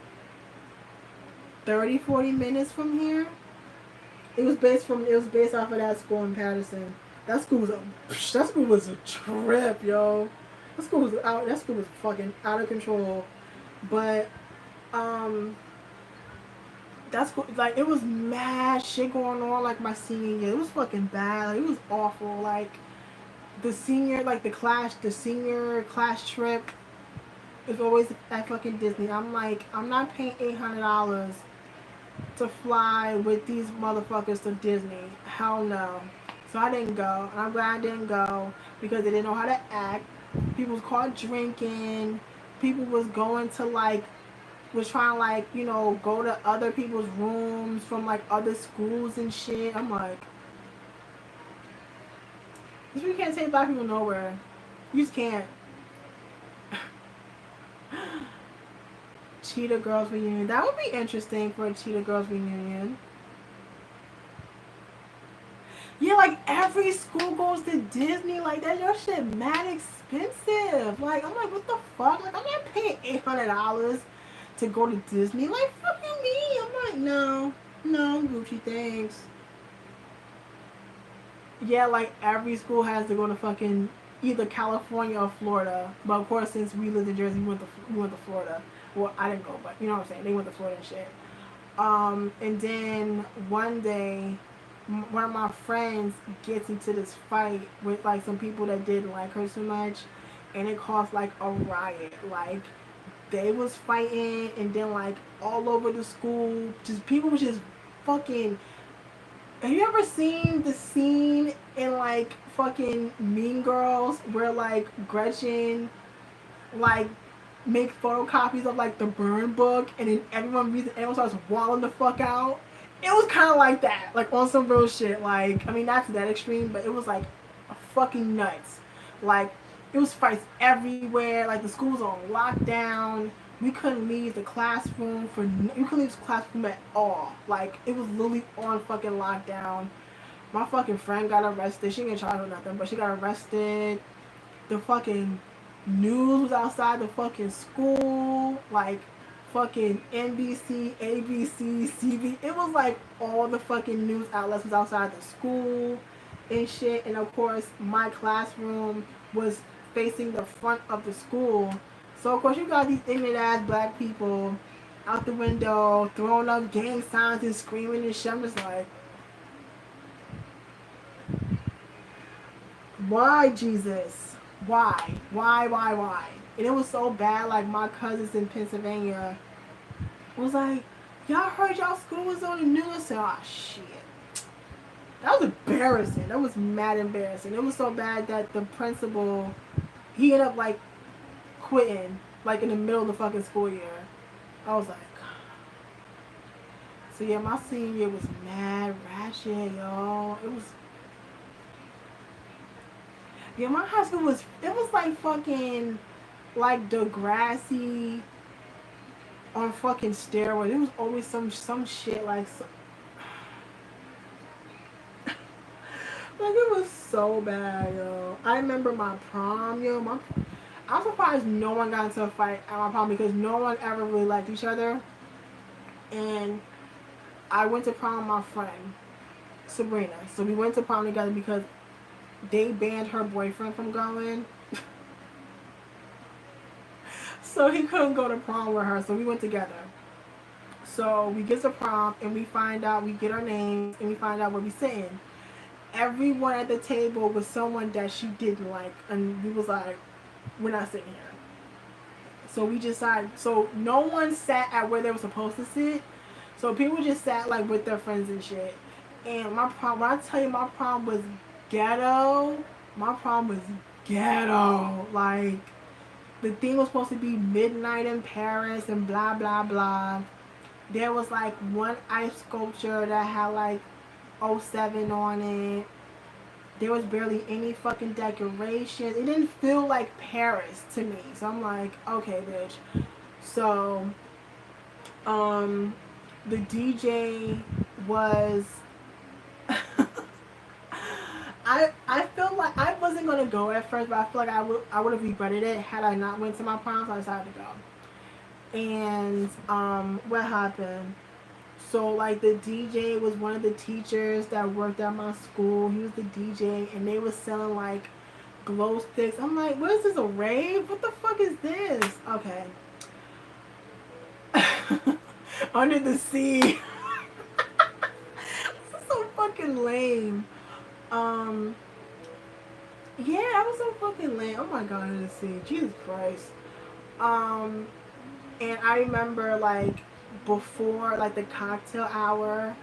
30-40 minutes from here. It was based off of that school in Patterson. That school was a trip, yo. That school was fucking out of control. But um that's like it was mad shit going on like my senior year. It was fucking bad. Like, it was awful. Like the senior class trip is always at fucking Disney. I'm like, I'm not paying $800 to fly with these motherfuckers to Disney. Hell no. So I didn't go, and I'm glad I didn't go because they didn't know how to act. People was caught drinking. People was going to was trying to go to other people's rooms from like other schools and shit. I'm like, you can't take black people nowhere. You just can't. Cheetah Girls reunion. That would be interesting for a Cheetah Girls reunion. Yeah, like every school goes to Disney. Like that, your shit mad expensive. Like I'm like, what the fuck? Like I'm not paying $800 to go to Disney. Like fucking me. I'm like, no, Gucci, thanks. Yeah, like every school has to go to fucking either California or Florida. But of course, since we lived in Jersey, we went to Florida. Well, I didn't go, but you know what I'm saying. They went to Florida and shit. And then one day, one of my friends gets into this fight with like some people that didn't like her so much, and it caused like a riot. Like they was fighting, and then like all over the school, just people was just fucking. Have you ever seen the scene in like fucking Mean Girls where like Gretchen like make photocopies of like the burn book and then everyone reads it and everyone starts walling the fuck out? It was kind of like that, like on some real shit. Like, I mean, not to that extreme, but it was like fucking nuts. Like, it was fights everywhere. Like, the school was on lockdown. We couldn't leave the classroom we couldn't leave the classroom at all. Like, it was literally on fucking lockdown. My fucking friend got arrested. She didn't get charged with nothing, but she got arrested. The fucking news was outside the fucking school. Like, fucking NBC, ABC, CB. It was like all the fucking news outlets was outside the school and shit. And of course, my classroom was facing the front of the school. So of course, you got these ignorant ass black people out the window throwing up gang signs and screaming and shit. I'm just like, why, Jesus? Why? Why? And it was so bad. Like my cousins in Pennsylvania was like, y'all heard y'all school was on the news? I said, oh shit. That was embarrassing. That was mad embarrassing. It was so bad that the principal, he ended up like quitting, like in the middle of the fucking school year. I was like, so yeah, my senior year was mad ratchet, y'all. It was, yeah, my high school was, it was like fucking, like Degrassi on fucking steroids. It was always some shit like like it was so bad, yo. I remember my prom, yo. I'm surprised no one got into a fight at my prom because no one ever really liked each other. And I went to prom with my friend Sabrina. So we went to prom together because they banned her boyfriend from going. So he couldn't go to prom with her. So we went together. So we get to prom and we find out, we get our names and we find out where we sitting. Everyone at the table was someone that she didn't like. And we was like, we're not sitting here. So we decided, so no one sat at where they were supposed to sit. So people just sat like with their friends and shit. And my prom, when I tell you my prom was ghetto, Like, the thing was supposed to be midnight in Paris and blah, blah, blah. There was like one ice sculpture that had like '07 on it. There was barely any fucking decorations. It didn't feel like Paris to me. So I'm like, okay, bitch. So, the DJ was I feel like I wasn't gonna go at first, but I feel like I would have regretted it had I not went to my prom. So I decided to go. And what happened? So like the DJ was one of the teachers that worked at my school. He was the DJ, and they was selling like glow sticks. I'm like, what is this, a rave? What the fuck is this? Okay. Under the sea. This is so fucking lame. Um, yeah, that was so fucking lame. Oh my god, Under the Sea. Jesus Christ. Um, and I remember like before like the cocktail hour,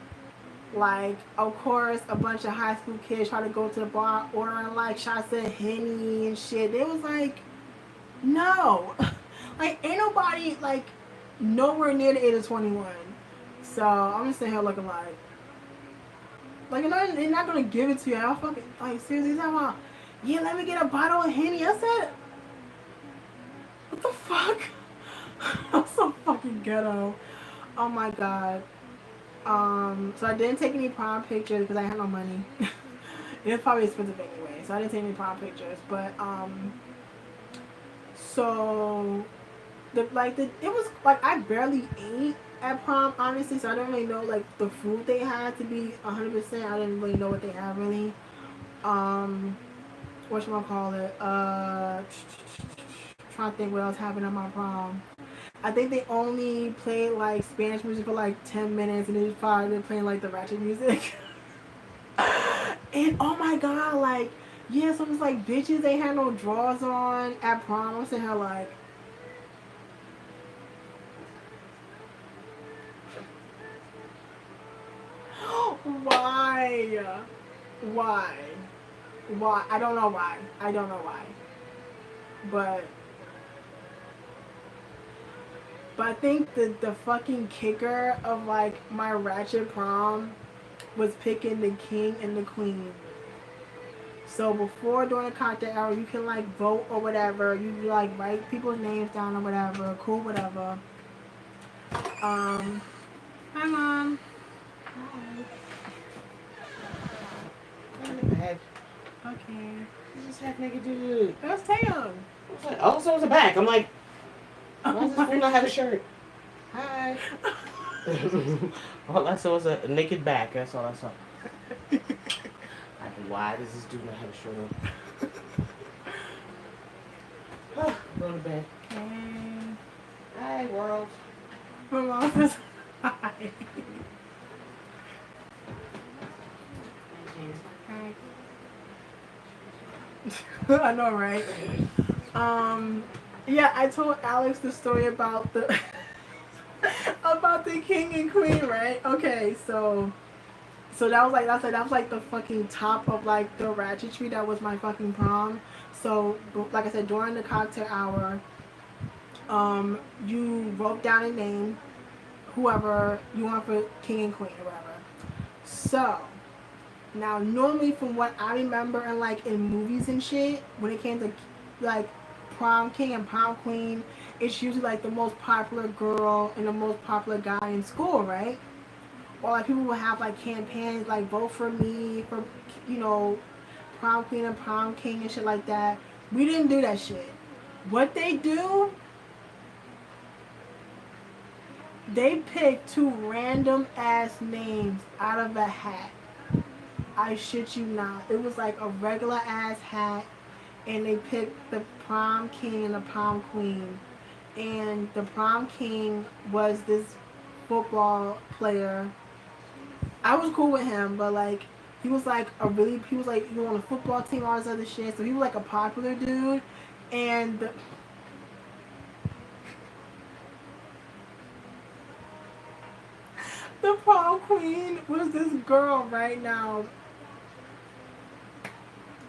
like of course a bunch of high school kids try to go to the bar ordering like shots of Henny and shit. It was like, no. Like ain't nobody like nowhere near the age of 21. So I'm just sitting here looking like they're not gonna give it to you. I fucking like seriously talking about, yeah, let me get a bottle of Henny. I said, what the fuck? I'm so fucking ghetto. Oh my god. So I didn't take any prom pictures because I had no money. It was probably expensive anyway, so I didn't take any prom pictures. But so it was like I barely ate at prom, honestly. So I didn't really know like the food they had to be 100%. I didn't really know what they had really. Whatchamacallit? Trying to think what else happened at my prom. I think they only played like Spanish music for like 10 minutes, and they probably playing like the ratchet music. And oh my god, like, yeah, so it was like bitches, they had no drawers on at prom. I'm sitting here like, why? Why? Why? I don't know why. I don't know why. But I think the fucking kicker of like my ratchet prom was picking the king and the queen. So before during the cocktail hour, you can like vote or whatever. You like write people's names down or whatever. Cool, whatever. Hi mom. Hi. In the back. Okay. This is half naked dude. That's Taeyong. Oh, so was the back. I'm like, why does this fool not have a shirt? Hi. All I saw was a naked back. That's all I saw. Like, why does this dude not have a shirt on? Go to bed. Okay. Hi, world. My mom says hi. Hi. I know, right? Yeah, I told Alex the story about the about the king and queen, right? Okay, so that was like the fucking top of like the ratchetry. That was my fucking prom. So like I said, during the cocktail hour, you wrote down a name, whoever you want for king and queen or whatever. So now normally from what I remember and like in movies and shit, when it came to like prom king and prom queen, it's usually like the most popular girl and the most popular guy in school, right? Or like people will have like campaigns like vote for me for, you know, prom queen and prom king and shit like that. We didn't do that shit. What they do, they pick two random ass names out of a hat. I shit you not. It was like a regular ass hat, and they picked the prom king and the prom queen. And the prom king was this football player. I was cool with him, but like he was like he was like, on a football team, all this other shit. So he was like a popular dude, and the prom queen was this girl right now.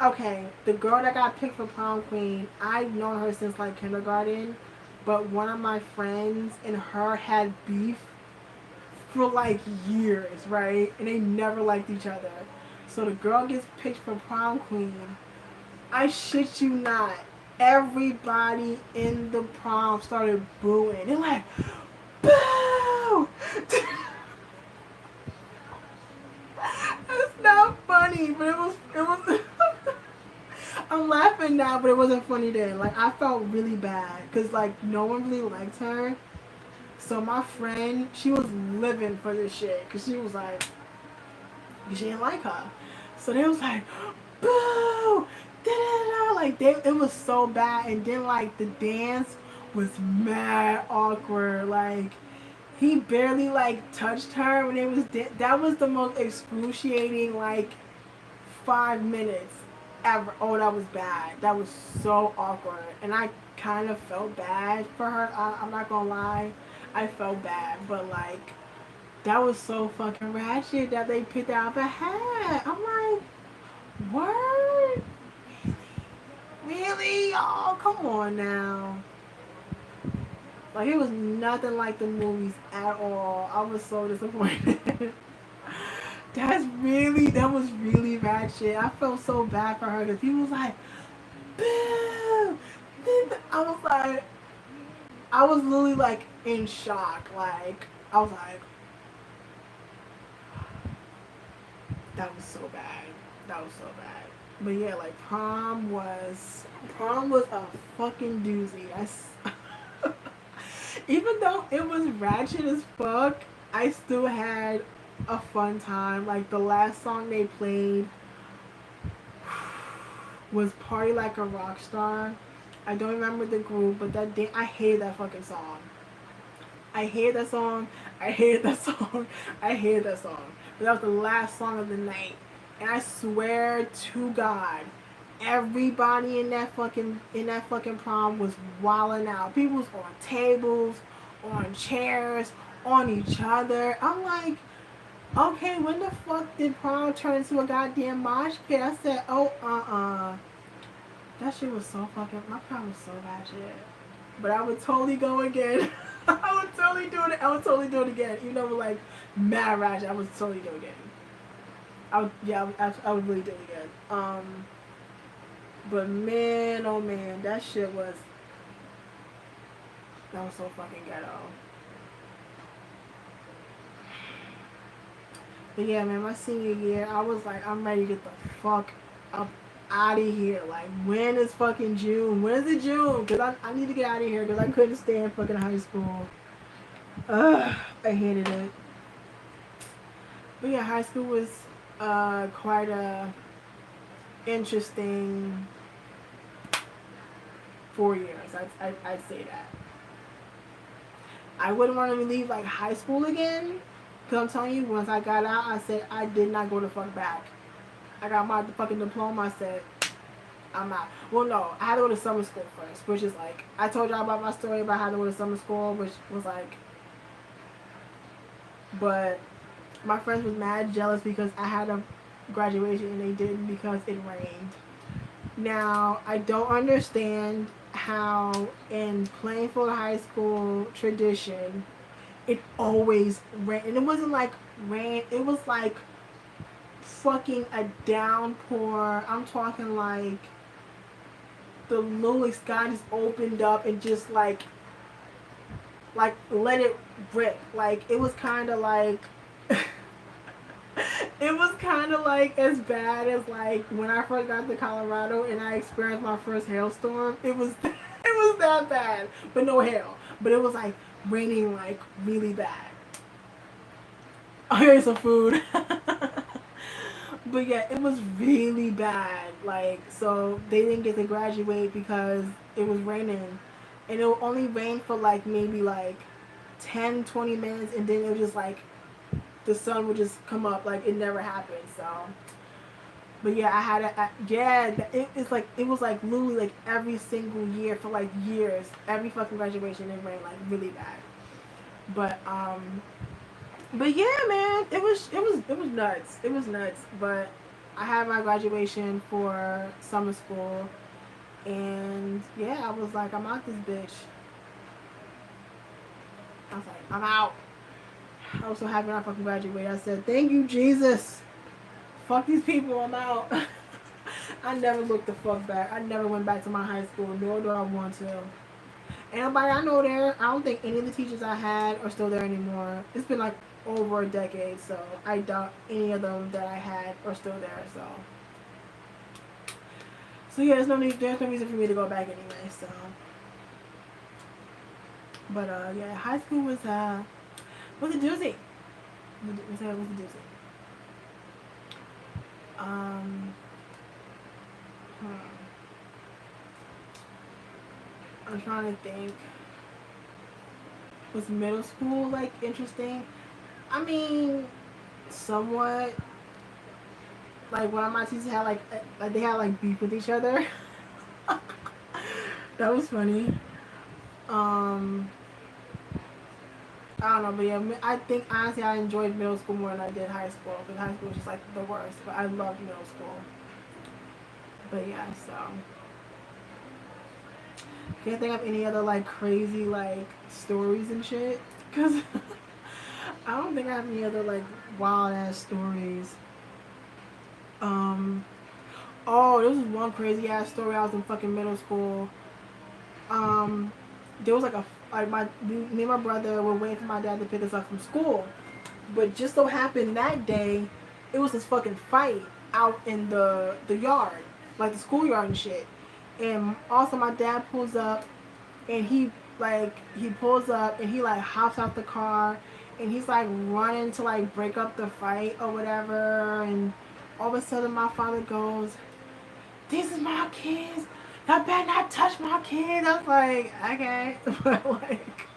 Okay, the girl that got picked for prom queen, I've known her since like kindergarten, but one of my friends and her had beef for like years, right? And they never liked each other. So the girl gets picked for prom queen. I shit you not. Everybody in the prom started booing. They're like, boo! It's not funny, but it was I'm laughing now, but it wasn't funny then. Like I felt really bad because like no one really liked her. So my friend, she was living for this shit because she was like, she didn't like her. So they was like, boo, da da da. Like it was so bad, and then like the dance was mad awkward. Like he barely like touched her when it was. That was the most excruciating like 5 minutes ever. Oh, that was bad. That was so awkward, and I kind of felt bad for her. I'm not gonna lie, I felt bad, but like that was so fucking ratchet that they picked out the hat. I'm like, what? Really? Oh, come on now. Like it was nothing like the movies at all. I was so disappointed. That was really ratchet. I felt so bad for her because he was like, boo. I was like, I was literally like in shock. Like I was like, that was so bad. That was so bad. But yeah, like prom was a fucking doozy. Even though it was ratchet as fuck, I still had a fun time. Like the last song they played was "Party Like a Rock Star." I don't remember the group, but that day I hated that fucking song. I hated that song. I hated that song. I hated that song. But that was the last song of the night, and I swear to God, everybody in that fucking prom was wilding out. People was on tables, on chairs, on each other. I'm like, okay, when the fuck did prom turn into a goddamn mosh pit? I said, oh, that shit was so fucking. My prom was so bad shit. But I would totally go again. I would totally do it. I would totally do it again. Even though it was like mad ratchet, I would totally do it again. I would really do it again. But man, oh man, that was so fucking ghetto. But yeah, man, my senior year, I was like, I'm ready to get the fuck up out of here. Like, when is fucking June? When is it June? Because I need to get out of here because I couldn't stand fucking high school. Ugh, I hated it. But yeah, high school was quite a interesting 4 years. I'd say that. I wouldn't want to leave like high school again. Because I'm telling you, once I got out, I said I did not go the fuck back. I got my fucking diploma. I said, I'm out. Well, no, I had to go to summer school first, which is like, I told y'all about my story about how to go to summer school, which was like, but my friends was mad jealous because I had a graduation and they didn't because it rained. Now, I don't understand how in Plainfield High School tradition, it always rained. And it wasn't like rain, it was like fucking a downpour. I'm talking like the lowly sky just opened up and just like let it rip. Like it was kind of like it was kind of like as bad as like when I first got to Colorado and I experienced my first hailstorm. It was it was that bad, but no hail. But it was like raining like really bad. Oh, here's some food. But yeah, it was really bad. Like, so they didn't get to graduate because it was raining. And it would only rain for like maybe like 10, 20 minutes, and then it was just like the sun would just come up like it never happened. So, but yeah, I had a yeah. It's like it was like literally like every single year for like years, every fucking graduation it rained like really bad. But but yeah, man, it was nuts. It was nuts. But I had my graduation for summer school, and yeah, I was like, I'm out this bitch. I was like, I'm out. I was so happy when I fucking graduated. I said, thank you, Jesus. Fuck these people, I'm out. I never looked the fuck back. I never went back to my high school, nor do I want to. Anybody I know there, I don't think any of the teachers I had are still there anymore. It's been like over a decade, so I doubt any of them that I had are still there. So yeah, there's no reason for me to go back anyway. So, but yeah, high school was a doozy. Was a doozy. Um, hmm. I'm trying to think. Was middle school like interesting? I mean, somewhat. Like one of my teachers had like they had like beef with each other. That was funny. Um, I don't know, but yeah, I think honestly I enjoyed middle school more than I did high school because high school was just like the worst. But I loved middle school. But yeah, so can't think of any other like crazy like stories and shit because I don't think I have any other like wild ass stories. Um, oh, there was one crazy ass story. I was in fucking middle school. Um, there was like a like me and my brother were waiting for my dad to pick us up from school, but just so happened that day, it was this fucking fight out in the yard, like the schoolyard and shit. And also my dad pulls up, and he pulls up and he like hops out the car, and he's like running to like break up the fight or whatever. And all of a sudden my father goes, "This is my kids. Y'all better not touch my kids." I was like, okay, but like,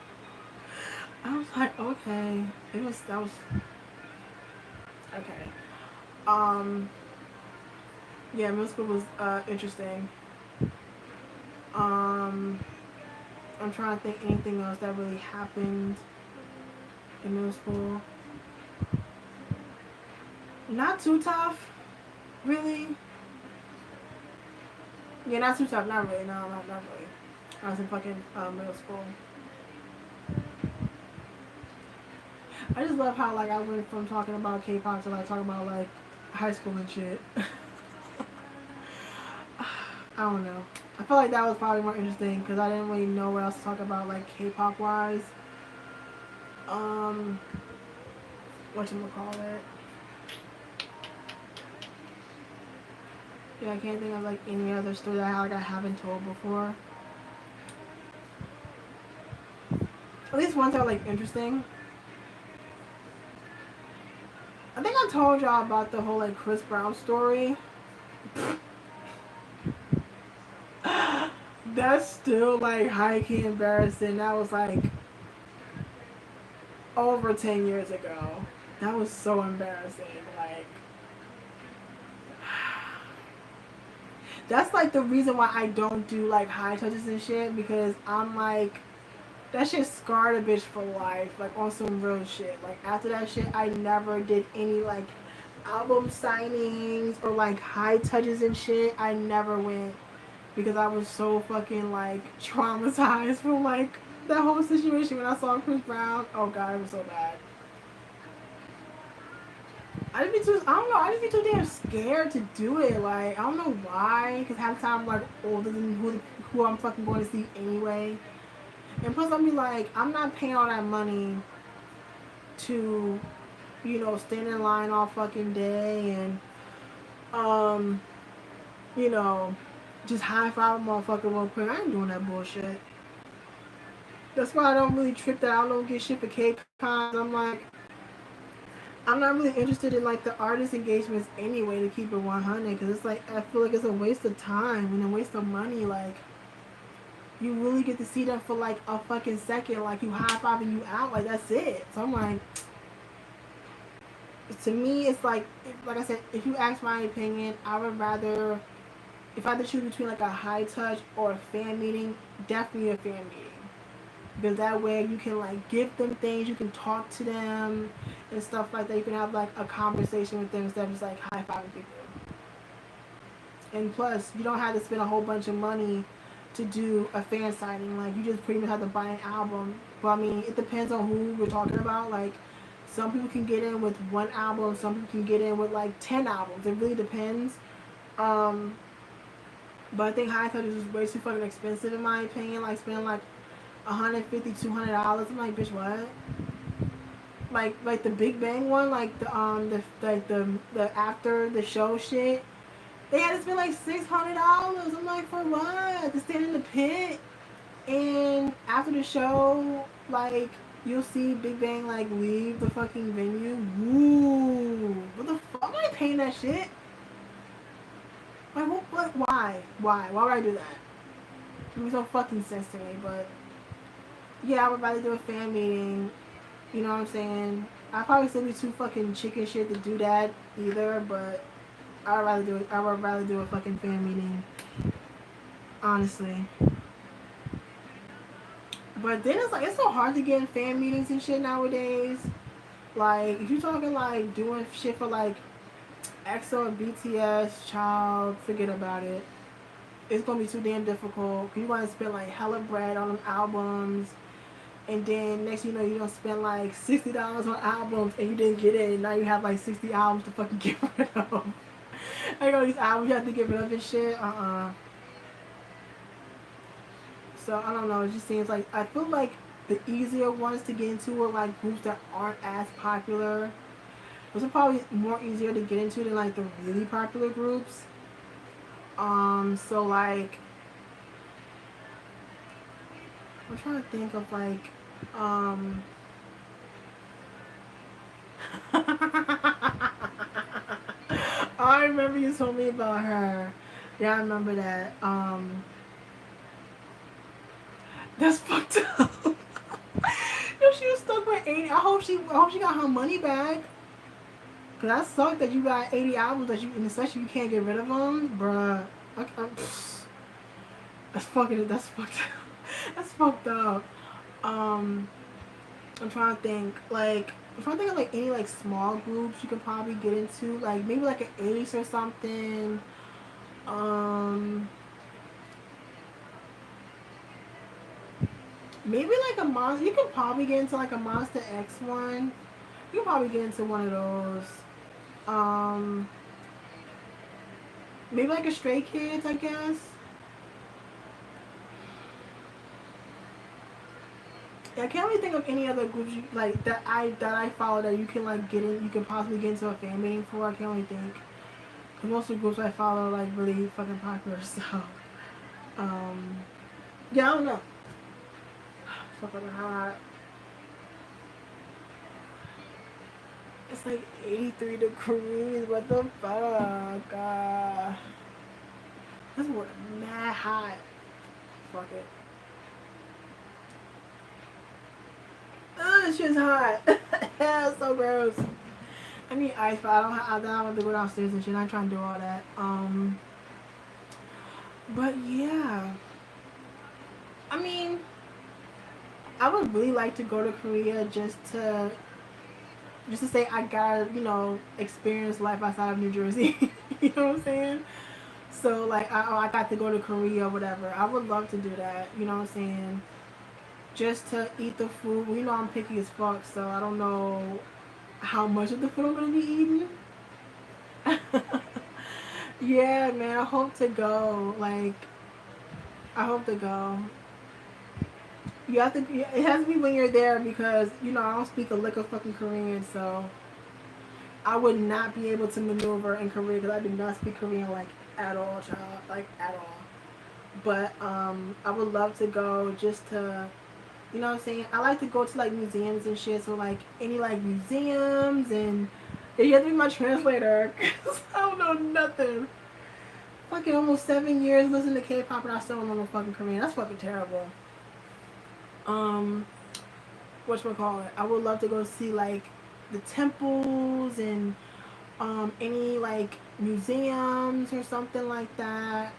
I was like, okay. That was okay. Um, yeah, middle school was interesting. Um, I'm trying to think anything else that really happened in middle school. Not too tough, really. Yeah, not too tough. Not really. No, not really. I was in fucking middle school. I just love how like I went from talking about K-pop to like talking about like high school and shit. I don't know. I feel like that was probably more interesting because I didn't really know what else to talk about like K-pop wise. Um, whatchamacallit. Yeah, I can't think of like any other story that I haven't told before. At least ones that are like interesting. I think I told y'all about the whole like Chris Brown story. That's still like high key embarrassing. That was like over 10 years ago. That was so embarrassing. Like, that's like the reason why I don't do like high touches and shit because I'm like, that shit scarred a bitch for life. Like on some real shit. Like after that shit, I never did any like album signings or like high touches and shit. I never went because I was so fucking like traumatized from like that whole situation when I saw Chris Brown. Oh god, it was so bad. I don't know, I just be too damn scared to do it. Like, I don't know why, because half the time I'm like older than who I'm fucking going to see anyway. And plus, I'll be like, I'm not paying all that money to, stand in line all fucking day and, um, you know, just high five a motherfucker real quick. I ain't doing that bullshit. That's why I don't really trip that I don't get shit for K-Cons. I'm like, I'm not really interested in like the artist engagements anyway to keep it 100 because it's like I feel like it's a waste of time and a waste of money. Like you really get to see them for like a fucking second, like you high fiving you out, like that's it. So I'm like, to me, it's like I said, if you ask my opinion, I would rather, if I had to choose between like a high touch or a fan meeting, definitely a fan meeting. Because that way you can like give them things, you can talk to them and stuff like that. You can have like a conversation with them instead of just like high fiving people. And plus, you don't have to spend a whole bunch of money to do a fan signing. Like you just pretty much have to buy an album. But I mean, it depends on who we're talking about. Like some people can get in with one album, some people can get in with like 10 albums. It really depends. Um, but I think high touch is way too fucking expensive in my opinion. Like spending like $150, $200. I'm like, bitch, what? Like the Big Bang one, like the after the show shit. They had to spend like $600. I'm like, for what? To stand in the pit, and after the show, like you'll see Big Bang like leave the fucking venue. Woo! What the fuck? Am I paying that shit? Like, what? What? Why? Why? Why would I do that? It makes no fucking sense to me. But yeah, I would rather do a fan meeting. You know what I'm saying? I probably still be too fucking chicken shit to do that either. But I'd rather do it. I would rather do a fucking fan meeting. Honestly. But then it's like it's so hard to get in fan meetings and shit nowadays. Like if you're talking like doing shit for like EXO and BTS, child, forget about it. It's gonna be too damn difficult. You want to spend like hella bread on them albums, and then next you know you don't spend like $60 on albums and you didn't get it, and now you have like 60 albums to fucking get rid of. Like all these albums you have to get rid of and shit. So I don't know. It just seems like I feel like the easier ones to get into are like groups that aren't as popular. Those are probably more easier to get into than like the really popular groups. So like I'm trying to think of like I remember you told me about her. Yeah, I remember that. That's fucked up. Yo, she was stuck with 80. I hope she got her money back. Cause that sucked that you got 80 albums that you, and especially you can't get rid of them, bruh. Okay, that's fucked up. That's fucked up. Um, I'm trying to think, like, I'm trying to think of like any like small groups you could probably get into, like maybe like an Ace or something. Um, maybe like a monster. You could probably get into like a Monster X one. You could probably get into one of those. Um, maybe like a Stray Kids, I guess. Yeah, I can't really think of any other groups like that I follow that you can like get in. You can possibly get into a fan meeting for. I can't really think. Cause most of the groups I follow are like really fucking popular. So, um, yeah, I don't know. So fucking hot. It's like 83 degrees. What the fuck? This is mad hot. Fuck it. This shit's hot. It's so gross. I need ice, but I don't have to go downstairs and shit. I'm trying to do all that. But yeah. I mean, I would really like to go to Korea just to say I got experience life outside of New Jersey. You know what I'm saying? So like I got to go to Korea or whatever. I would love to do that. You know what I'm saying? Just to eat the food. Well, I'm picky as fuck, so I don't know how much of the food I'm gonna be eating. Yeah, man. I hope to go. Like I hope to go. You have to. It has to be when you're there because I don't speak a lick of fucking Korean, so I would not be able to maneuver in Korea because I do not speak Korean like at all, child, like at all. But I would love to go just to, what I'm saying. I like to go to like museums and shit. So like any like museums and you have to be my translator because I don't know nothing. Fucking almost 7 years listening to K-pop and I still don't know no fucking Korean. That's fucking terrible. Um, whatchamacallit? I would love to go see like the temples and any like museums or something like that.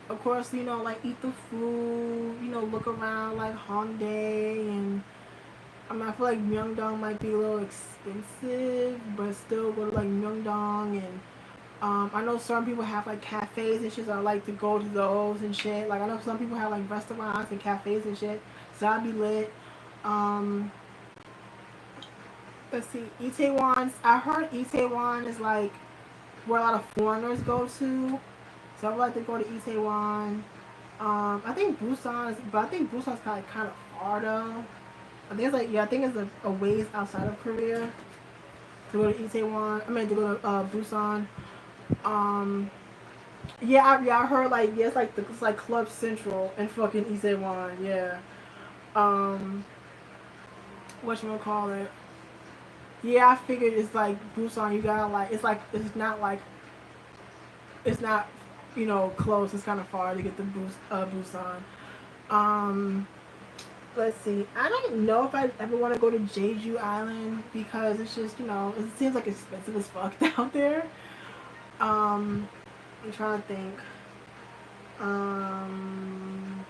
Of course, like eat the food, look around like Hongdae and I feel like Myeongdong might be a little expensive, but still go to like Myeongdong and I know some people have like cafes and shit, so I like to go to those and shit. Like I know some people have like restaurants and cafes and shit, so I'd be lit. Um, let's see, Itaewon. I heard Itaewon is like where a lot of foreigners go to, so I would like to go to Itaewon. I think Busan is, but I think Busan's kind of far though. I think it's like I think it's a ways outside of Korea to go to Itaewon. I mean to go to Busan. Um, yeah, I heard like yeah, it's like Club Central and fucking East One, yeah. Um, whatchamacallit? Yeah, I figured it's like Busan. You gotta like it's not close. It's kind of far to get to Busan. Um, let's see. I don't know if I ever want to go to Jeju Island because it's just it seems like expensive as fuck down there. Um, I'm trying to think. Um,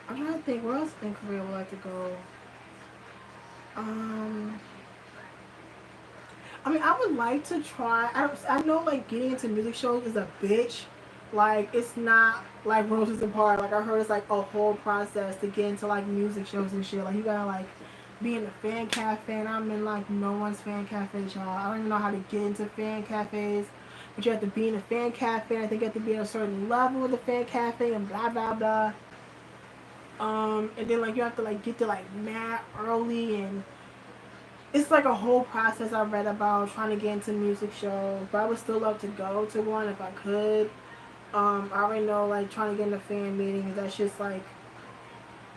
I'm trying to think. Where else in Korea would I like to go? Um, I mean, I would like to try. I know like getting into music shows is a bitch. Like it's not like roses and park. Like I heard it's like a whole process to get into like music shows and shit. Like you gotta like be in a fan cafe, and I'm in like no one's fan cafe, y'all. I don't even know how to get into fan cafes. But you have to be in a fan cafe. I think you have to be at a certain level of the fan cafe, and blah blah blah. And then like you have to like get to like mad early, and it's like a whole process I read about trying to get into music shows. But I would still love to go to one if I could. I already know like trying to get into fan meetings. That's just like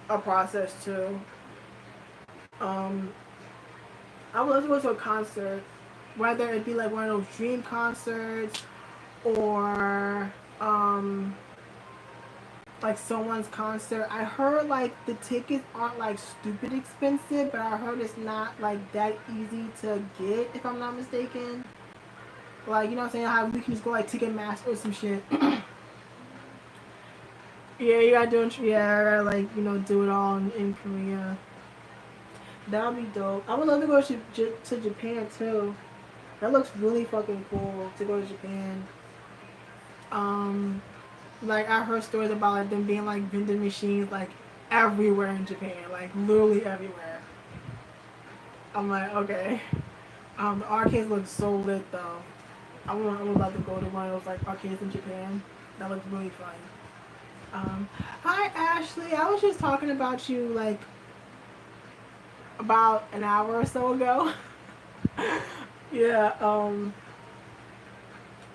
a process too. Um, I would love to go to a concert, whether it be like one of those dream concerts or like someone's concert. I heard like the tickets aren't like stupid expensive, but I heard it's not like that easy to get if I'm not mistaken. Like you know what I'm saying? How we can just go like Ticketmaster or some shit. Yeah, you gotta do it. Yeah, I gotta like do it all in Korea. That would be dope. I would love to go to Japan too. That looks really fucking cool to go to Japan. Um, like I heard stories about like them being like vending machines like everywhere in Japan, like literally everywhere. I'm like, okay. The arcades look so lit though. I would love to go to one of those like arcades in Japan. That looks really fun. Hi Ashley. I was just talking about you like about an hour or so ago. yeah.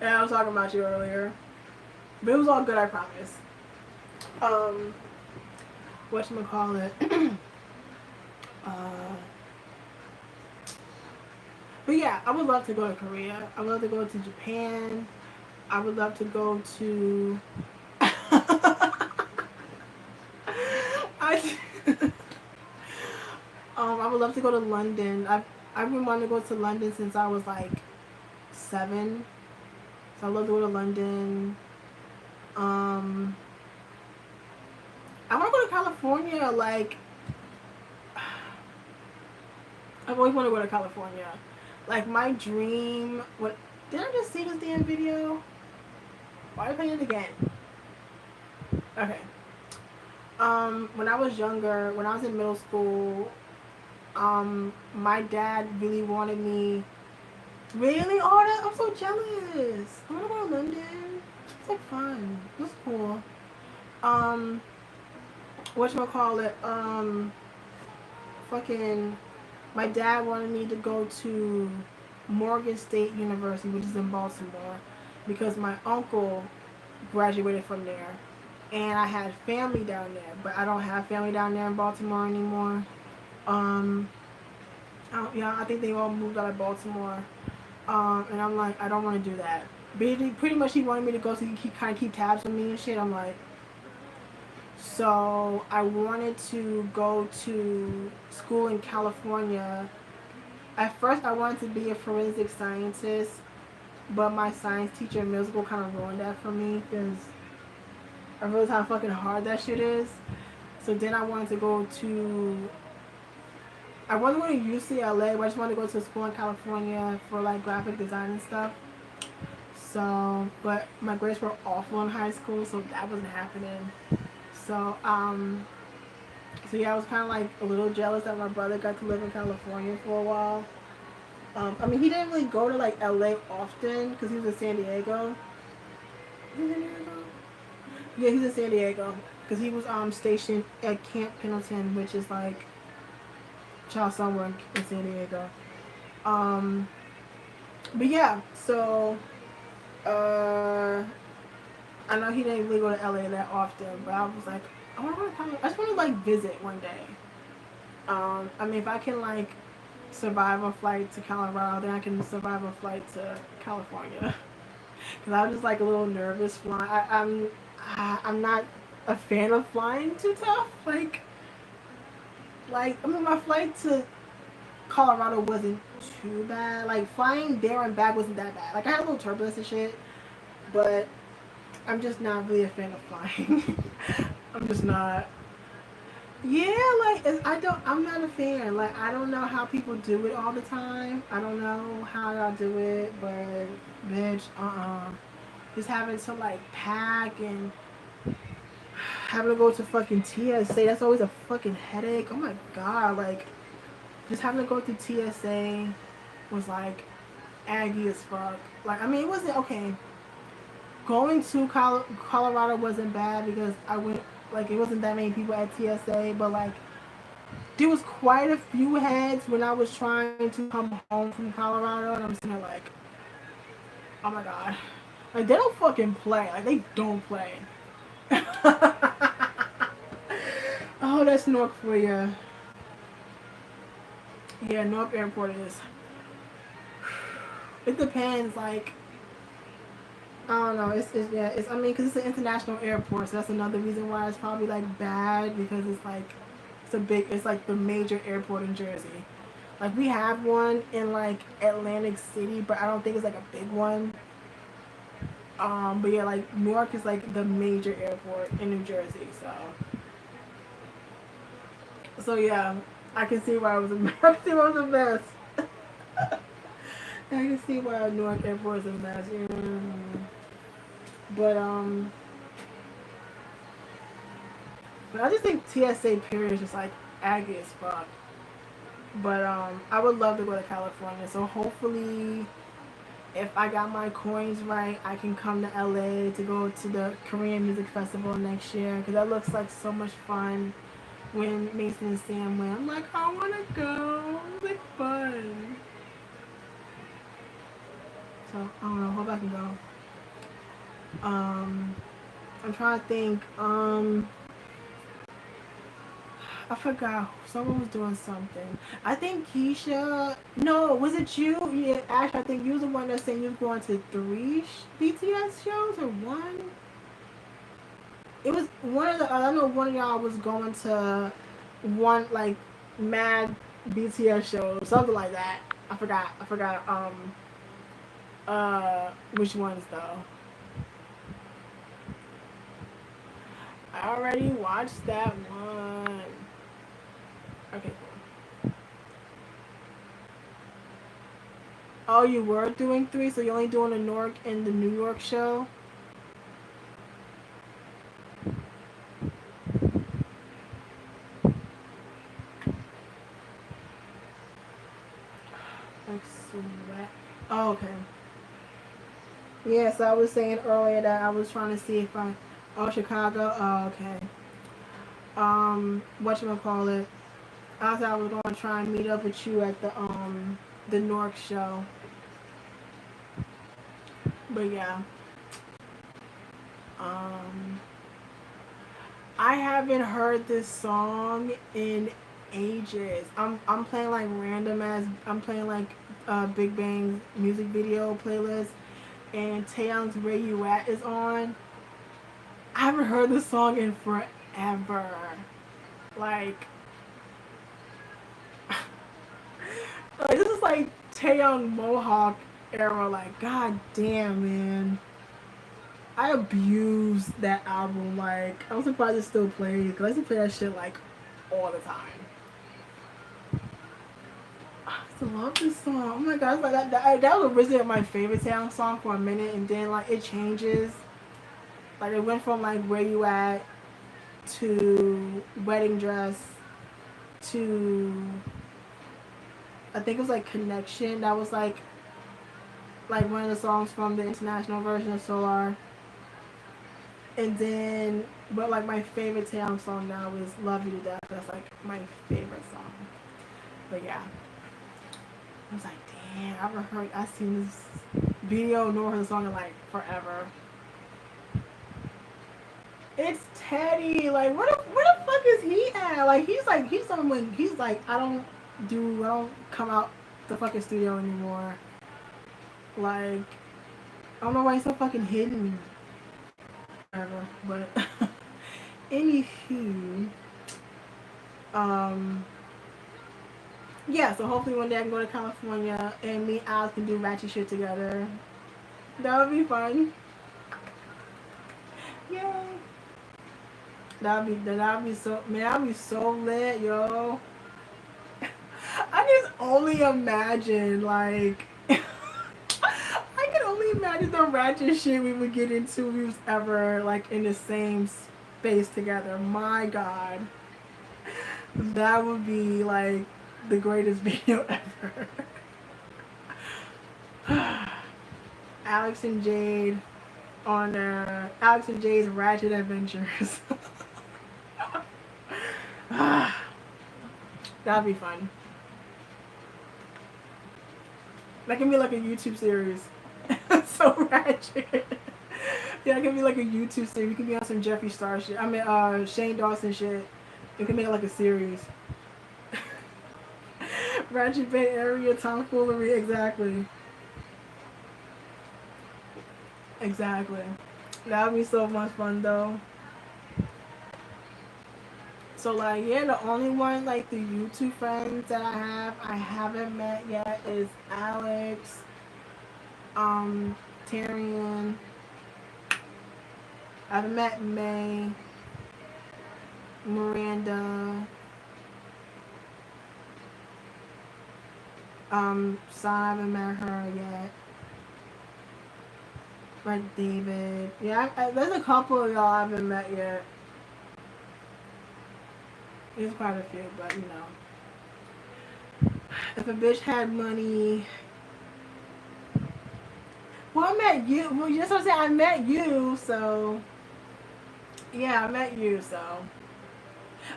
Yeah, I was talking about you earlier, but it was all good. I promise. Um, whatchamacallit? uh, but yeah, I would love to go to Korea. I would love to go to Japan. I would love to go to. I. I would love to go to London. I've been wanting to go to London since I was like 7. So I love to go to London. Um, I want to go to California. Like, I've always wanted to go to California. Like my dream. What did I just see this damn video? Why are you playing it again? Okay. When I was younger, when I was in middle school, my dad really wanted me. Really? Oh, I'm so jealous. I want to go to London. It's like fun. It's cool. Um, whatchamacallit? Fucking, my dad wanted me to go to Morgan State University, which is in Baltimore, because my uncle graduated from there. And I had family down there, but I don't have family down there in Baltimore anymore. Um, I think they all moved out of Baltimore. And I'm like, I don't want to do that. But pretty much he wanted me to go so he could kind of keep tabs on me and shit. I'm like, so I wanted to go to school in California. At first, I wanted to be a forensic scientist, but my science teacher in middle school kind of ruined that for me because I realized how fucking hard that shit is. So then I wanted to go to. I wasn't going to UCLA, but I just wanted to go to school in California for like graphic design and stuff. So, but my grades were awful in high school, so that wasn't happening. So, so yeah, I was kind of like a little jealous that my brother got to live in California for a while. I mean, he didn't really go to like LA often because he was in San Diego. Yeah, he's in San Diego because he was stationed at Camp Pendleton, which is like child somewhere in San Diego. But yeah, so I know he didn't really go to LA that often, but I was like, I want to go to California. I just want to like visit one day. I mean, if I can like survive a flight to Colorado, then I can survive a flight to California. Because I was just like a little nervous flying. I'm not a fan of flying too tough. Like I mean, my flight to Colorado wasn't too bad. Like flying there and back wasn't that bad. Like I had a little turbulence and shit, but I'm just not really a fan of flying. I'm just not. Yeah, like I'm not a fan. Like I don't know how people do it all the time. I don't know how y'all do it, but bitch, just having to like pack and having to go to fucking TSA. That's always a fucking headache. Oh my god, like just having to go through TSA was like aggy as fuck. Like I mean, it wasn't okay. Going to Colorado wasn't bad because I went like it wasn't that many people at TSA, but like there was quite a few heads when I was trying to come home from Colorado, and I'm sitting there like, oh my god, like they don't fucking play, like they don't play. Oh, that's Newark for you. Yeah, Newark Airport is. It depends, like I don't know. It's yeah. It's I mean, because it's an international airport, so that's another reason why it's probably like bad because it's like it's like the major airport in Jersey. Like we have one in like Atlantic City, but I don't think it's like a big one. But yeah, like Newark is like the major airport in New Jersey, so yeah, I can see why it was a mess. I can see why it was a mess. I can see why Newark Airport is a mess. Yeah. But but I just think TSA period is just like aggy as fuck. But I would love to go to California. So hopefully, if I got my coins right, I can come to LA to go to the Korean Music Festival next year because that looks like so much fun. When Mason and Sam went, I'm like, I want to go. It's like fun. So I don't know. Hope I can go. I'm trying to think. I forgot. Someone was doing something. I think Keisha. No, was it you? Yeah, Ash. I think you was the one that said you was going to three BTS shows or one. It was one of the. I know one of y'all was going to one like mad BTS show, something like that. I forgot. I forgot. Which ones though? I already watched that one. Okay, cool. Oh, you were doing three, so you're only doing the Newark and the New York show? Like sweat. Oh, okay. Yeah, so I was saying earlier that I was trying to see if I. Oh, Chicago. Oh, okay. Whatchamacallit. I thought I was going to try and meet up with you at the Newark show. But yeah. Um, I haven't heard this song in ages. I'm playing like random as I'm playing like Big Bang's music video playlist, and Taeyong's "Where You At" is on. I haven't heard this song in forever. Like, like this is like Taeyong Mohawk era. Like, god damn, man. I abused that album. Like, I'm surprised it still plays because I used to play that shit like all the time. I used to love this song. Oh my god, like that was originally my favorite Taeyong song for a minute, and then like it changes. Like it went from like "Where You At" to "Wedding Dress" to I think it was like "Connection." That was like one of the songs from the international version of Solar. And then, but like my favorite Taeyong song now is "Love You to Death." That's like my favorite song. But yeah, I was like, man, I've seen this video nor heard the song in like forever. It's Teddy. Like, where the fuck is he at? Like, he's someone. He's like, I don't come out the fucking studio anymore. Like, I don't know why he's so fucking hidden. Whatever. But anywho, yeah. So hopefully one day I can go to California and me and Alex can do ratchet shit together. That would be fun. Yay. That'd be so, man, that'd be so lit, yo. I just only imagine, like, I can only imagine the ratchet shit we would get into if we was ever, like, in the same space together. My God. That would be, like, the greatest video ever. Alex and Jade on Alex and Jade's Ratchet Adventures. That'd be fun. That can be like a YouTube series. So ratchet. Yeah, it can be like a YouTube series. You can be on some Jeffree Star shit. I mean, Shane Dawson shit. You can make it like a series. Ratchet Bay Area tomfoolery, exactly. Exactly. That would be so much fun though. So like, yeah, the only one, like the YouTube friends that I haven't met yet is Alex, Tyrion. I haven't met May, Miranda, so I haven't met her yet. Like David. Yeah, there's a couple of y'all I haven't met yet. There's quite a few, but you know. If a bitch had money. Well, I met you. Well, that's what I'm saying. I met you, so. Yeah, I met you, so.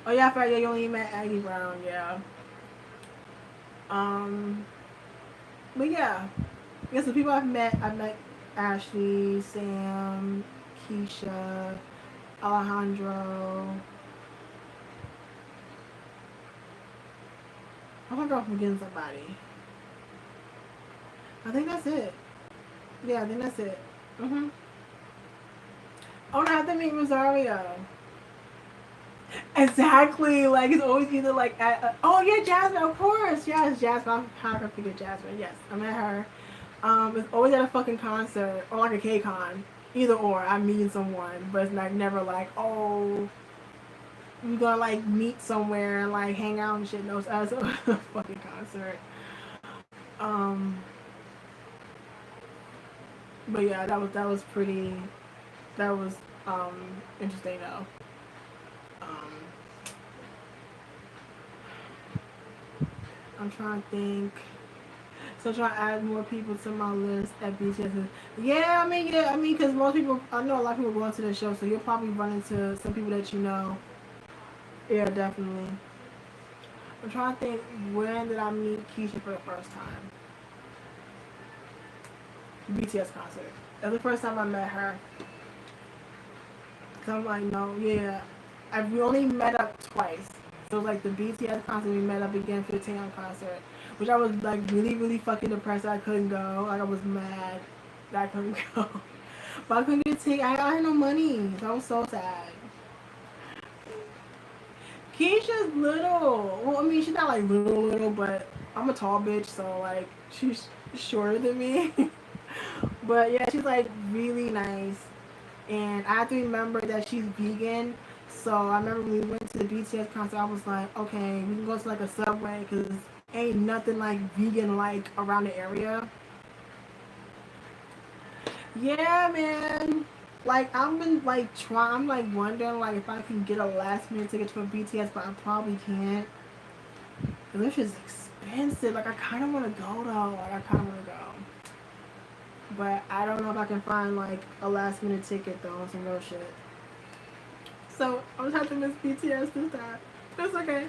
Oh, yeah, I forgot you only met Aggie Brown, yeah. But yeah. I guess the people I met Ashley, Sam, Keisha, Alejandro. I wonder if I'm forgetting somebody. I think that's it. Yeah, I think that's it. Oh, and I have to meet Rosario. Exactly. Like, it's always either like at, oh yeah, Jasmine, of course. Yes, Jasmine. How can I forget Jasmine? Yes, I met her. It's always at a fucking concert or like a K-Con. Either or, I'm meeting someone, but it's like never like, oh, we're gonna like meet somewhere and like hang out and shit. No, it's at a fucking concert. But yeah, that was pretty. That was interesting though. I'm trying to think. So trying to add more people to my list at BTS. Yeah, I mean, because most people, I know a lot of people going to the show, so you'll probably run into some people that you know. Yeah, definitely. I'm trying to think, when did I meet Keisha for the first time? BTS concert. That's the first time I met her. So I'm like, no, yeah. We only met up twice. So it was like the BTS concert, we met up again for the Taeyong concert. Which I was like really, really fucking depressed that I couldn't go. Like I was mad that I couldn't go. But I couldn't get a ticket. I had no money. So I was so sad. Keisha's little. Well, I mean, she's not like little, but I'm a tall bitch, so like she's shorter than me. But yeah, she's like really nice. And I have to remember that she's vegan. So I remember when we went to the BTS concert, I was like, okay, we can go to like a Subway because ain't nothing like vegan like around the area. Yeah, man. Like I've been like I'm like wondering like if I can get a last minute ticket for BTS, but I probably can't. Cause this is expensive. Like I kind of want to go though. Like I kind of want to go. But I don't know if I can find like a last minute ticket though on some real shit. So I'm gonna have to miss BTS this time. That's okay.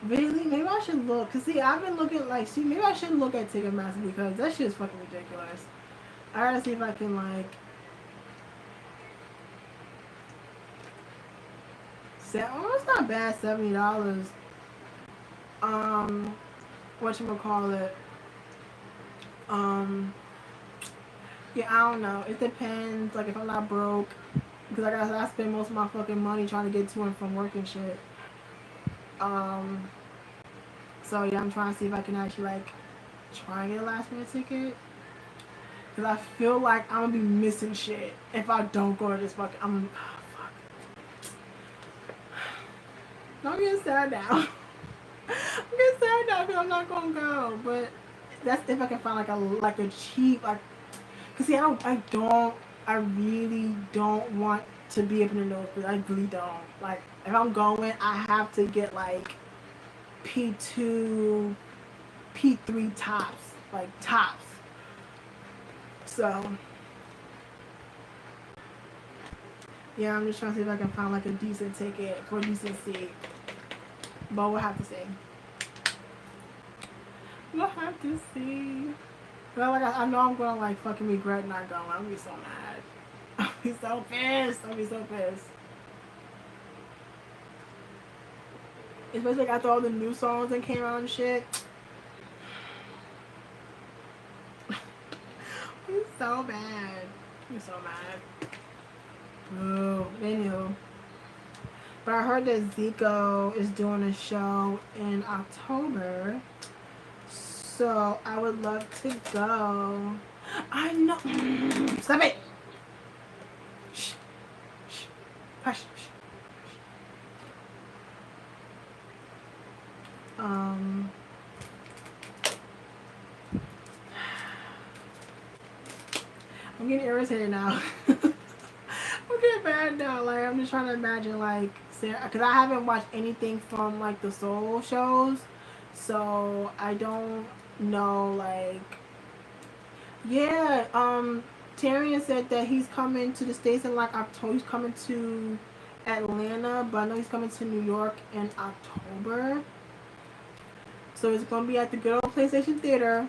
Really? Maybe I should look. Cause see, I've been looking like, see, maybe I should look at Ticketmaster because that shit is fucking ridiculous. I gotta see if I can like set. Oh, it's not bad. $70. Um, whatchamacallit? Um, yeah, I don't know. It depends. Like if I'm not broke, because I spend most of my fucking money trying to get to and from work and shit. Um, so yeah, I'm trying to see if I can actually like try and get a last minute ticket. Cause I feel like I'm gonna be missing shit if I don't go to this fucking. Fuck. Don't get sad now. I'm getting sad now because I'm not gonna go. But that's if I can find like a cheap like. Cause see, I really don't want to be up in the nose, but I really don't. Like if I'm going, I have to get like P2, P3 tops, like tops. So yeah, I'm just trying to see if I can find like a decent ticket for a decent seat. But we'll have to see. We'll have to see. Well, like I know I'm gonna like fucking regret not going. I'll be so mad. I'll be so pissed. I'll be so pissed. Especially like after all the new songs that came out and shit. It's so bad. I'm so mad. Oh, anywho. But I heard that Zico is doing a show in October. So I would love to go. I know. Stop it. Shh. Shh. Hush. Shh. Um. I'm getting irritated now. I'm getting bad now. Like I'm just trying to imagine like Sarah, because I haven't watched anything from like the Soul shows, so I don't know like. Yeah. Tyrion said that he's coming to the States in like October. He's coming to Atlanta, but I know he's coming to New York in October. So it's gonna be at the good old PlayStation Theater.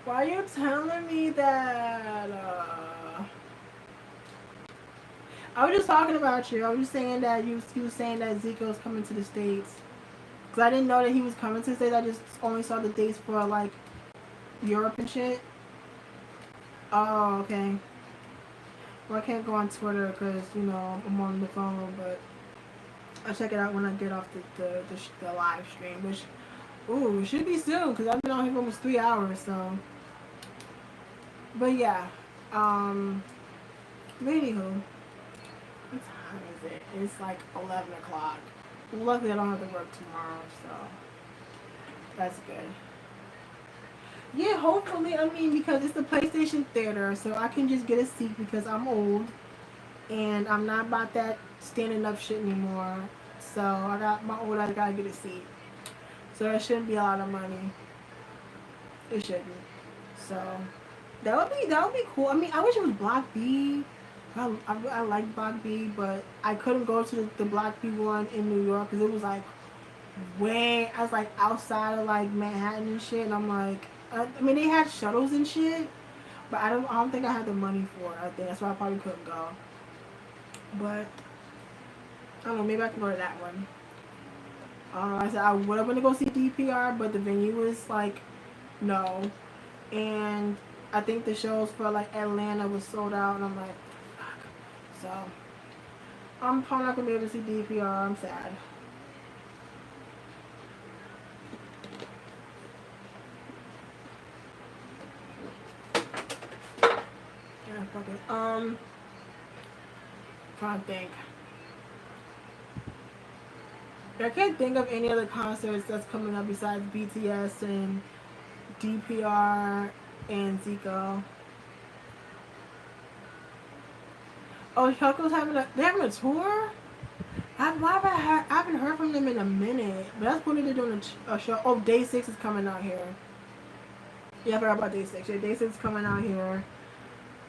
Why are you telling me that? I was just talking about you. I was just saying that you was saying that Zico's coming to the States. Because I didn't know that he was coming to the States. I just only saw the dates for like Europe and shit. Oh, okay. Well, I can't go on Twitter because, you know, I'm on the phone, but I'll check it out when I get off the live stream, which, ooh, it should be soon because I've been on here for almost 3 hours, so. But yeah, anywho, what time is it? It's like 11 o'clock. Luckily, I don't have to work tomorrow, so that's good. Yeah, hopefully, I mean, because it's the PlayStation Theater, so I can just get a seat because I'm old and I'm not about that standing up shit anymore. So I gotta get a seat. So it shouldn't be a lot of money. It shouldn't. So that would be cool. I mean, I wish it was Block B. I like Block B, but I couldn't go to the Block B one in New York because it was like I was like outside of like Manhattan and shit, and I'm like, I mean they had shuttles and shit, but I don't think I had the money for it. I think that's why I probably couldn't go. But I don't know, maybe I can go to that one. I said I would have wanted to go see DPR, but the venue was like no, and I think the shows for like Atlanta was sold out, and I'm like, fuck. So I'm probably not gonna be able to see DPR. I'm sad. Yeah, fuck it. Trying to think. I can't think of any other concerts that's coming up besides BTS and DPR and Zico. Oh, Chuckle's they're having a tour? I haven't heard from them in a minute. But that's when they're doing a show. Oh, Day 6 is coming out here. Yeah, I forgot about Day 6. Yeah, Day 6 is coming out here.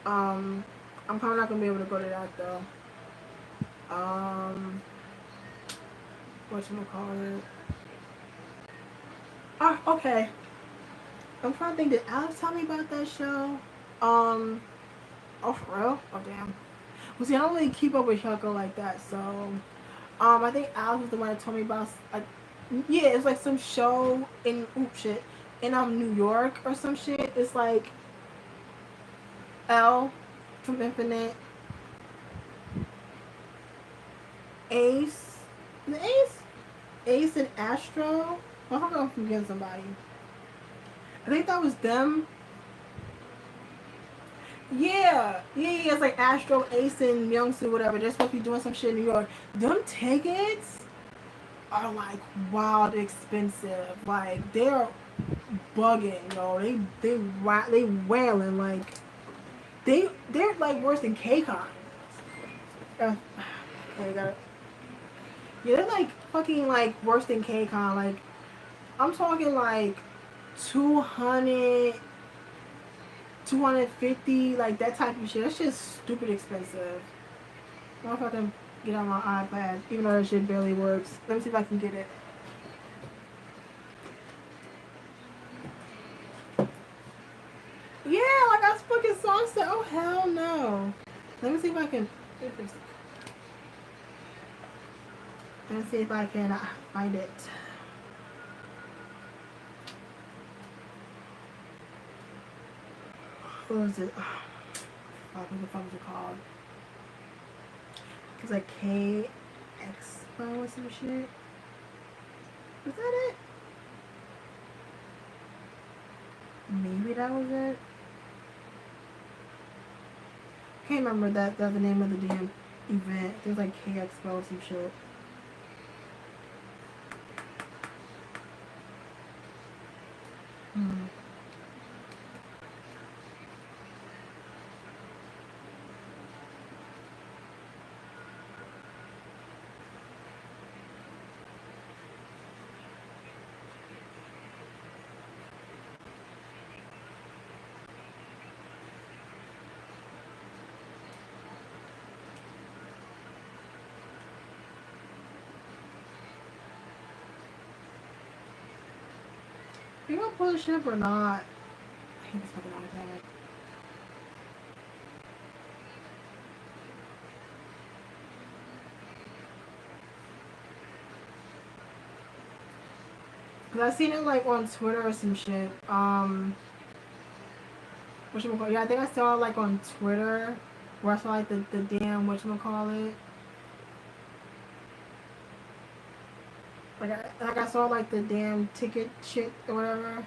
I'm probably not going to be able to go to that, though. Um, whatchamacallit? Ah, okay. I'm trying to think. Did Alex tell me about that show? Um, oh for real? Oh damn. Well, see, I don't really keep up with Hyuko like that, so I think Alex was the one that told me about. Like, yeah, it's like some show in shit in New York or some shit. It's like L from Infinite, Ace, the Ace and Astro. I don't know if I'm forgetting somebody. I think that was them. Yeah. It's like Astro, Ace, and Myungsu, whatever. They're supposed to be doing some shit in New York. Them tickets are like wild expensive. Like they're bugging, yo. They wailing like they're like worse than KCON. Okay, got it. Yeah, they're like fucking like worse than KCON. Like I'm talking like 200, 250, like that type of shit. That's just stupid expensive. I don't know if I can get on my iPad, even though that shit barely works. Let me see if I can get it. Yeah, like I was fucking song said, oh hell no. Let me see if I can. Let me see if I can find it. What was it? Oh, what the fuck was it called? It's like K Expo or some shit. Was that it? Maybe that was it. Can't remember that. That's the name of the damn event. It was like K Expo or some shit. Hmm. You gonna pull the shit up or not? I hate this fucking iPad. Cause I seen it like on Twitter or some shit. Whatchamacallit? Yeah, I think I saw it like on Twitter. Where I saw like the damn whatchamacallit. Like I saw like the damn ticket shit or whatever.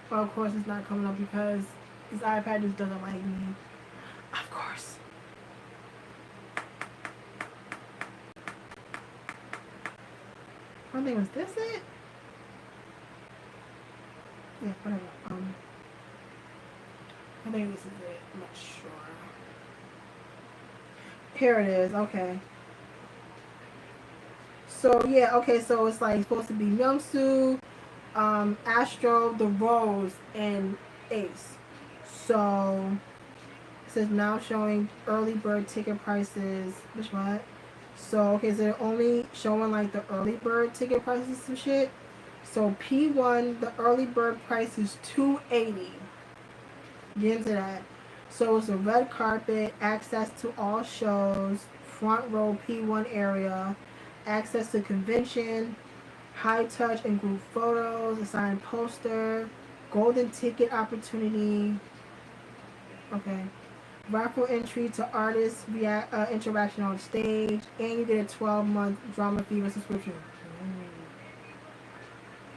But of course it's not coming up because this iPad just doesn't like me. Of course. I think was this it? Yeah, whatever. I think this is it. I'm not sure. Here it is. Okay. So yeah, okay. So it's like supposed to be Myungsu, Astro, The Rose, and Ace. So it says now showing early bird ticket prices. Which what? So okay, so they're only showing like the early bird ticket prices and shit. So P1, the early bird price is $280. Get into that. So it's a red carpet, access to all shows, front row P1 area, access to convention, high touch and group photos, a signed poster, golden ticket opportunity. Okay. Raffle entry to artist interaction on stage, and you get a 12-month Drama Fever subscription.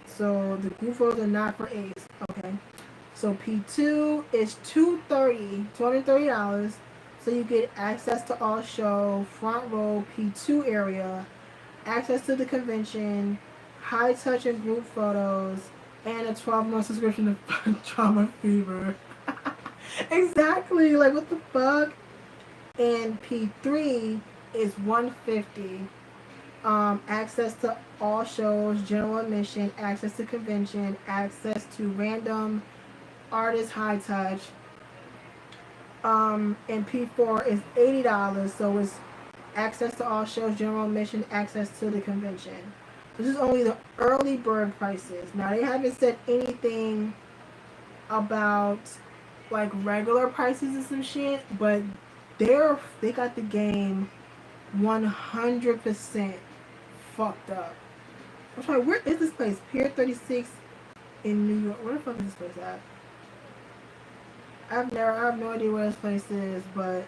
So the group photos are not for Ace. Okay. So P2 is $230. So you get access to all show, front row P2 area, access to the convention, high touch and group photos, and a 12-month subscription to Drama Fever. Exactly. Like what the fuck? And P3 is $150. Access to all shows, general admission, access to convention, access to random artist high touch. And P4 is $80, so it's access to all shows, general admission, access to the convention. This is only the early bird prices. Now they haven't said anything about like regular prices and some shit, but they got the game 100% fucked up. I'm sorry, where is this place? Pier 36 in New York. Where the fuck is this place at? I have no idea where this place is, but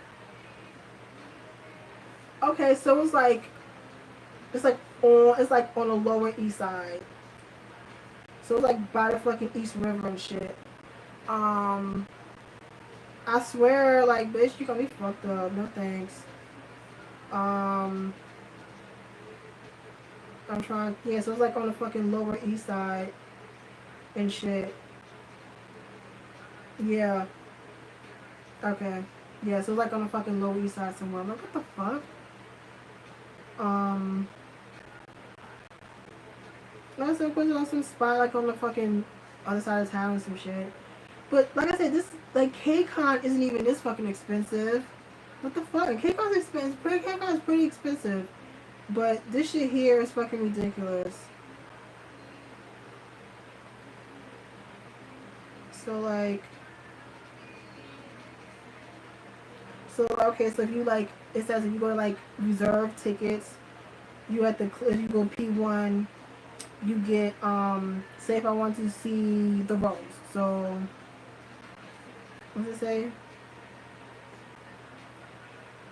okay, so it's like on the lower east side. So it's like by the fucking East River and shit. Um, I swear, like, bitch, you got me fucked up. No thanks. Um, I'm trying. Yeah, so it's like on the fucking lower east side and shit. Yeah. Okay. Yeah, so it's like on the fucking lower east side somewhere. I'm like, what the fuck? Um, no, so put it on some spot like on the fucking other side of town and some shit. But like I said, this like KCON isn't even this fucking expensive. What the fuck? KCON's expensive. KCON's pretty expensive. But this shit here is fucking ridiculous. So like, so okay, so if you like, it says if you go to like reserve tickets, you at the if you go P1, you get say if I want to see the Rose. So what's it say?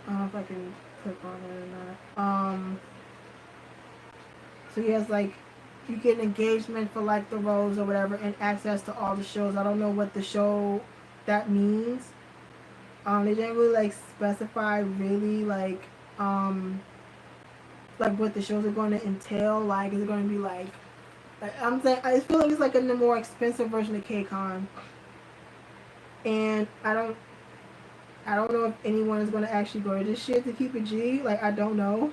I don't know if I can click on it or not. So he has like you get an engagement for like the Rose or whatever and access to all the shows. I don't know what the show that means. They didn't really like specify really like what the shows are going to entail. Like is it going to be like I'm saying I feel like it's like a more expensive version of KCON. And I don't know if anyone is going to actually go to this shit to keep it G. Like I don't know.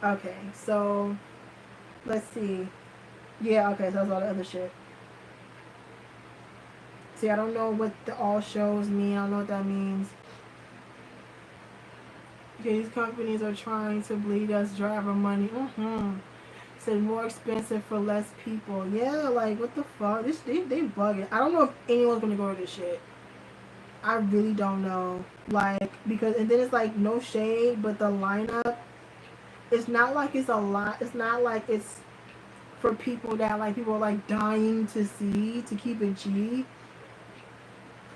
Okay, so let's see. Yeah, okay, so that's all the other shit. See, I don't know what the all shows mean. I don't know what that means. Okay, these companies are trying to bleed us driver money. Said more expensive for less people. Yeah, like what the fuck? They bugging. I don't know if anyone's gonna go to this shit. I really don't know. Like because and then it's like no shade, but the lineup. It's not like it's a lot. It's not like it's for people that like people are like dying to see to keep it G.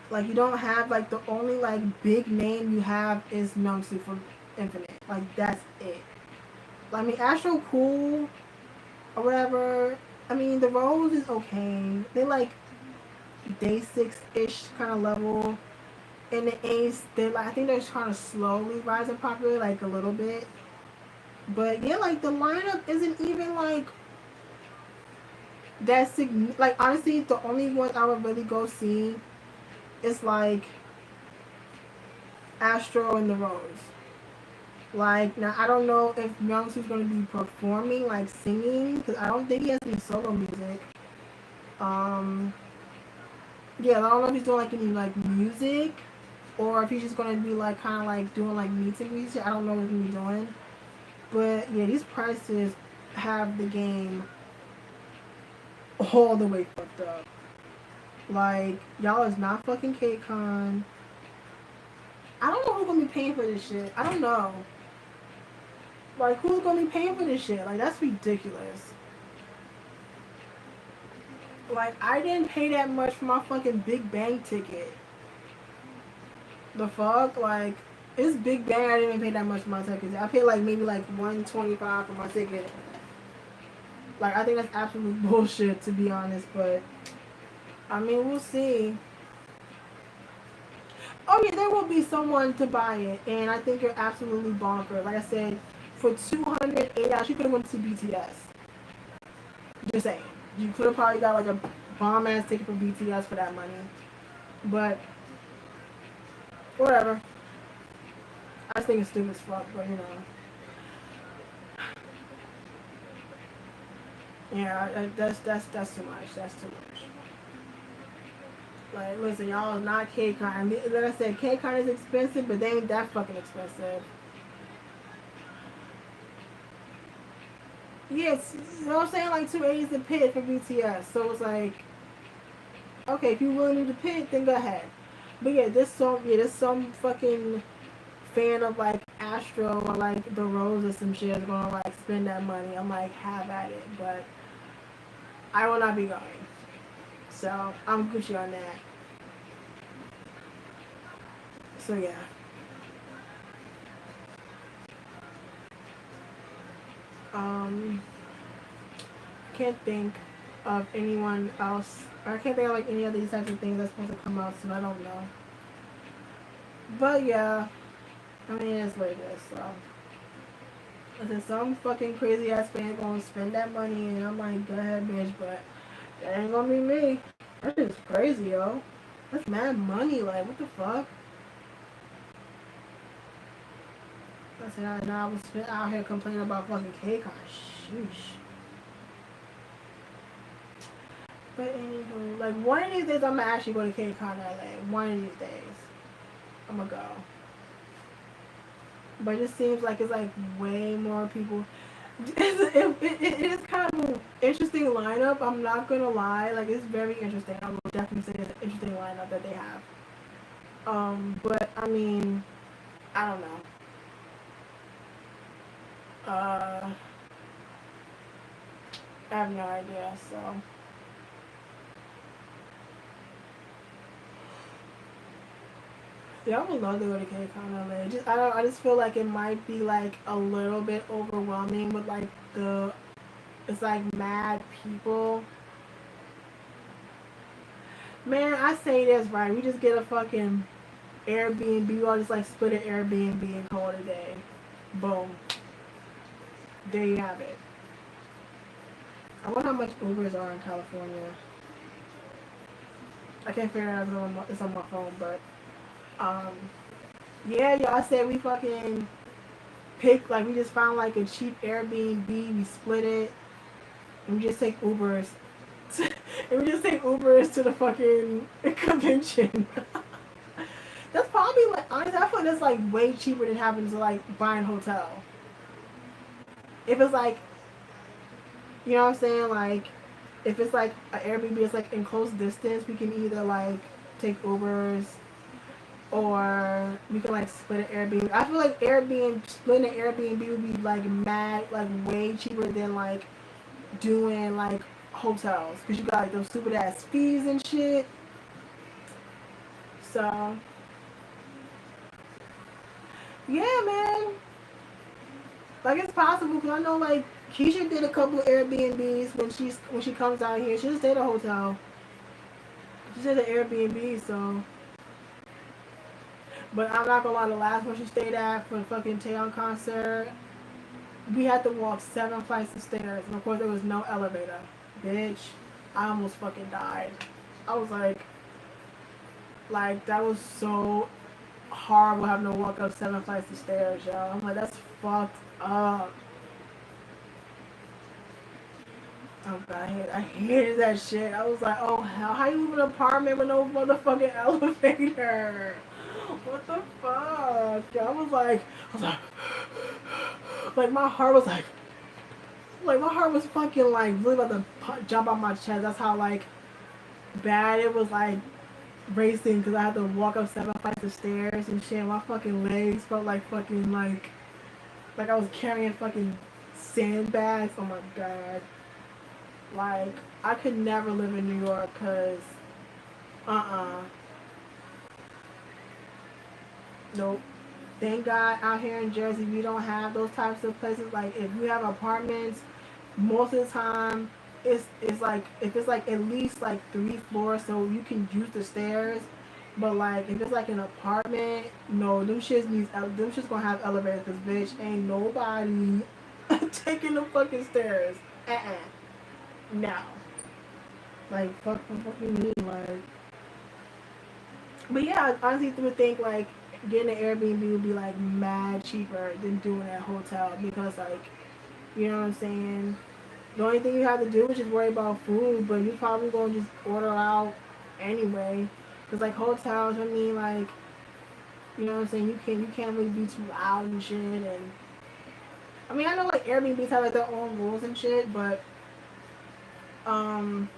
Like you don't have like the only like big name you have is Myungsu from Infinite. Like that's it. I mean Astro cool or whatever. I mean the Rose is okay. They like day 6-ish kind of level. And the Ace, they like I think they're trying to slowly rise in popularity like a little bit. But yeah, like the lineup isn't even like that like honestly the only one I would really go see is like Astro and the Rose. Like now I don't know if Myungsu's gonna be performing like singing because I don't think he has any solo music. Um yeah, I don't know if he's doing like any like music or if he's just gonna be like kind of like doing like meets and greets. I don't know what he's gonna be doing. But yeah, these prices have the game all the way fucked up. Like y'all is not fucking KCON. I don't know who's gonna be paying for this shit. I don't know. Like who's gonna be paying for this shit? Like that's ridiculous. Like I didn't pay that much for my fucking Big Bang ticket. The fuck? Like it's Big Bang. I didn't even pay that much for my ticket. I paid like maybe like $125 for my ticket. Like I think that's absolute bullshit to be honest. But I mean we'll see. Oh yeah, there will be someone to buy it, and I think you're absolutely bonkers. Like I said, for $208, you could have went to BTS. Just saying, you could have probably got like a bomb ass ticket for BTS for that money, but whatever. I just think it's stupid as fuck, but you know, yeah, that's too much. That's too much. Like, listen, y'all is not K-Con. Like I said, K-Con is expensive, but they ain't that fucking expensive. Yes, you know what I'm saying? Like 280 is the pit for BTS. So it's like, okay, if you willing to do the pit, then go ahead. But yeah, this some fucking fan of like Astro or like the Rose or some shit is gonna like spend that money. I'm like, have at it, but I will not be going. So I'm Gucci on that. So yeah. Um, can't think of anyone else. I can't think of like any of these types of things that's supposed to come out soon. I don't know. But yeah, I mean it's what it is. So listen, some fucking crazy ass fan gonna spend that money, and I'm like, go ahead, bitch. But that ain't gonna be me. That is crazy, yo. That's mad money. Like, what the fuck? I said, I was out here complaining about fucking cake on. Sheesh. But anywho, like one of these days I'm gonna actually go to KCON LA. One of these days, I'm gonna go. But it just seems like it's like way more people. It is kind of an interesting lineup. I'm not gonna lie, like it's very interesting. I will definitely say it's an interesting lineup that they have. But I mean, I don't know. I have no idea. So yeah, I would love to go to KCON LA. I just feel like it might be like a little bit overwhelming with like the it's like mad people. Man, I say this right. We just get a fucking Airbnb. We all just like split an Airbnb and call it a day. Boom. There you have it. I wonder how much Ubers are in California. I can't figure it out. It's on my phone, but um, yeah, y'all said we fucking pick like we just found like a cheap Airbnb. We split it, and we just take Ubers. And we just take Ubers to the fucking convention. That's probably like honestly, I feel like that's like way cheaper than having to like buy a hotel. If it's like, you know what I'm saying, like if it's like an Airbnb, it's like in close distance, we can either like take Ubers or we can like split an Airbnb. I feel like Airbnb splitting an Airbnb would be like mad, like way cheaper than like doing like hotels because you got like those stupid ass fees and shit. So yeah, man. Like it's possible because I know like Keisha did a couple of Airbnbs when she comes out here. She just stayed at a hotel. She did an Airbnb, so. But I'm not gonna lie, the last one she stayed at for the fucking Taeyong concert, we had to walk 7 flights of stairs, and of course there was no elevator. Bitch, I almost fucking died. I was like that was so horrible having to walk up 7 flights of stairs, y'all. I'm like, that's fucked up. Oh god, I hated that shit. I was like, oh hell, how you live in an apartment with no motherfucking elevator? What the fuck? I was like my heart was like my heart was fucking like really about to jump out my chest. That's how like bad it was like racing because I had to walk up 7 flights of stairs and shit. My fucking legs felt like fucking like I was carrying fucking sandbags. Oh my god. Like, I could never live in New York because, nope. Thank God out here in Jersey we don't have those types of places. Like, if you have apartments, most of the time, it's like, if it's like at least like 3 floors so you can use the stairs. But like, if it's like an apartment, no, them shits gonna have elevators because bitch, ain't nobody taking the fucking stairs. No. Like, fucking me, like. But yeah, I honestly would think, like, getting an Airbnb would be, like, mad cheaper than doing a hotel because, like, you know what I'm saying? The only thing you have to do is just worry about food, but you probably gonna just order out anyway. Cause like hotels, I mean, like, you know what I'm saying, you can't really be too loud and shit. And I mean, I know like Airbnbs have like their own rules and shit, but um,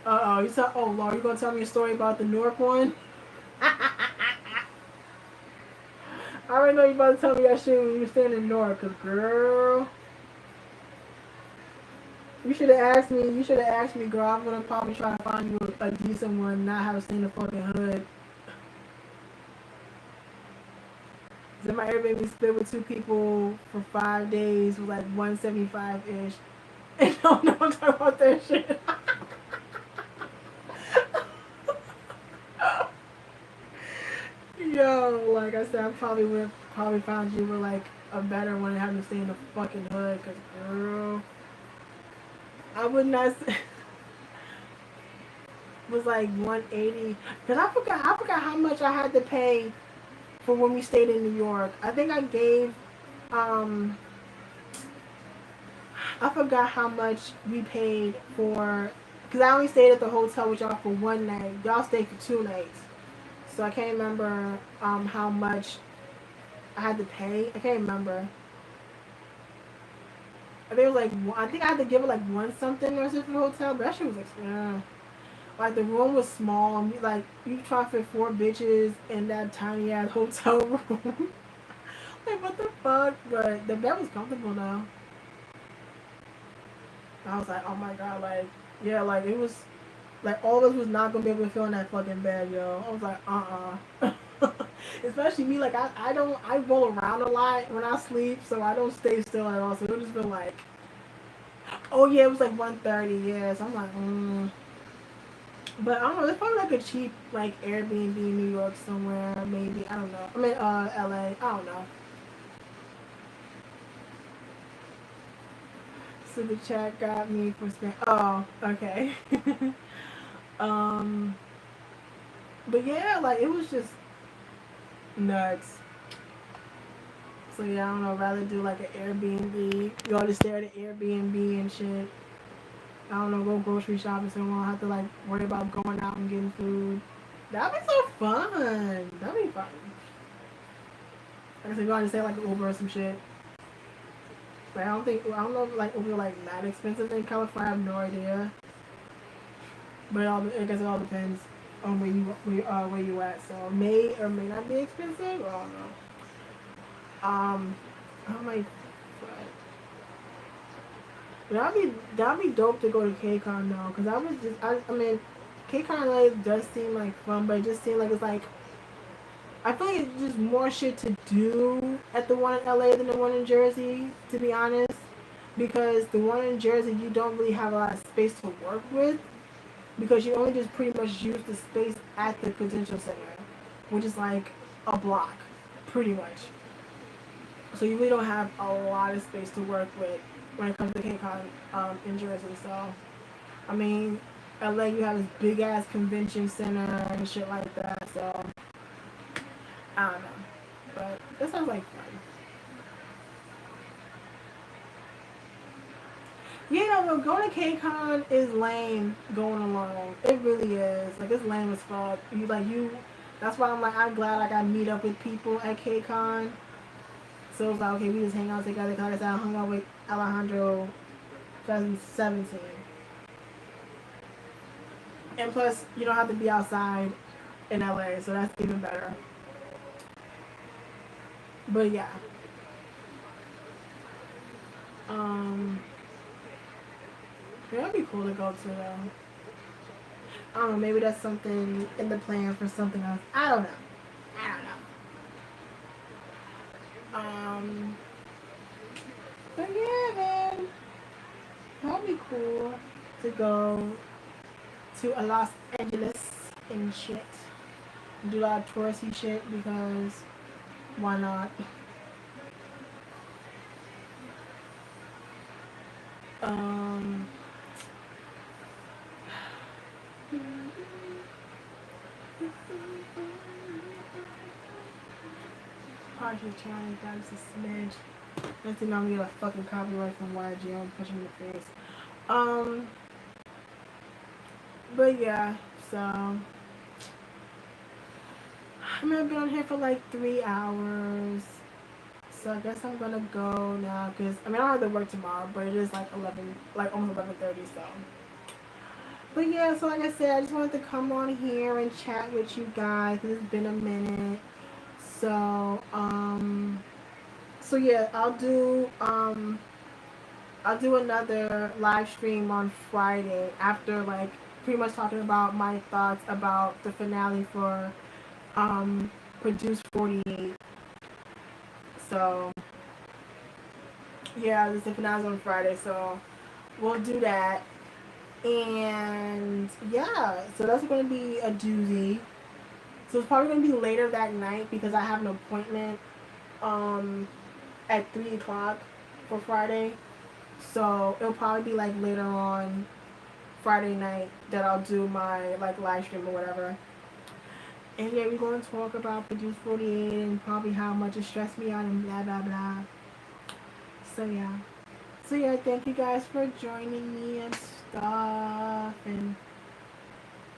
oh Lord, you gonna tell me a story about the Newark one? I already know you about to tell me that shit when you were staying in Newark, cause girl, you should have asked me. You should have asked me, girl. I'm gonna probably try to find you a decent one, not have to stay in the fucking hood. So my Airbnb split with 2 people for 5 days was like 175 ish. And no, no, I'm talking about that shit. Yo, like I said, I probably would probably found you with like a better one and having to stay in the fucking hood. Cause girl, I would not. Was like 180. Cause I forgot how much I had to pay for when we stayed in New York. I think I gave um I forgot how much we paid for, because I only stayed at the hotel with y'all for one night. Y'all stayed for 2 nights. So I can't remember how much I had to pay. I can't remember. I think it was like, I think I had to give it like one something or something for the hotel, but that shit was expensive. Like the room was small. And like you try to fit 4 bitches in that tiny ass hotel room. Like what the fuck? But the bed was comfortable though. I was like, oh my god, like yeah, like it was like all of us was not gonna be able to feel in that fucking bed, yo. I was like, Especially me, like I roll around a lot when I sleep, so I don't stay still at all. So it just been like, oh yeah, it was like 1:30, yeah. So I'm like. But I don't know. It's probably like a cheap like Airbnb in New York somewhere, maybe. I don't know. I mean, LA. I don't know. So the chat got me for spend. Oh, okay. um, but yeah, like it was just nuts. So yeah, I don't know. I'd rather do like an Airbnb. You all just stay at an Airbnb and shit. I don't know. Go grocery shopping so I won't have to like worry about going out and getting food. That'd be so fun. That'd be fun. Like I said, you want to say like Uber or some shit. Like I don't know if like Uber like that expensive in California. I have no idea. But I guess it all depends on where you at. So it may or may not be expensive. I don't know. Oh my, that'd be dope to go to KCON though, cause I mean, KCON like does seem like fun, but it just seems like it's like I feel like it's just more shit to do at the one in LA than the one in Jersey, to be honest. Because the one in Jersey you don't really have a lot of space to work with, because you only just pretty much use the space at the Prudential Center, which is like a block, pretty much. So you really don't have a lot of space to work with when it comes to KCON in Jersey. So, I mean, LA, you have this big ass convention center and shit like that. So, I don't know. But that sounds like fun. You know, going to KCON is lame going alone. It really is. Like, it's lame as fuck. That's why I'm glad I got meet up with people at KCON. So it's like, okay, we just hang out together. Because I hung out with Alejandro 2017. And plus, you don't have to be outside in LA, so that's even better. But yeah. Yeah, that'd be cool to go to though. I don't know, maybe that's something in the plan for something else. I don't know. I don't know. But yeah, man. That'd be cool to go to Los Angeles and shit. Do a lot of touristy shit because why not? Um, partial challenge, that's a smidge. Next thing I'm gonna get a fucking copyright from YG. I'm pushing the face. But yeah, so I mean, I've been on here for like 3 hours. So I guess I'm gonna go now because I mean I don't have to work tomorrow, but it is like 11, like almost 11:30. So, but yeah, so like I said, I just wanted to come on here and chat with you guys. It's been a minute. So so yeah, I'll do another live stream on Friday after like pretty much talking about my thoughts about the finale for Produce 48. So yeah, the finale's on Friday, so we'll do that. And yeah, so that's going to be a doozy. So it's probably going to be later that night because I have an appointment um, at 3 o'clock for Friday. So it'll probably be like later on Friday night that I'll do my like live stream or whatever. And yeah, we're going to talk about Produce 48 and probably how much it stressed me out and blah blah blah. So yeah. So yeah, thank you guys for joining me and stuff and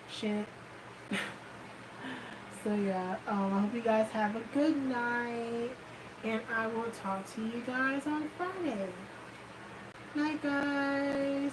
shit. So yeah, I hope you guys have a good night, and I will talk to you guys on Friday. Night, guys.